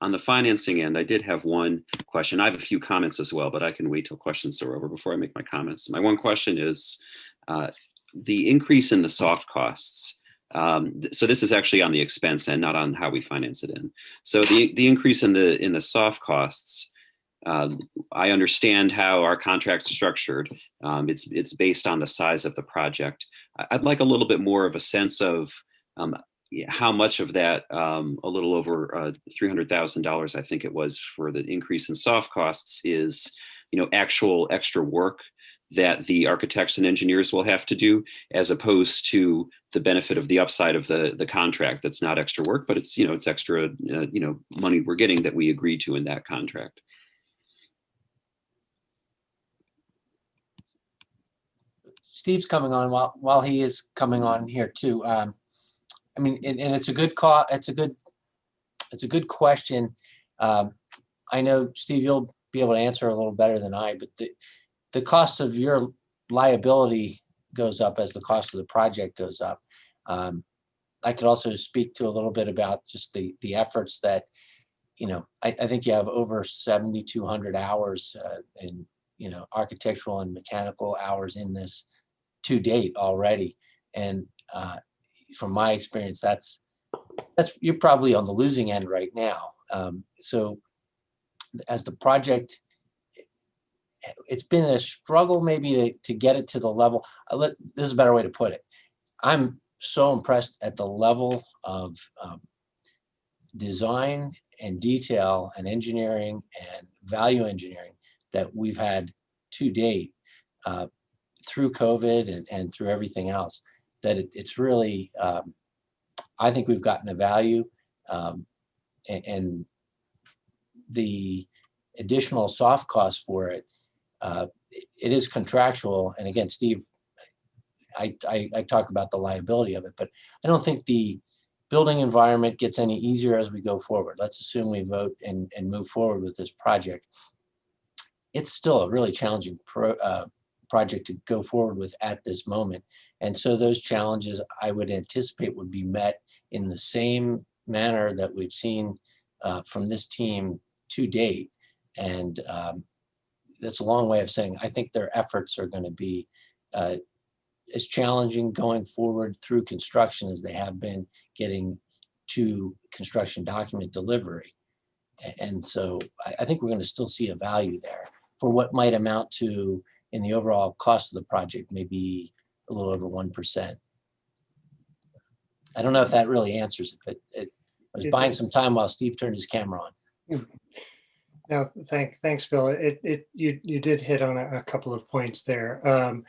On the financing end, I did have one question. I have a few comments as well, but I can wait till questions are over before I make my comments. My one question is the increase in the soft costs. So this is actually on the expense end, not on how we finance it in. So the increase in the soft costs, I understand how our contracts are structured. It's based on the size of the project. I'd like a little bit more of a sense of how much of that, a little over $300,000, I think it was, for the increase in soft costs is, actual extra work that the architects and engineers will have to do, as opposed to the benefit of the upside of the contract. That's not extra work, but it's, it's extra, money we're getting that we agreed to in that contract. Steve's coming on while he is coming on here too. I mean, and it's a good call. It's a good question. I know, Steve, you'll be able to answer a little better than I, but the cost of your liability goes up as the cost of the project goes up. I could also speak to a little bit about just the efforts that, I think you have over 7,200 hours in, architectural and mechanical hours in this to date already. And from my experience, that's you're probably on the losing end right now. So as the project, it's been a struggle maybe to get it to the level. This is a better way to put it. I'm so impressed at the level of design and detail and engineering and value engineering that we've had to date through COVID and through everything else, that it's really, I think we've gotten a value, and the additional soft costs for it, it is contractual. And again, Steve, I talk about the liability of it, but I don't think the building environment gets any easier as we go forward. Let's assume we vote and move forward with this project. It's still a really challenging project to go forward with at this moment. And so those challenges I would anticipate would be met in the same manner that we've seen from this team to date. And that's a long way of saying I think their efforts are going to be as challenging going forward through construction as they have been getting to construction document delivery. And so I think we're going to still see a value there for what might amount to, in the overall cost of the project, maybe a little over 1%. I don't know if that really answers it, but I was buying some time while Steve turned his camera on. No, thanks, Bill. You did hit on a couple of points there.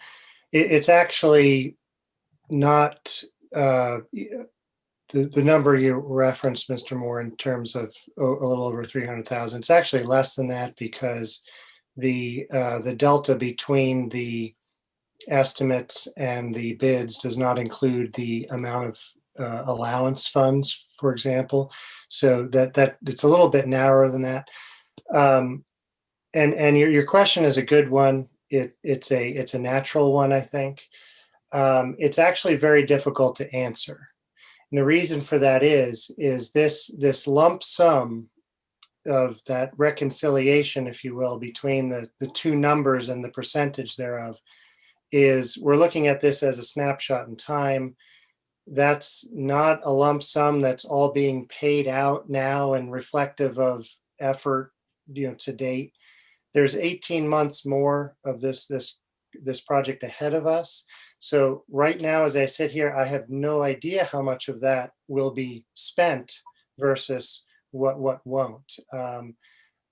It's actually not the number you referenced, Mr. Moore, in terms of a little over 300,000. It's actually less than that, because the delta between the estimates and the bids does not include the amount of allowance funds, for example. So that it's a little bit narrower than that. And your question is a good one. It's a natural one, I think. It's actually very difficult to answer. And the reason for that is this lump sum of that reconciliation, if you will, between the two numbers and the percentage thereof, is we're looking at this as a snapshot in time. That's not a lump sum that's all being paid out now and reflective of effort, to date. There's 18 months more of this project ahead of us. So right now, as I sit here, I have no idea how much of that will be spent versus what won't.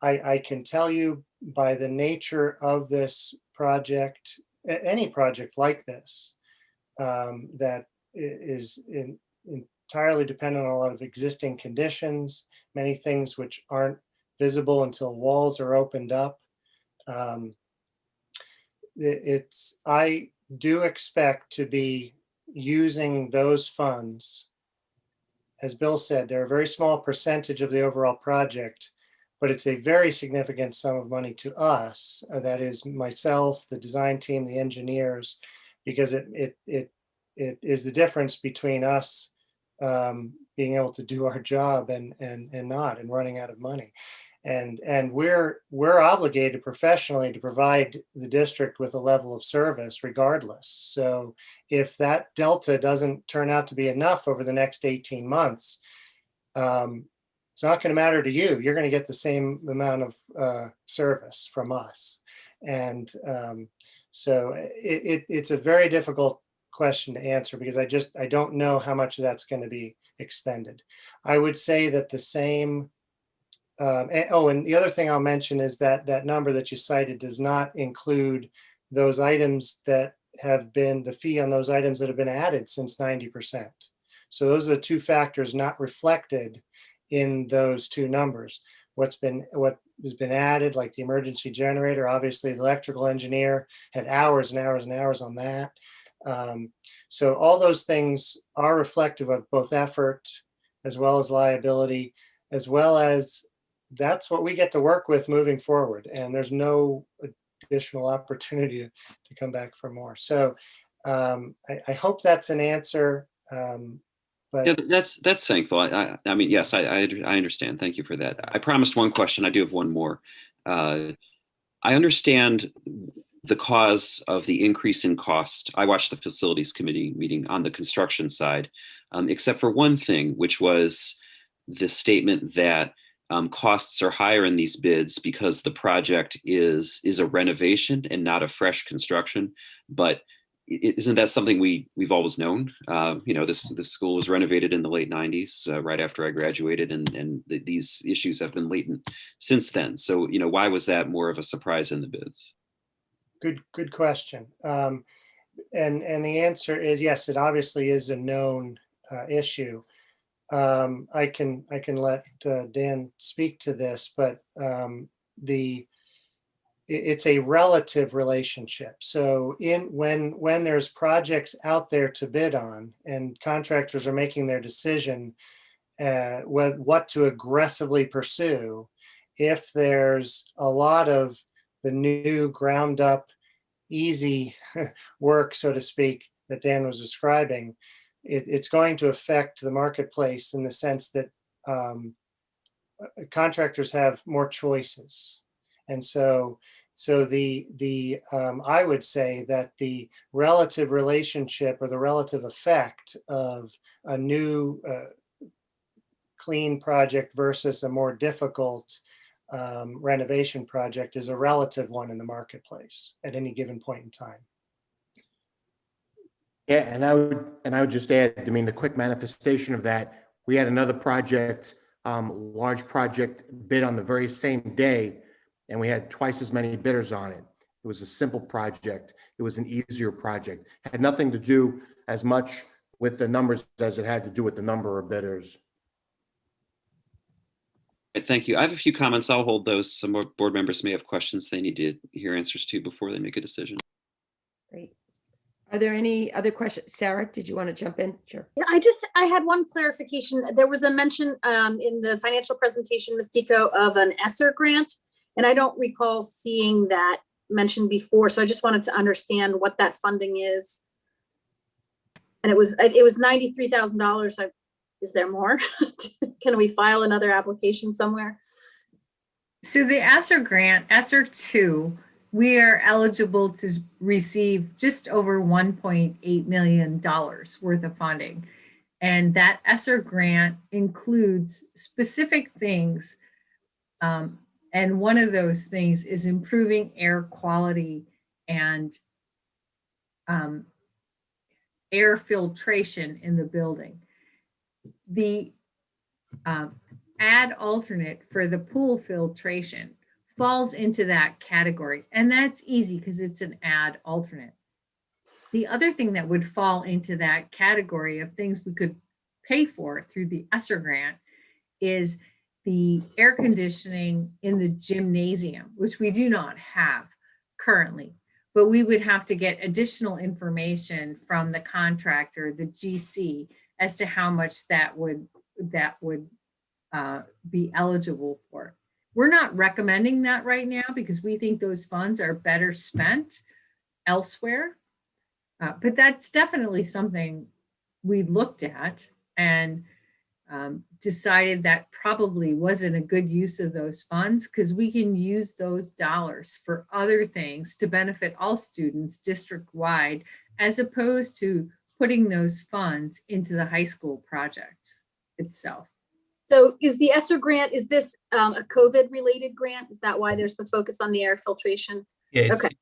I can tell you, by the nature of this project, any project like this, that is entirely dependent on a lot of existing conditions, many things which aren't visible until walls are opened up. I do expect to be using those funds. As Bill said, they're a very small percentage of the overall project, but it's a very significant sum of money to us. That is myself, the design team, the engineers, because it is the difference between us being able to do our job and not, and running out of money. And we're obligated professionally to provide the district with a level of service regardless. So if that delta doesn't turn out to be enough over the next 18 months, it's not going to matter to you. You're going to get the same amount of service from us. And so it's a very difficult question to answer because I don't know how much of that's going to be expended. I would say that the same. And the other thing I'll mention is that that number that you cited does not include those items that have been, the fee on those items that have been added since 90%. So those are the two factors not reflected in those two numbers. What has been added, like the emergency generator, obviously the electrical engineer had hours and hours and hours on that. So all those things are reflective of both effort as well as liability, as well as that's what we get to work with moving forward. And there's no additional opportunity to come back for more. So I hope that's an answer. But yeah, that's thankful. I mean, yes, I understand. Thank you for that. I promised one question. I do have one more. I understand the cause of the increase in cost. I watched the facilities committee meeting on the construction side, except for one thing, which was the statement that costs are higher in these bids because the project is a renovation and not a fresh construction. But isn't that something we've always known? This school was renovated in the late 90s, right after I graduated, and these issues have been latent since then. So, why was that more of a surprise in the bids? Good question. And the answer is yes, it obviously is a known issue. I can let Dan speak to this, but it's a relative relationship. So when there's projects out there to bid on and contractors are making their decision what to aggressively pursue, if there's a lot of the new ground up easy work, so to speak, that Dan was describing, it's going to affect the marketplace in the sense that contractors have more choices. And so I would say that the relative relationship or the relative effect of a new clean project versus a more difficult renovation project is a relative one in the marketplace at any given point in time. Yeah, and I would just add, I mean, the quick manifestation of that, we had another project, large project bid on the very same day, and we had twice as many bidders on it. It was a simple project. It was an easier project. It had nothing to do as much with the numbers as it had to do with the number of bidders. Thank you. I have a few comments. I'll hold those. Some more board members may have questions they need to hear answers to before they make a decision. Great. Are there any other questions? Sarah, did you want to jump in? Sure. Yeah, I had one clarification. There was a mention in the financial presentation, Mystico, of an ESSER grant, and I don't recall seeing that mentioned before. So I just wanted to understand what that funding is. And it was $93,000. Is there more? Can we file another application somewhere? So the ESSER grant, ESSER 2, we are eligible to receive just over $1.8 million worth of funding. And that ESSER grant includes specific things. And one of those things is improving air quality and air filtration in the building. The ad alternate for the pool filtration falls into that category. And that's easy because it's an ad alternate. The other thing that would fall into that category of things we could pay for through the ESSER grant is the air conditioning in the gymnasium, which we do not have currently. But we would have to get additional information from the contractor, the GC, as to how much that would be eligible for. We're not recommending that right now because we think those funds are better spent elsewhere. But that's definitely something we looked at. And decided that probably wasn't a good use of those funds, because we can use those dollars for other things to benefit all students district-wide, as opposed to putting those funds into the high school project itself. So is the ESSER grant, is this a COVID-related grant? Is that why there's the focus on the air filtration? Yeah, it's Okay.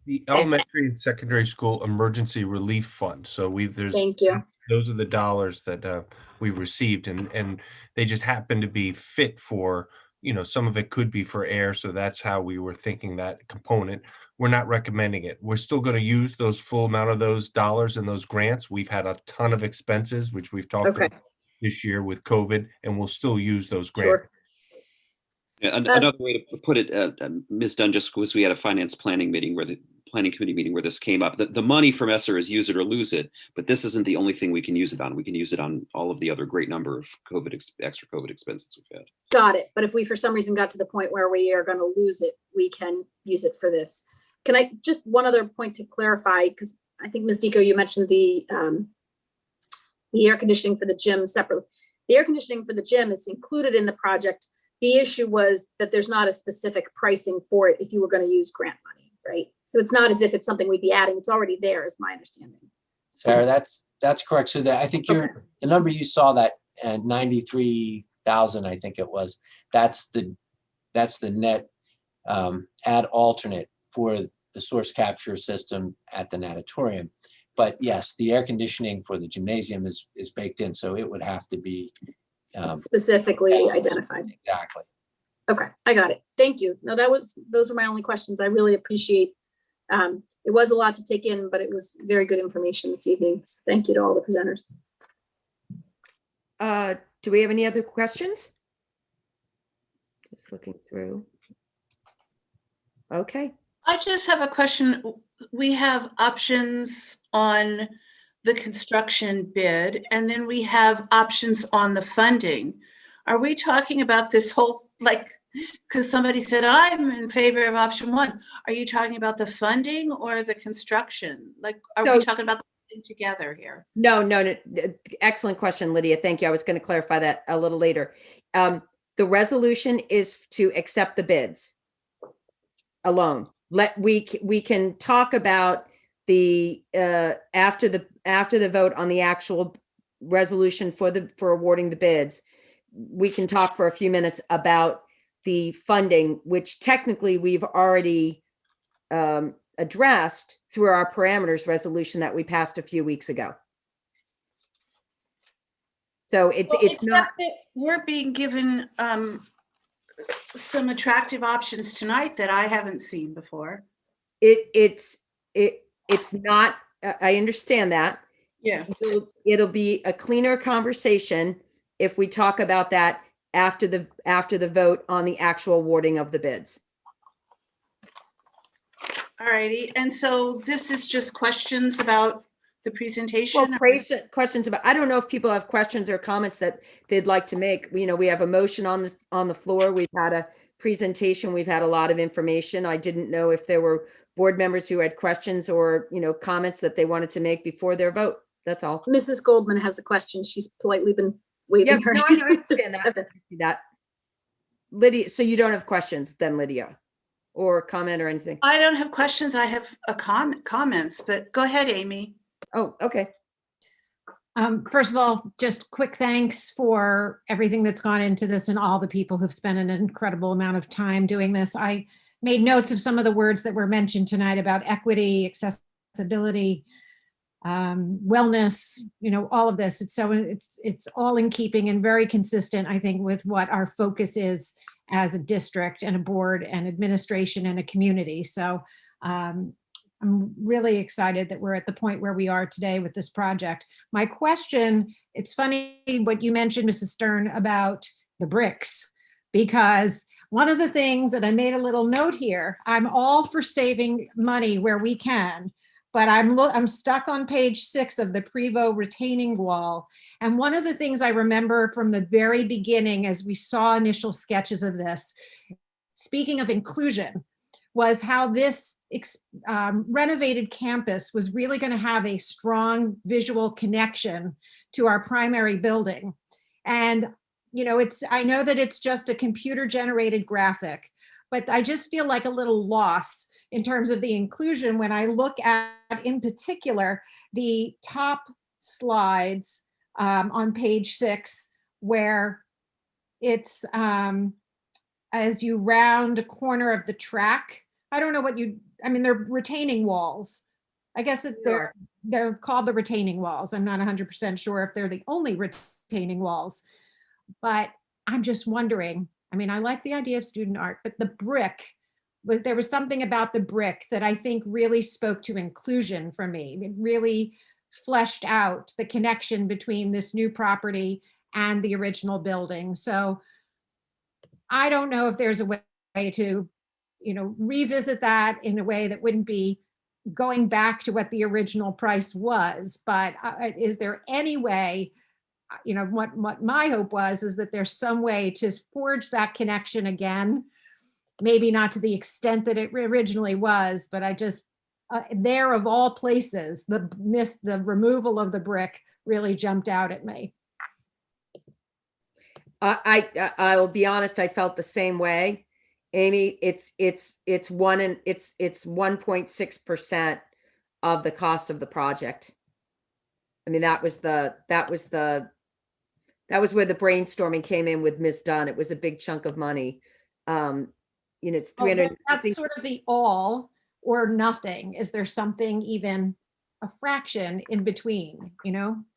the elementary and secondary school emergency relief fund. So Thank you. those are the dollars that we've received, and they just happen to be fit for, some of it could be for air. So that's how we were thinking that component. We're not recommending it. We're still going to use those full amount of those dollars and those grants. We've had a ton of expenses, which we've talked Okay. about this year with COVID, and we'll still use those grants. Sure. Yeah, another way to put it, Ms. Dunn, just was we had a finance planning meeting where the planning committee meeting where this came up. The money from ESSER is use it or lose it, but this isn't the only thing we can use it on. We can use it on all of the other great number of extra COVID expenses we've had. Got it. But if we for some reason got to the point where we are going to lose it, we can use it for this. Can I just one other point to clarify, because I think Ms. Deco, you mentioned the air conditioning for the gym separately. The air conditioning for the gym is included in the project. The issue was that there's not a specific pricing for it if you were going to use grant money, right? So it's not as if it's something we'd be adding. It's already there, is my understanding. Sarah, that's correct. So that I think the number you saw, that 93,000, I think it was, that's the net ad alternate for the source capture system at the natatorium. But yes, the air conditioning for the gymnasium is baked in, so it would have to be specifically identified. Exactly. Okay, I got it. Thank you. No, those were my only questions. I really appreciate. It was a lot to take in, but it was very good information this evening. So thank you to all the presenters. Do we have any other questions? Just looking through. Okay. I just have a question. We have options on the construction bid, and then we have options on the funding. Are we talking about this whole, because somebody said, I'm in favor of option one. Are you talking about the funding or the construction? Are we talking about the thing together here? No. Excellent question, Lydia. Thank you. I was going to clarify that a little later. The resolution is to accept the bids alone. We can talk about the after the vote on the actual resolution for awarding the bids. We can talk for a few minutes about the funding, which technically we've already addressed through our parameters resolution that we passed a few weeks ago. So it's not. We're being given some attractive options tonight that I haven't seen before. It's not. I understand that. Yeah. It'll be a cleaner conversation if we talk about that after the vote on the actual awarding of the bids. All righty. And so this is just questions about the presentation? Well, questions about, I don't know if people have questions or comments that they'd like to make. We have a motion on the floor. We've had a presentation. We've had a lot of information. I didn't know if there were board members who had questions or, comments that they wanted to make before their vote. That's all. Mrs. Goldman has a question. She's politely been waving her. No, I understand that. I see that. Lydia, so you don't have questions then, Lydia, or comment or anything? I don't have questions. I have a comments, but go ahead, Amy. Oh, okay. First of all, just quick thanks for everything that's gone into this and all the people who've spent an incredible amount of time doing this. I made notes of some of the words that were mentioned tonight about equity, accessibility, wellness, all of this. It's all in keeping and very consistent, I think, with what our focus is as a district and a board and administration and a community. So I'm really excited that we're at the point where we are today with this project. My question, it's funny what you mentioned, Mrs. Stern, about the bricks, because one of the things that I made a little note here, I'm all for saving money where we can, but I'm stuck on page 6 of the Prevost retaining wall. And one of the things I remember from the very beginning, as we saw initial sketches of this, speaking of inclusion, was how this renovated campus was really going to have a strong visual connection to our primary building. And, I know that it's just a computer generated graphic, but I just feel like a little loss in terms of the inclusion when I look at, in particular, the top slides on page 6, where it's as you round a corner of the track. I don't know they're retaining walls. I guess they're called the retaining walls. I'm not 100% sure if they're the only retaining walls, but I'm just wondering, I like the idea of student art, but there was something about the brick that I think really spoke to inclusion for me. It really fleshed out the connection between this new property and the original building. So I don't know if there's a way to, revisit that in a way that wouldn't be going back to what the original price was, but is there any way, what my hope was is that there's some way to forge that connection again, maybe not to the extent that it originally was, but I just, there of all places, the removal of the brick really jumped out at me. I will be honest, I felt the same way. Amy, it's 1.6% of the cost of the project. That was where the brainstorming came in with Ms. Dunn. It was a big chunk of money. It's 300. That's sort of the all or nothing. Is there something even a fraction in between?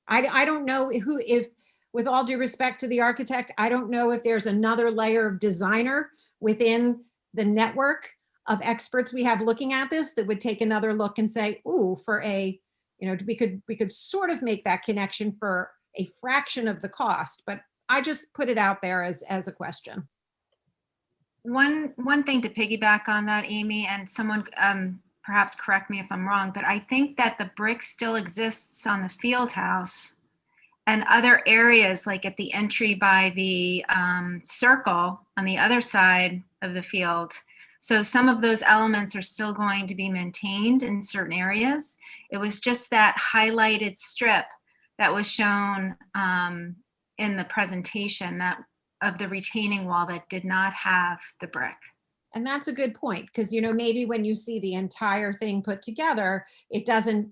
I don't know if, with all due respect to the architect, I don't know if there's another layer of designer within the network of experts we have looking at this that would take another look and say, ooh, we could sort of make that connection for a fraction of the cost, but I just put it out there as a question. One thing to piggyback on that, Amy, and someone perhaps correct me if I'm wrong, but I think that the brick still exists on the field house and other areas, like at the entry by the circle on the other side of the field. So some of those elements are still going to be maintained in certain areas. It was just that highlighted strip that was shown in the presentation of the retaining wall that did not have the brick. And that's a good point, because maybe when you see the entire thing put together, it doesn't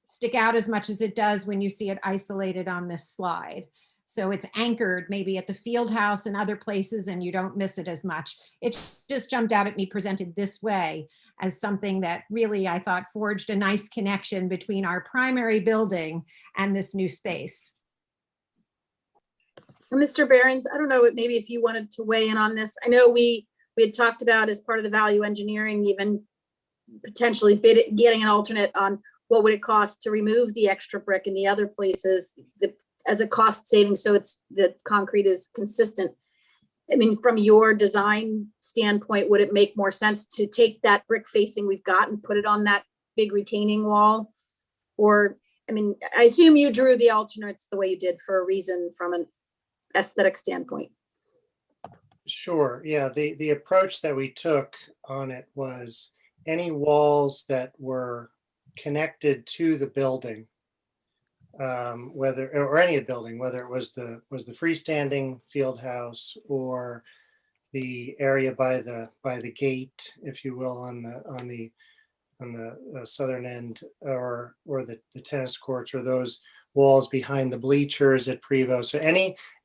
stick out as much as it does when you see it isolated on this slide. So it's anchored maybe at the field house and other places, and you don't miss it as much. It just jumped out at me presented this way as something that really I thought forged a nice connection between our primary building and this new space. Mr. Behrens, I don't know, maybe if you wanted to weigh in on this. I know we had talked about, as part of the value engineering, even potentially getting an alternate on what would it cost to remove the extra brick in the other places as a cost saving, so the concrete is consistent. From your design standpoint, would it make more sense to take that brick facing we've got and put it on that big retaining wall? Or, I assume you drew the alternates the way you did for a reason from an aesthetic standpoint. Sure. Yeah. The approach that we took on it was any walls that were connected to the building, whether it was the freestanding field house or the area by the gate, if you will, on the southern end, or the tennis courts, or those walls behind the bleachers at Prevo. So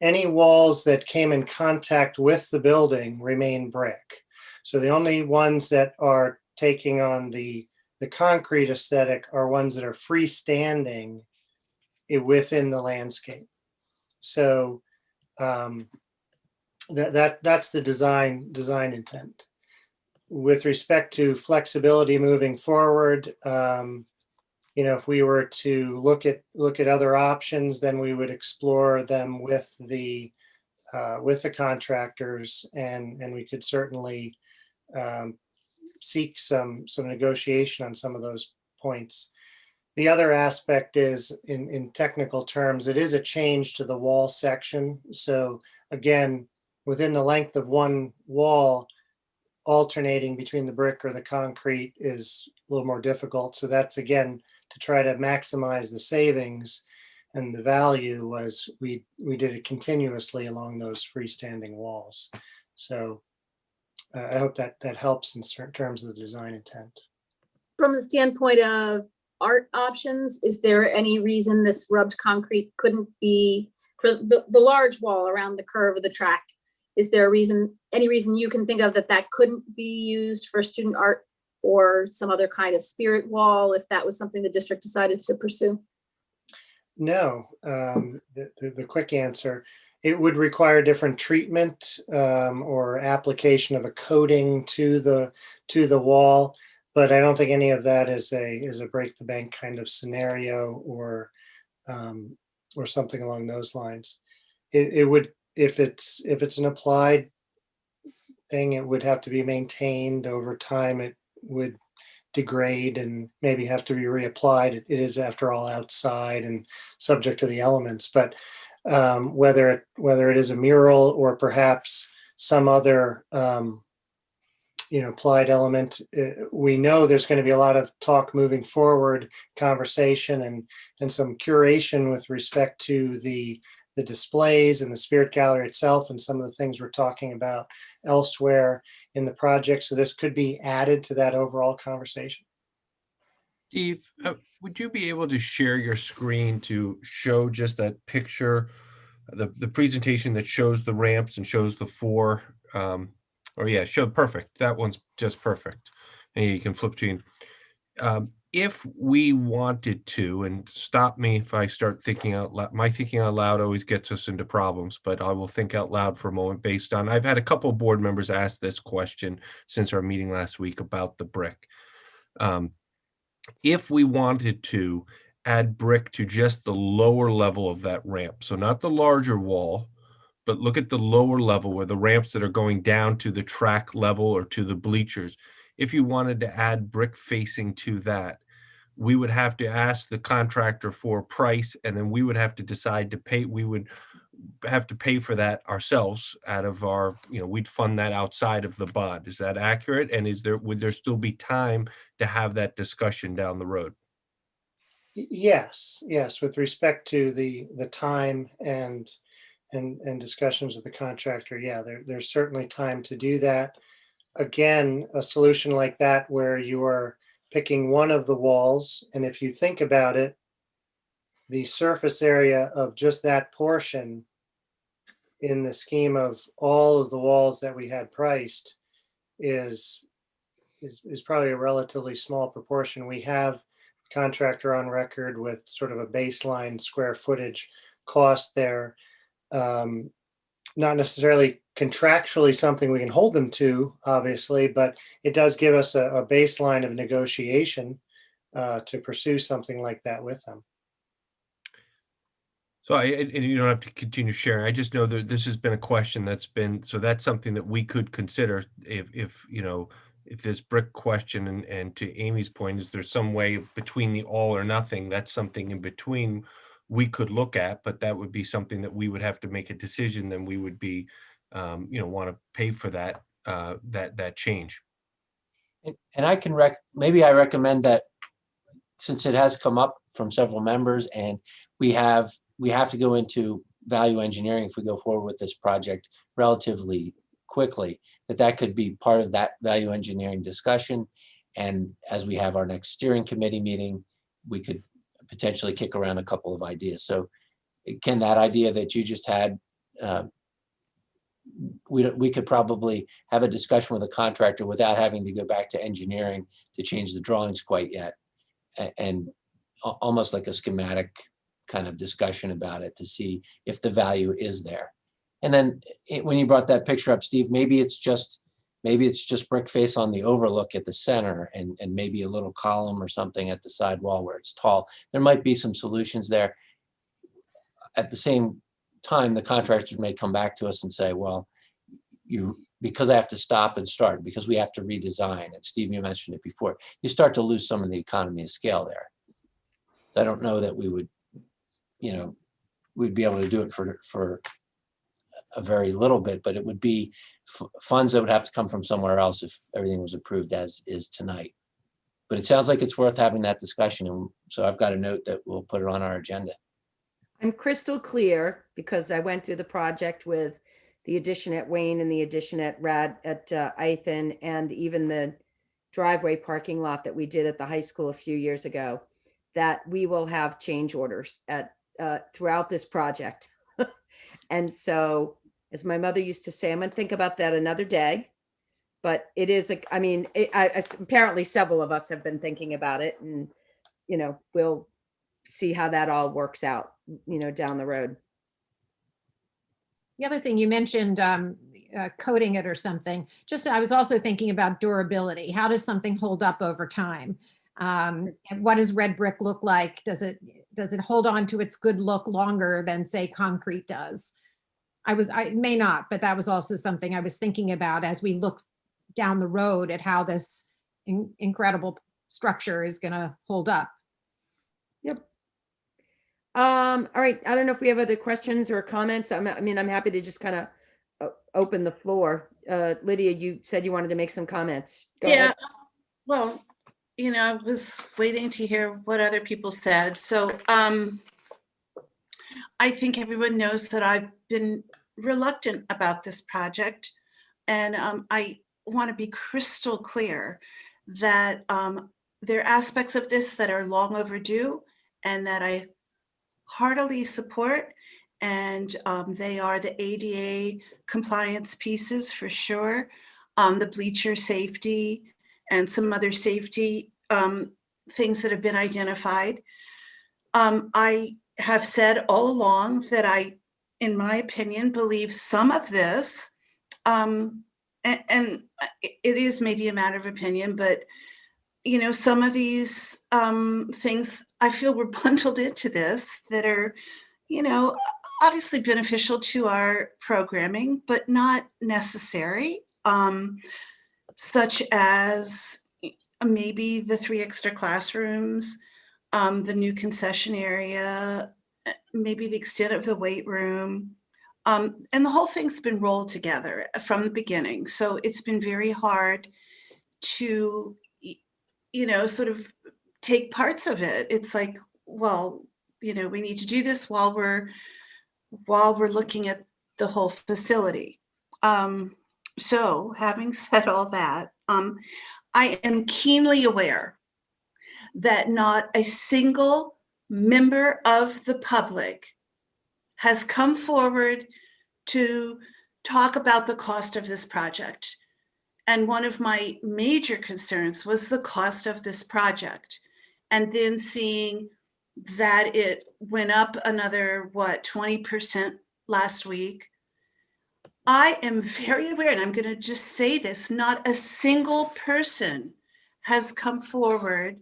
any walls that came in contact with the building remain brick. So the only ones that are taking on the concrete aesthetic are ones that are freestanding within the landscape. So that's the design intent. With respect to flexibility moving forward, if we were to look at other options, then we would explore them with the contractors, and we could certainly seek some negotiation on some of those points. The other aspect is, in technical terms, it is a change to the wall section. So again, within the length of one wall, alternating between the brick or the concrete is a little more difficult. So that's, again, to try to maximize the savings. And the value was we did it continuously along those freestanding walls. So I hope that helps in certain terms of the design intent. From the standpoint of art options, is there any reason this rubbed concrete couldn't be for the large wall around the curve of the track? Is there any reason you can think of that couldn't be used for student art or some other kind of spirit wall if that was something the district decided to pursue? No, the quick answer, it would require different treatment or application of a coating to the wall, but I don't think any of that is a break the bank kind of scenario or something along those lines. It would, if it's an applied thing, it would have to be maintained over time. It would degrade and maybe have to be reapplied. It is, after all, outside and subject to the elements. But whether it is a mural or perhaps some other applied element, we know there's going to be a lot of talk moving forward, conversation and some curation with respect to the displays and the Spirit Gallery itself and some of the things we're talking about elsewhere in the project. So this could be added to that overall conversation. Steve, would you be able to share your screen to show just that picture, the presentation that shows the ramps and shows the four, show perfect. That one's just perfect. And you can flip between. If we wanted to, and stop me if I start thinking out loud, my thinking out loud always gets us into problems, but I will think out loud for a moment based on, I've had a couple of board members ask this question since our meeting last week about the brick. If we wanted to add brick to just the lower level of that ramp, so not the larger wall, but look at the lower level where the ramps that are going down to the track level or to the bleachers. If you wanted to add brick facing to that, we would have to ask the contractor for a price, and then we would have to decide to pay. We would have to pay for that ourselves out of our, we'd fund that outside of the bond. Is that accurate? And would there still be time to have that discussion down the road? Yes. With respect to the time and discussions with the contractor, yeah, there's certainly time to do that. Again, a solution like that where you are picking one of the walls, and if you think about it, the surface area of just that portion in the scheme of all of the walls that we had priced is probably a relatively small proportion. We have contractor on record with sort of a baseline square footage cost there. Not necessarily contractually something we can hold them to, obviously, but it does give us a baseline of negotiation to pursue something like that with them. So and you don't have to continue sharing. I just know that this has been a question that's something that we could consider if this brick question, and to Amy's point, is there some way between the all or nothing? That's something in between we could look at, but that would be something that we would have to make a decision. Then we would be, want to pay for that that change. And I can maybe I recommend that, since it has come up from several members, and we have to go into value engineering if we go forward with this project relatively quickly, that could be part of that value engineering discussion. And as we have our next steering committee meeting, we could potentially kick around a couple of ideas. So Ken, that idea that you just had, we could probably have a discussion with a contractor without having to go back to engineering to change the drawings quite yet, and almost like a schematic kind of discussion about it to see if the value is there. And then when you brought that picture up, Steve, maybe it's just brick face on the overlook at the center, and maybe a little column or something at the side wall where it's tall. There might be some solutions there. At the same time, the contractors may come back to us and say, well, because I have to stop and start, because we have to redesign, and Steve, you mentioned it before, you start to lose some of the economy of scale there. So I don't know that we would, we'd be able to do it for a very little bit, but it would be funds that would have to come from somewhere else if everything was approved as is tonight. But it sounds like it's worth having that discussion, and so I've got a note that we'll put it on our agenda. I'm crystal clear because I went through the project with the addition at Wayne and the addition at Ithan, and even the driveway parking lot that we did at the high school a few years ago, that we will have change orders at throughout this project. And so, as my mother used to say, I'm going to think about that another day. But it is, I mean, apparently several of us have been thinking about it, and, we'll see how that all works out, down the road. The other thing you mentioned, coating it or something, I was also thinking about durability. How does something hold up over time? And what does red brick look like? Does it hold on to its good look longer than, say, concrete does? I may not, but that was also something I was thinking about as we look down the road at how this incredible structure is going to hold up. Yep. All right. I don't know if we have other questions or comments. I'm happy to just kind of open the floor. Lydia, you said you wanted to make some comments. Go ahead. Well, I was waiting to hear what other people said. So I think everyone knows that I've been reluctant about this project. And I want to be crystal clear that there are aspects of this that are long overdue and that I heartily support. And they are the ADA compliance pieces for sure, the bleacher safety and some other safety things that have been identified. I have said all along that I, in my opinion, believe some of this, and it is maybe a matter of opinion, but some of these things I feel were bundled into this that are, obviously beneficial to our programming, but not necessary, such as maybe the 3 extra classrooms, the new concession area, maybe the extent of the weight room. And the whole thing's been rolled together from the beginning. So it's been very hard to, sort of take parts of it. It's like, well, we need to do this while we're looking at the whole facility. So having said all that, I am keenly aware that not a single member of the public has come forward to talk about the cost of this project. And one of my major concerns was the cost of this project. And then seeing that it went up another, 20% last week. I am very aware, and I'm going to just say this, not a single person has come forward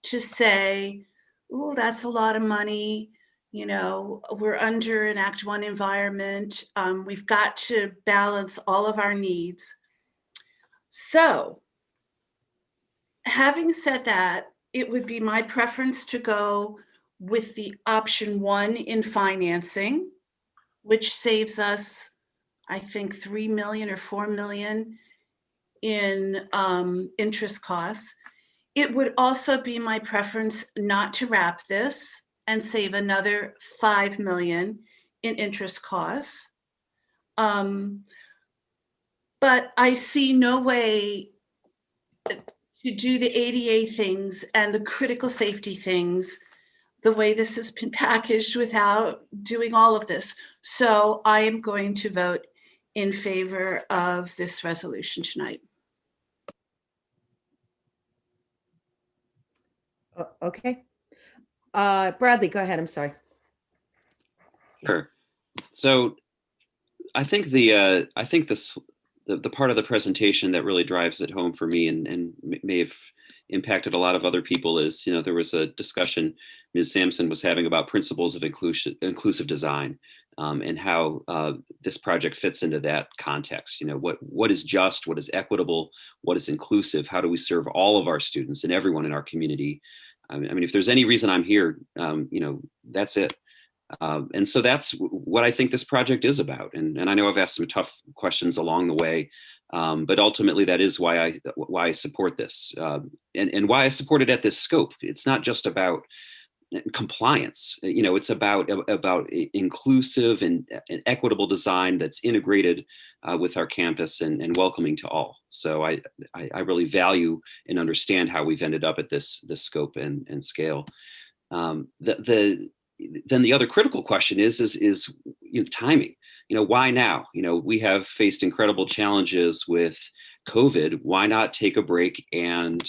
to say, oh, that's a lot of money. We're under an Act 1 environment. We've got to balance all of our needs. So, having said that, it would be my preference to go with the option 1 in financing, which saves us, I think, $3 million or $4 million in interest costs. It would also be my preference not to wrap this and save another $5 million in interest costs. But I see no way to do the ADA things and the critical safety things the way this has been packaged without doing all of this. So I am going to vote in favor of this resolution tonight. Okay. Bradley, go ahead. I'm sorry. Sure. So I think the part of the presentation that really drives it home for me and may have impacted a lot of other people is, there was a discussion Ms. Sampson was having about principles of inclusive design, and how this project fits into that context. What is just, what is equitable, what is inclusive, how do we serve all of our students and everyone in our community? I mean, if there's any reason I'm here, that's it. And so that's what I think this project is about. And I know I've asked some tough questions along the way, but ultimately that is why I support this, and why I support it at this scope. It's not just about, compliance. It's about inclusive and equitable design that's integrated with our campus and welcoming to all. So I really value and understand how we've ended up at this scope and scale. Then the other critical question is timing. Why now? We have faced incredible challenges with COVID. Why not take a break and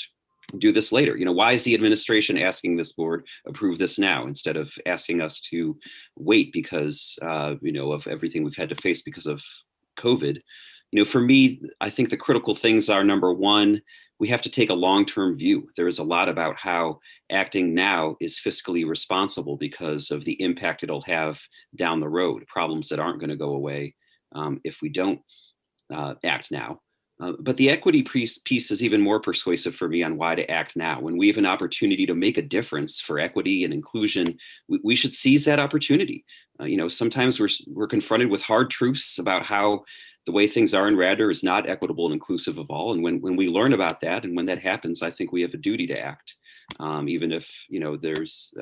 do this later? Why is the administration asking this board approve this now instead of asking us to wait because of everything we've had to face because of COVID? For me, I think the critical things are, number one, we have to take a long-term view. There is a lot about how acting now is fiscally responsible because of the impact it'll have down the road, problems that aren't going to go away if we don't act now. But the equity piece is even more persuasive for me on why to act now. When we have an opportunity to make a difference for equity and inclusion, we should seize that opportunity. Sometimes we're confronted with hard truths about how the way things are in Radnor is not equitable and inclusive of all. And when we learn about that and when that happens, I think we have a duty to act, even if there's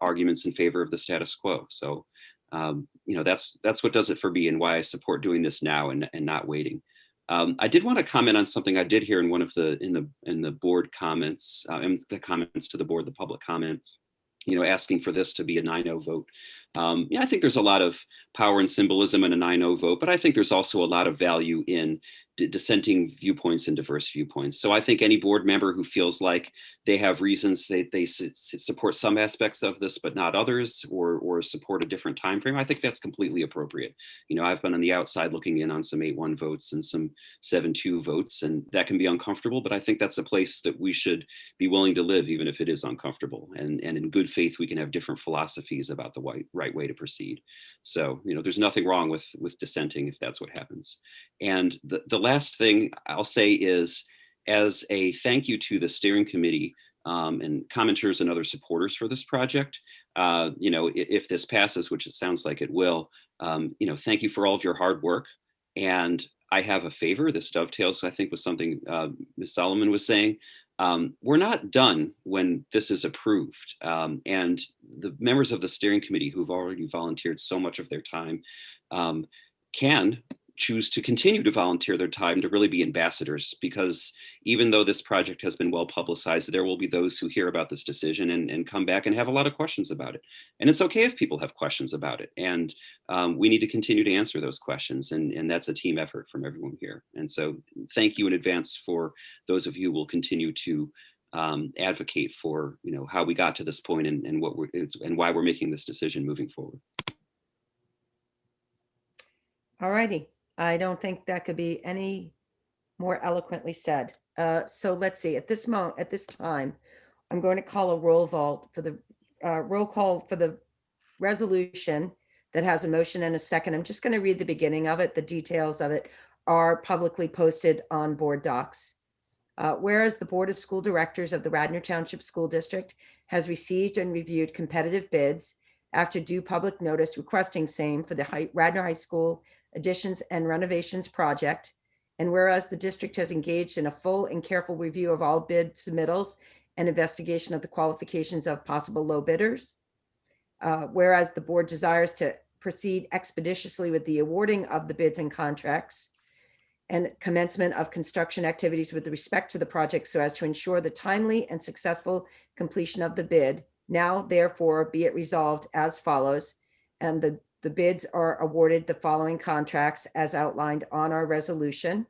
arguments in favor of the status quo. So that's what does it for me and why I support doing this now and not waiting. I did want to comment on something I did hear in one of in the board comments, and the comments to the board, the public comment, asking for this to be a 9-0 vote. I think there's a lot of power and symbolism in a 9-0 vote, but I think there's also a lot of value in dissenting viewpoints and diverse viewpoints. So I think any board member who feels like they have reasons they support some aspects of this, but not others, or support a different time frame, I think that's completely appropriate. I've been on the outside looking in on some 8-1 votes and some 7-2 votes, and that can be uncomfortable, but I think that's a place that we should be willing to live, even if it is uncomfortable. And in good faith, we can have different philosophies about the right way to proceed. So, there's nothing wrong with dissenting if that's what happens. And the last thing I'll say is, as a thank you to the steering committee and commenters and other supporters for this project, if this passes, which it sounds like it will, thank you for all of your hard work. And I have a favor. This dovetails, I think, with something Ms. Solomon was saying. We're not done when this is approved. And the members of the steering committee who've already volunteered so much of their time can choose to continue to volunteer their time to really be ambassadors, because even though this project has been well publicized, there will be those who hear about this decision and come back and have a lot of questions about it. And it's okay if people have questions about it. And we need to continue to answer those questions. And that's a team effort from everyone here. And so thank you in advance for those of you who will continue to advocate for how we got to this point and why we're making this decision moving forward. All righty. I don't think that could be any more eloquently said. So let's see. At this time, I'm going to call a roll call for the resolution that has a motion and a second. I'm just going to read the beginning of it. The details of it are publicly posted on board docs. Whereas the Board of School Directors of the Radnor Township School District has received and reviewed competitive bids after due public notice requesting same for the Radnor High School additions and renovations project. And whereas the district has engaged in a full and careful review of all bid submittals and investigation of the qualifications of possible low bidders. Whereas the board desires to proceed expeditiously with the awarding of the bids and contracts and commencement of construction activities with respect to the project so as to ensure the timely and successful completion of the bid. Now, therefore, be it resolved as follows, and the bids are awarded the following contracts as outlined on our resolution,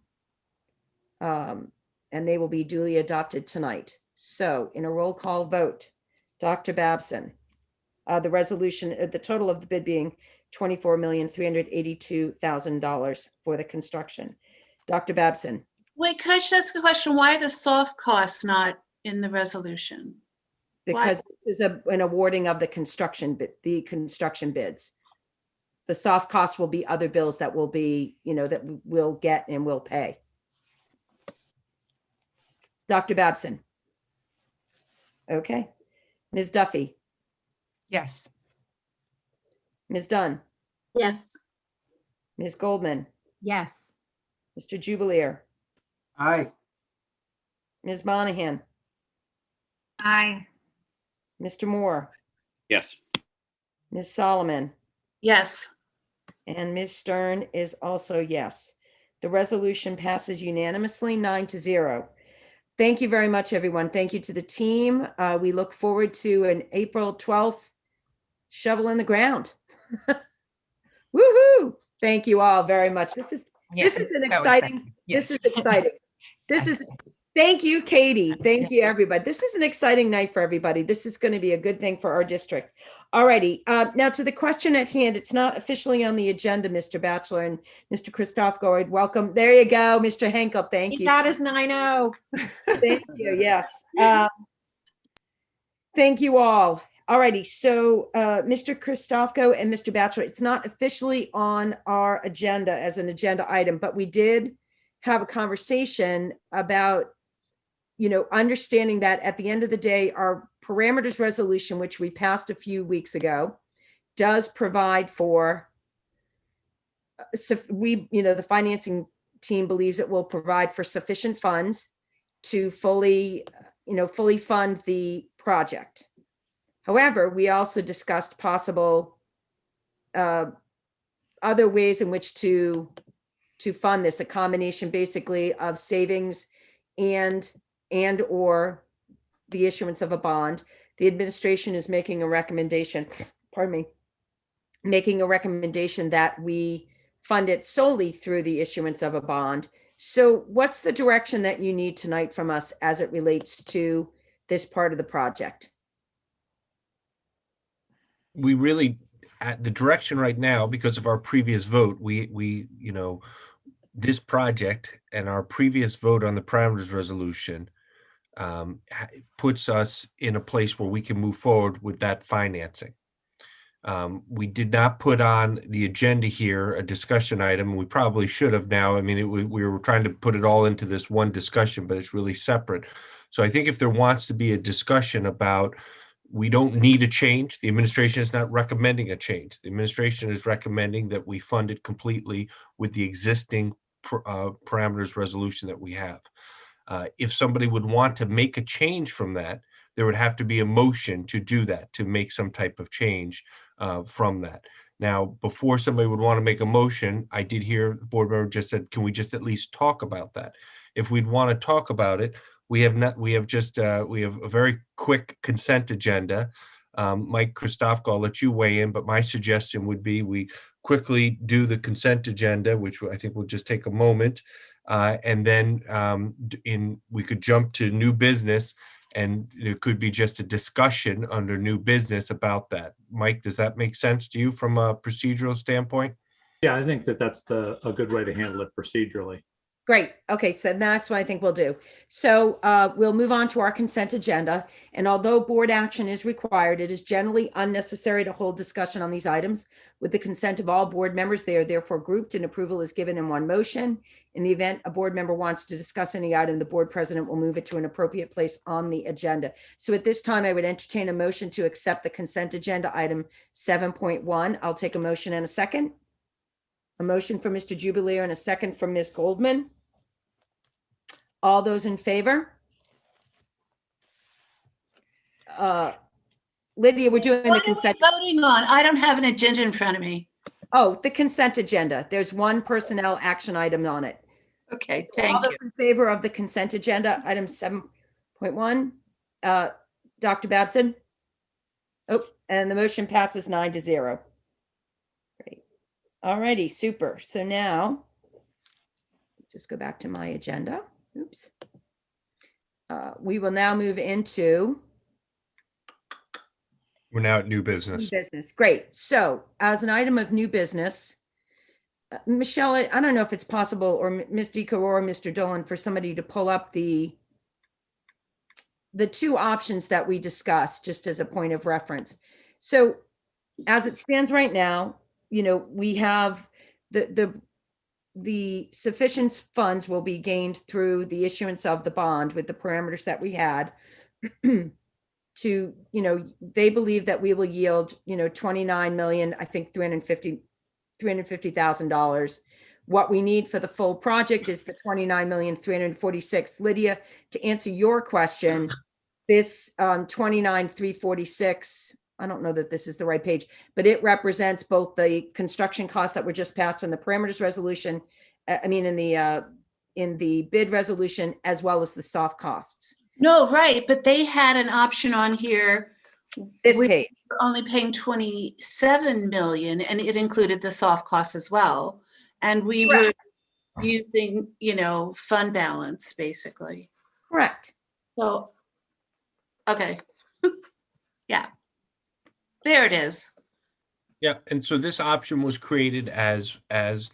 and they will be duly adopted tonight. So in a roll call vote, Dr. Babson, the resolution, the total of the bid being $24,382,000 for the construction. Dr. Babson. Wait, can I just ask a question? Why are the soft costs not in the resolution? Because this is an awarding of the construction bids. The soft costs will be other bills that will be, that we'll get and we'll pay. Dr. Babson. Okay. Ms. Duffy. Yes. Ms. Dunn. Yes. Ms. Goldman. Yes. Mr. Jubileer. Aye. Ms. Monahan. Aye. Mr. Moore. Yes. Ms. Solomon, Yes. and Ms. Stern is also yes. The resolution passes unanimously, 9-0. Thank you very much, everyone. Thank you to the team. We look forward to an April 12th shovel in the ground. Woohoo! Thank you all very much. This is an exciting, this is exciting. This is, thank you, Katie. Thank you, everybody. This is an exciting night for everybody. This is going to be a good thing for our district. All righty. Now to the question at hand. It's not officially on the agenda, Mr. Batchelor and Mr. Christoph Goid. Welcome. There you go, Mr. Henkel. Thank He you. got his 9-0. Thank you. Yes. Thank you all. All righty. So Mr. Christofko and Mr. Batchelor, it's not officially on our agenda as an agenda item, but we did have a conversation about, understanding that at the end of the day, our parameters resolution, which we passed a few weeks ago, does provide for, the financing team believes it will provide for sufficient funds to fully fund the project. However, we also discussed possible other ways in which to fund this, a combination basically of savings and or the issuance of a bond. The administration is making a recommendation, making a recommendation that we fund it solely through the issuance of a bond. So what's the direction that you need tonight from us as it relates to this part of the project? We really, at the direction right now, because of our previous vote, this project and our previous vote on the parameters resolution puts us in a place where we can move forward with that financing. We did not put on the agenda here a discussion item. We probably should have now. I mean, we were trying to put it all into this one discussion, but it's really separate. So I think if there wants to be a discussion about, we don't need a change. The administration is not recommending a change. The administration is recommending that we fund it completely with the existing parameters resolution that we have. If somebody would want to make a change from that, there would have to be a motion to do that, to make some type of change from that. Now, before somebody would want to make a motion, I did hear the board member just said, can we just at least talk about that? If we'd want to talk about it, we have a very quick consent agenda. Mike Christofko, I'll let you weigh in, but my suggestion would be we quickly do the consent agenda, which I think will just take a moment. And then we could jump to new business, and there could be just a discussion under new business about that. Mike, does that make sense to you from a procedural standpoint? Yeah, I think that's a good way to handle it procedurally. Great. Okay, so that's what I think we'll do. So we'll move on to our consent agenda. And although board action is required, it is generally unnecessary to hold discussion on these items. With the consent of all board members, they are therefore grouped and approval is given in one motion. In the event a board member wants to discuss any item, the board president will move it to an appropriate place on the agenda. So at this time, I would entertain a motion to accept the consent agenda item 7.1. I'll take a motion in a second. A motion from Mr. Jubileer and a second from Ms. Goldman. All those in favor? Lydia, we're doing the What are we consent. voting on? I don't have an agenda in front of me. Oh, the consent agenda. There's one personnel action item on it. Okay, All thank those you. in favor of the consent agenda, item 7.1. Dr. Babson? Oh, and the motion passes 9-0. Great. All righty, super. So now, just go back to my agenda. Oops. We will now move into We're now at new business. new business. Great. So as an item of new business, Michelle, I don't know if it's possible, or Ms. Deco or Mr. Dolan, for somebody to pull up the two options that we discussed, just as a point of reference. So as it stands right now, we have the sufficient funds will be gained through the issuance of the bond with the parameters that we had to, they believe that we will yield, 29 million, I think $350,000. What we need for the full project is the 29,346,000. Lydia, to answer your question, this 29,346 I don't know that this is the right page, but it represents both the construction costs that were just passed in the parameters resolution, in the bid resolution, as well as the soft costs. No, right, but they had an option on here. This we page. were only paying 27 million and it included the soft costs as well. And we were using, fund balance basically. Correct. So, okay. Yeah. There it is. Yeah, and so this option was created as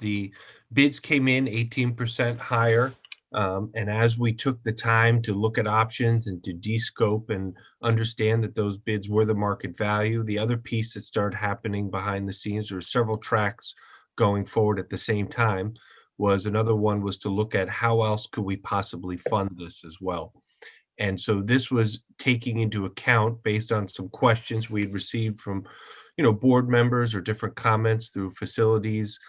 the bids came in 18% higher. And as we took the time to look at options and to de-scope and understand that those bids were the market value, the other piece that started happening behind the scenes, there were several tracks going forward at the same time, was another one was to look at how else could we possibly fund this as well. And so this was taking into account, based on some questions we had received from board members or different comments through facilities,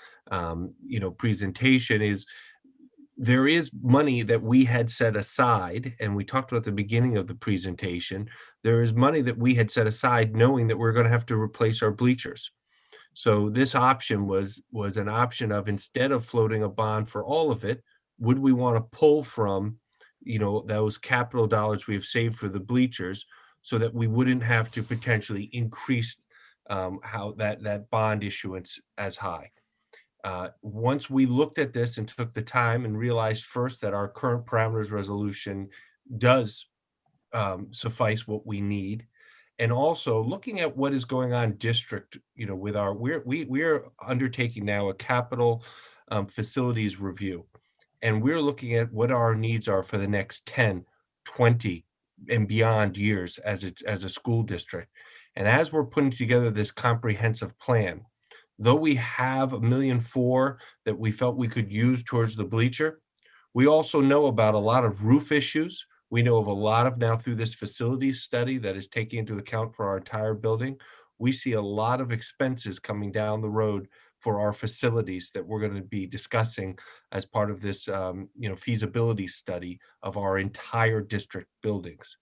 presentation, is there is money that we had set aside, and we talked about the beginning of the presentation. There is money that we had set aside knowing that we're going to have to replace our bleachers. So this option was an option of, instead of floating a bond for all of it, would we want to pull from those capital dollars we have saved for the bleachers, so that we wouldn't have to potentially increase how that bond issuance as high. Once we looked at this and took the time and realized first that our current parameters resolution does suffice what we need, and also looking at what is going on district, with we're undertaking now a capital facilities review, and we're looking at what our needs are for the next 10, 20 and beyond years as a school district. And as we're putting together this comprehensive plan, though we have $1.4 million that we felt we could use towards the bleacher, we also know about a lot of roof issues. We know of a lot of, now through this facilities study that is taking into account for our entire building, we see a lot of expenses coming down the road for our facilities that we're going to be discussing as part of this feasibility study of our entire district buildings.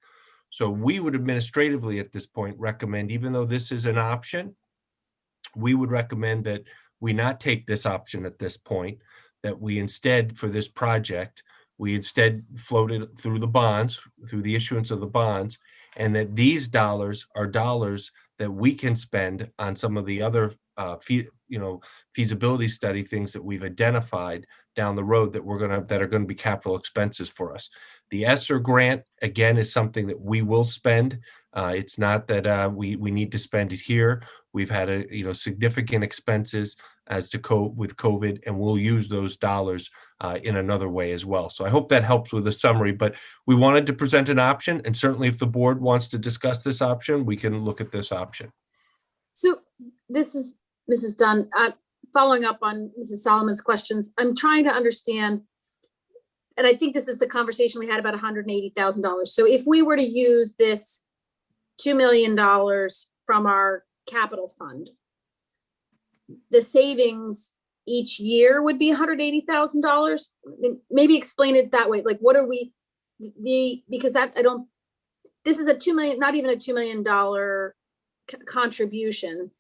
So we would administratively at this point recommend, even though this is an option, we would recommend that we not take this option at this point, that we instead, for this project, we instead float it through the bonds, through the issuance of the bonds, and that these dollars are dollars that we can spend on some of the other feasibility study things that we've identified down the road that are going to be capital expenses for us. The ESSER grant, again, is something that we will spend. It's not that we need to spend it here. We've had significant expenses as to cope with COVID, and we'll use those dollars in another way as well. So I hope that helps with the summary, but we wanted to present an option, and certainly if the board wants to discuss this option, we can look at this option. So this is Mrs. Dunn. Following up on Mrs. Solomon's questions, I'm trying to understand, and I think this is the conversation we had about $180,000. So if we were to use this $2 million from our capital fund, the savings each year would be $180,000. Maybe explain it that way. Like, what are we, because this is a $2 million, not even a $2 million contribution.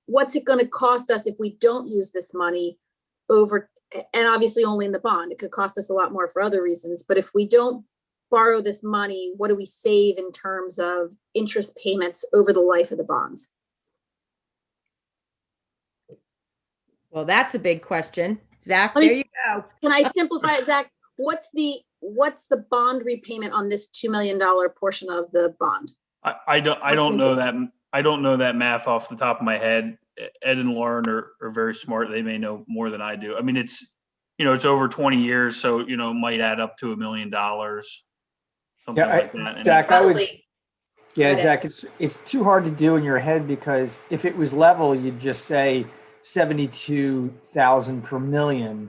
What's it going to cost us if we don't use this money over, and obviously only in the bond, it could cost us a lot more for other reasons, but if we don't borrow this money, what do we save in terms of interest payments over the life of the bonds? Well, that's a big question. Zach, there you go. Can I simplify it, Zach? What's the bond repayment on this $2 million portion of the bond? I don't know that. I don't know that math off the top of my head. Ed and Lauren are very smart. They may know more than I do. I mean, it's over 20 years, so it might add up to $1 million. Something like that. Zach, Zach, it's too hard to do in your head, because if it was level, you'd just say 72,000 per million,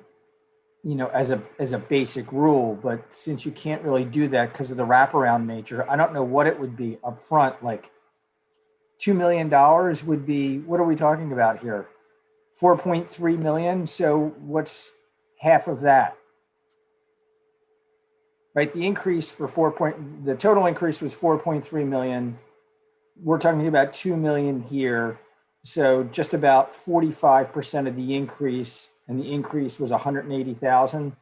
as a basic rule. But since you can't really do that because of the wraparound nature, I don't know what it would be up front. Like $2 million would be, what are we talking about here? 4.3 million. So what's half of that? Right, the increase for the total increase was 4.3 million. we're talking about 2 million here. So just about 45% of the increase, and the increase was 180,000.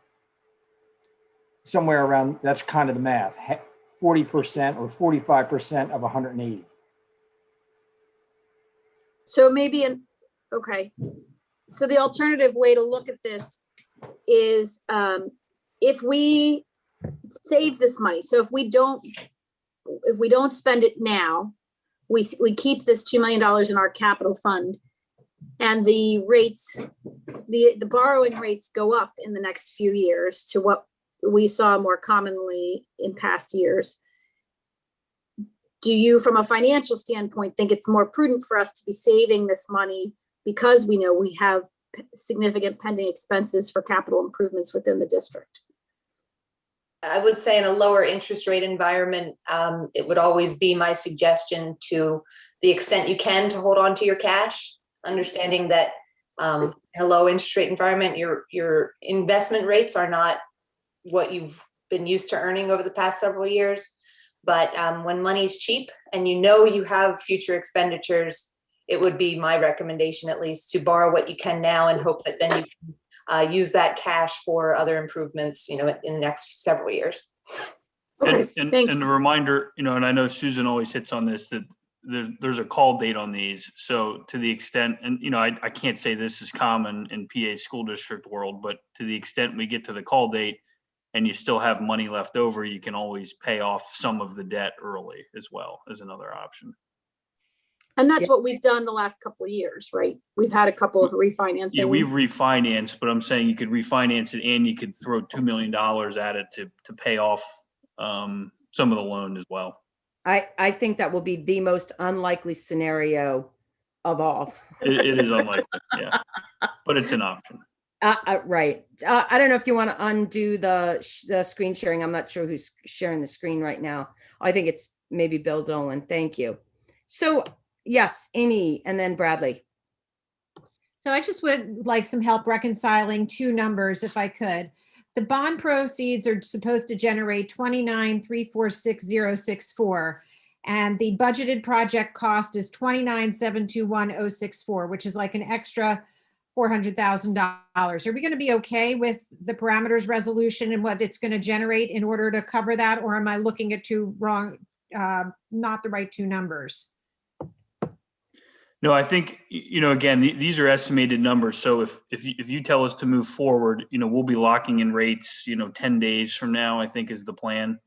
Somewhere around, that's kind of the math, 40% or 45% of 180. So maybe okay. So the alternative way to look at this is if we save this money. So if we don't spend it now, we keep this $2 million in our capital fund, and the rates, the borrowing rates go up in the next few years to what we saw more commonly in past years. Do you, from a financial standpoint, think it's more prudent for us to be saving this money because we know we have significant pending expenses for capital improvements within the district? I would say in a lower interest rate environment, it would always be my suggestion, to the extent you can, to hold on to your cash, understanding that in a low interest rate environment, your investment rates are not what you've been used to earning over the past several years. But when money's cheap and you know you have future expenditures, it would be my recommendation, at least, to borrow what you can now and hope that then you can use that cash for other improvements, in the next several years. And a reminder, and I know Susan always hits on this, that there's a call date on these. So to the extent, and I can't say this is common in PA school district world, but to the extent we get to the call date and you still have money left over, you can always pay off some of the debt early as well, as another option. And that's what we've done the last couple of years, right? We've had a couple of refinancing. Yeah, we've refinanced, but I'm saying you could refinance it and you could throw $2 million at it to pay off some of the loan as well. I think that will be the most unlikely scenario of all. It is unlikely, yeah, but it's an option. Right. I don't know if you want to undo the screen sharing. I'm not sure who's sharing the screen right now. I think it's maybe Bill Dolan. Thank you. So yes, Amy, and then Bradley. So I just would like some help reconciling two numbers, if I could. The bond proceeds are supposed to generate 29,346,064, and the budgeted project cost is 29,721,064, which is like an extra $400,000. Are we going to be okay with the parameters resolution and what it's going to generate in order to cover that, or am I looking at not the right two numbers? No, I think, again, these are estimated numbers. So if you tell us to move forward, we'll be locking in rates, 10 days from now, I think is the plan.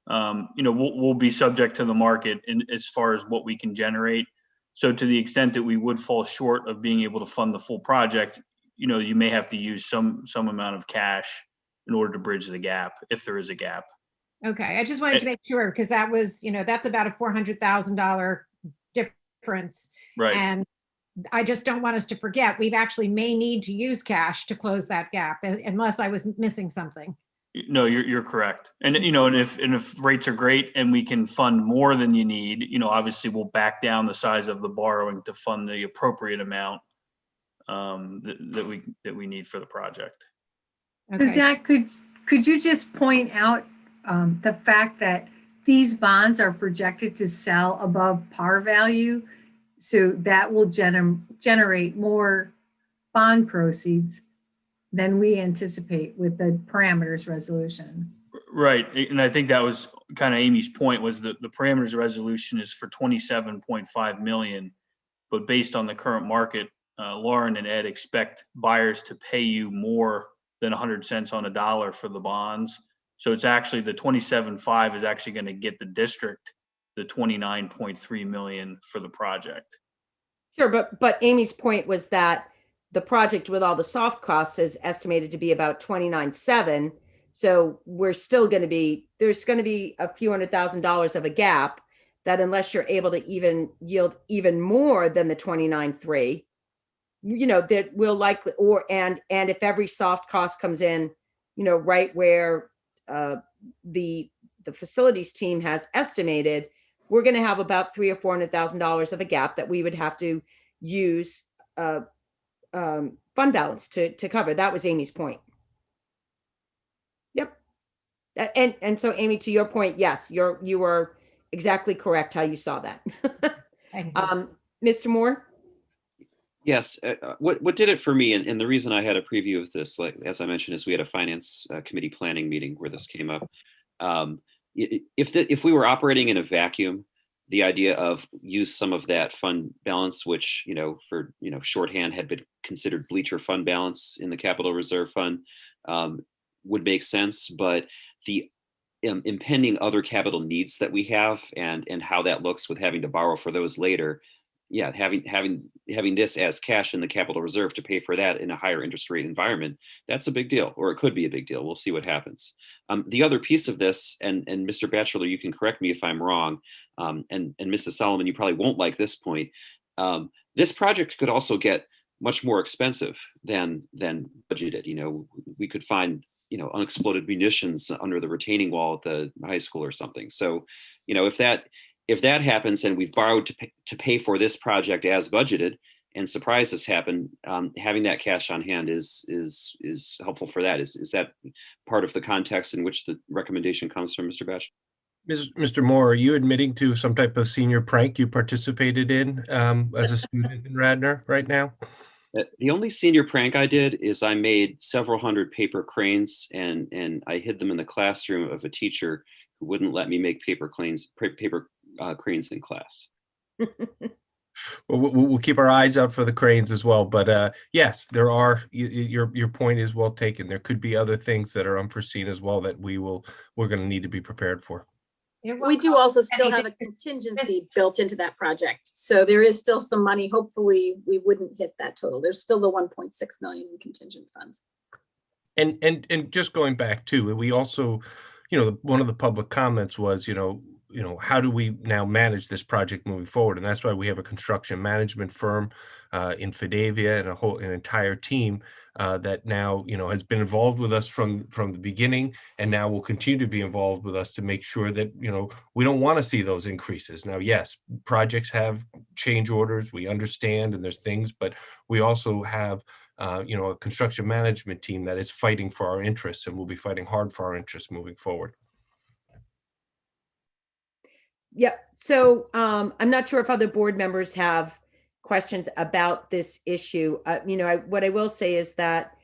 We'll be subject to the market as far as what we can generate. So to the extent that we would fall short of being able to fund the full project, you may have to use some amount of cash in order to bridge the gap, if there is a gap. Okay, I just wanted to make sure, because that was, that's about a $400,000 difference. Right. And I just don't want us to forget, we've actually may need to use cash to close that gap, unless I was missing something. No, you're correct. And, and if rates are great and we can fund more than you need, obviously we'll back down the size of the borrowing to fund the appropriate amount that we need for the project. Okay. So Zach, could you just point out the fact that these bonds are projected to sell above par value, so that will generate more bond proceeds than we anticipate with the parameters resolution. Right. And I think that was kind of Amy's point, was that the parameters resolution is for 27.5 million, but based on the current market, Lauren and Ed expect buyers to pay you more than 100 cents on a dollar for the bonds. So it's actually the 27.5 is actually going to get the district the 29.3 million for the project. Sure, but Amy's point was that the project with all the soft costs is estimated to be about 29.7. So there's going to be a few $100,000 of a gap that, unless you're able to even yield even more than the 29.3, that will likely, and if every soft cost comes in, right where the facilities team has estimated, we're going to have about $300,000 or $400,000 of a gap that we would have to use fund balance to cover. That was Amy's point. Yep. And so Amy, to your point, yes, you were exactly correct how you saw that. Thank you. Mr. Moore? Yes, what did it for me, and the reason I had a preview of this, like as I mentioned, is we had a finance committee planning meeting where this came up. If we were operating in a vacuum, the idea of use some of that fund balance, which for shorthand had been considered bleacher fund balance in the capital reserve fund, would make sense. But the impending other capital needs that we have, and how that looks with having to borrow for those later, yeah, having this as cash in the capital reserve to pay for that in a higher interest rate environment, that's a big deal, or it could be a big deal. We'll see what happens. The other piece of this, and Mr. Batchelor, you can correct me if I'm wrong, and Mrs. Solomon, you probably won't like this point. This project could also get much more expensive than budgeted. We could find unexploded munitions under the retaining wall at the high school or something. So, if that happens and we've borrowed to pay for this project as budgeted, and surprises happen, having that cash on hand is helpful for that. Is that part of the context in which the recommendation comes from, Mr. Batch? Mr. Moore, are you admitting to some type of senior prank you participated in as a student in Radnor right now? The only senior prank I did is I made several hundred paper cranes and I hid them in the classroom of a teacher who wouldn't let me make paper cranes in class. Well, we'll keep our eyes out for the cranes as well. But yes, there are. Your point is well taken. There could be other things that are unforeseen as well that we're going to need to be prepared for. We do also still have a contingency built into that project. So there is still some money. Hopefully we wouldn't hit that total. There's still the 1.6 million in contingent funds. And just going back to, we also, one of the public comments was, how do we now manage this project moving forward? And that's why we have a construction management firm in Fidavia and an entire team that now, has been involved with us from the beginning, and now will continue to be involved with us to make sure that, we don't want to see those increases. Now, yes, projects have change orders, we understand, and there's things, but we also have a construction management team that is fighting for our interests, and will be fighting hard for our interests moving forward. Yeah, so I'm not sure if other board members have questions about this issue. What I will say is that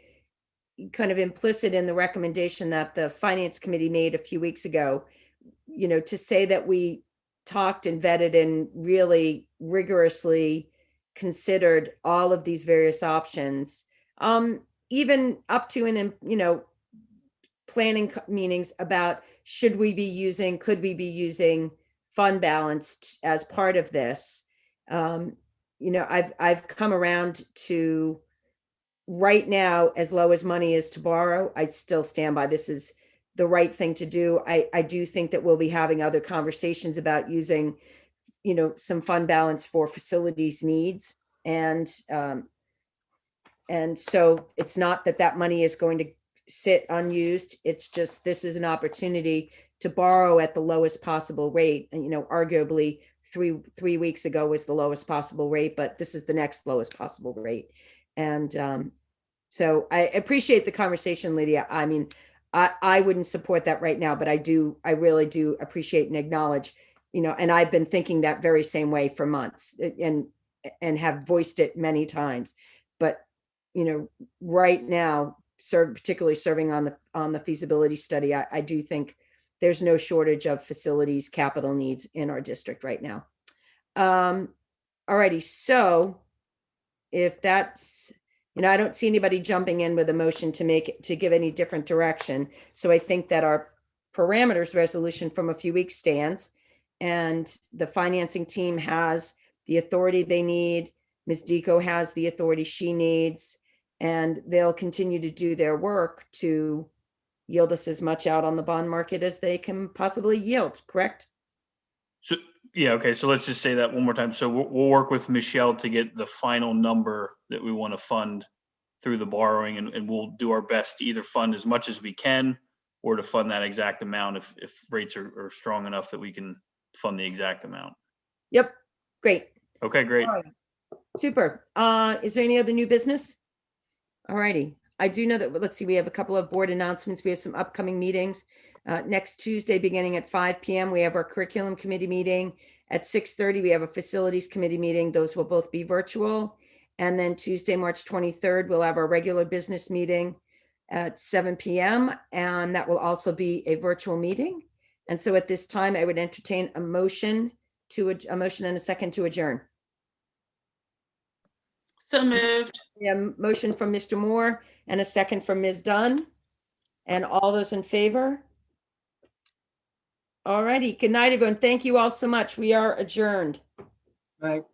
kind of implicit in the recommendation that the Finance Committee made a few weeks ago, to say that we talked and vetted and really rigorously considered all of these various options, even up to planning meetings about could we be using fund balance as part of this. I've come around to right now, as low as money is to borrow, I still stand by this is the right thing to do. I do think that we'll be having other conversations about using, some fund balance for facilities needs. And so it's not that money is going to sit unused. It's just, this is an opportunity to borrow at the lowest possible rate. And, arguably 3 weeks ago was the lowest possible rate, but this is the next lowest possible rate. And so I appreciate the conversation, Lydia. I mean, I wouldn't support that right now, but I really do appreciate and acknowledge, and I've been thinking that very same way for months and have voiced it many times. But, right now, particularly serving on the feasibility study, I do think there's no shortage of facilities capital needs in our district right now. Alrighty, so if that's, I don't see anybody jumping in with a motion to give any different direction. So I think that our parameters resolution from a few weeks stands, and the financing team has the authority they need. Ms. Deco has the authority she needs, and they'll continue to do their work to yield us as much out on the bond market as they can possibly yield, correct? So, yeah, okay, so let's just say that one more time. So we'll work with Michelle to get the final number that we want to fund through the borrowing, and we'll do our best to either fund as much as we can or to fund that exact amount if rates are strong enough that we can fund the exact amount. Yep, great. Okay, great. All right. Super. Is there any other new business? All righty. I do know that, let's see, we have a couple of board announcements. We have some upcoming meetings. Next Tuesday, beginning at 5 p.m., we have our curriculum committee meeting. At 6:30, we have a facilities committee meeting. Those will both be virtual. And then Tuesday, March 23rd, we'll have our regular business meeting at 7 p.m. And that will also be a virtual meeting. And so at this time, I would entertain a motion and a second to adjourn. So moved. We have a motion from Mr. Moore and a second from Ms. Dunn. And all those in favor? All righty. Good night, everyone. Thank you all so much. We are adjourned. Right.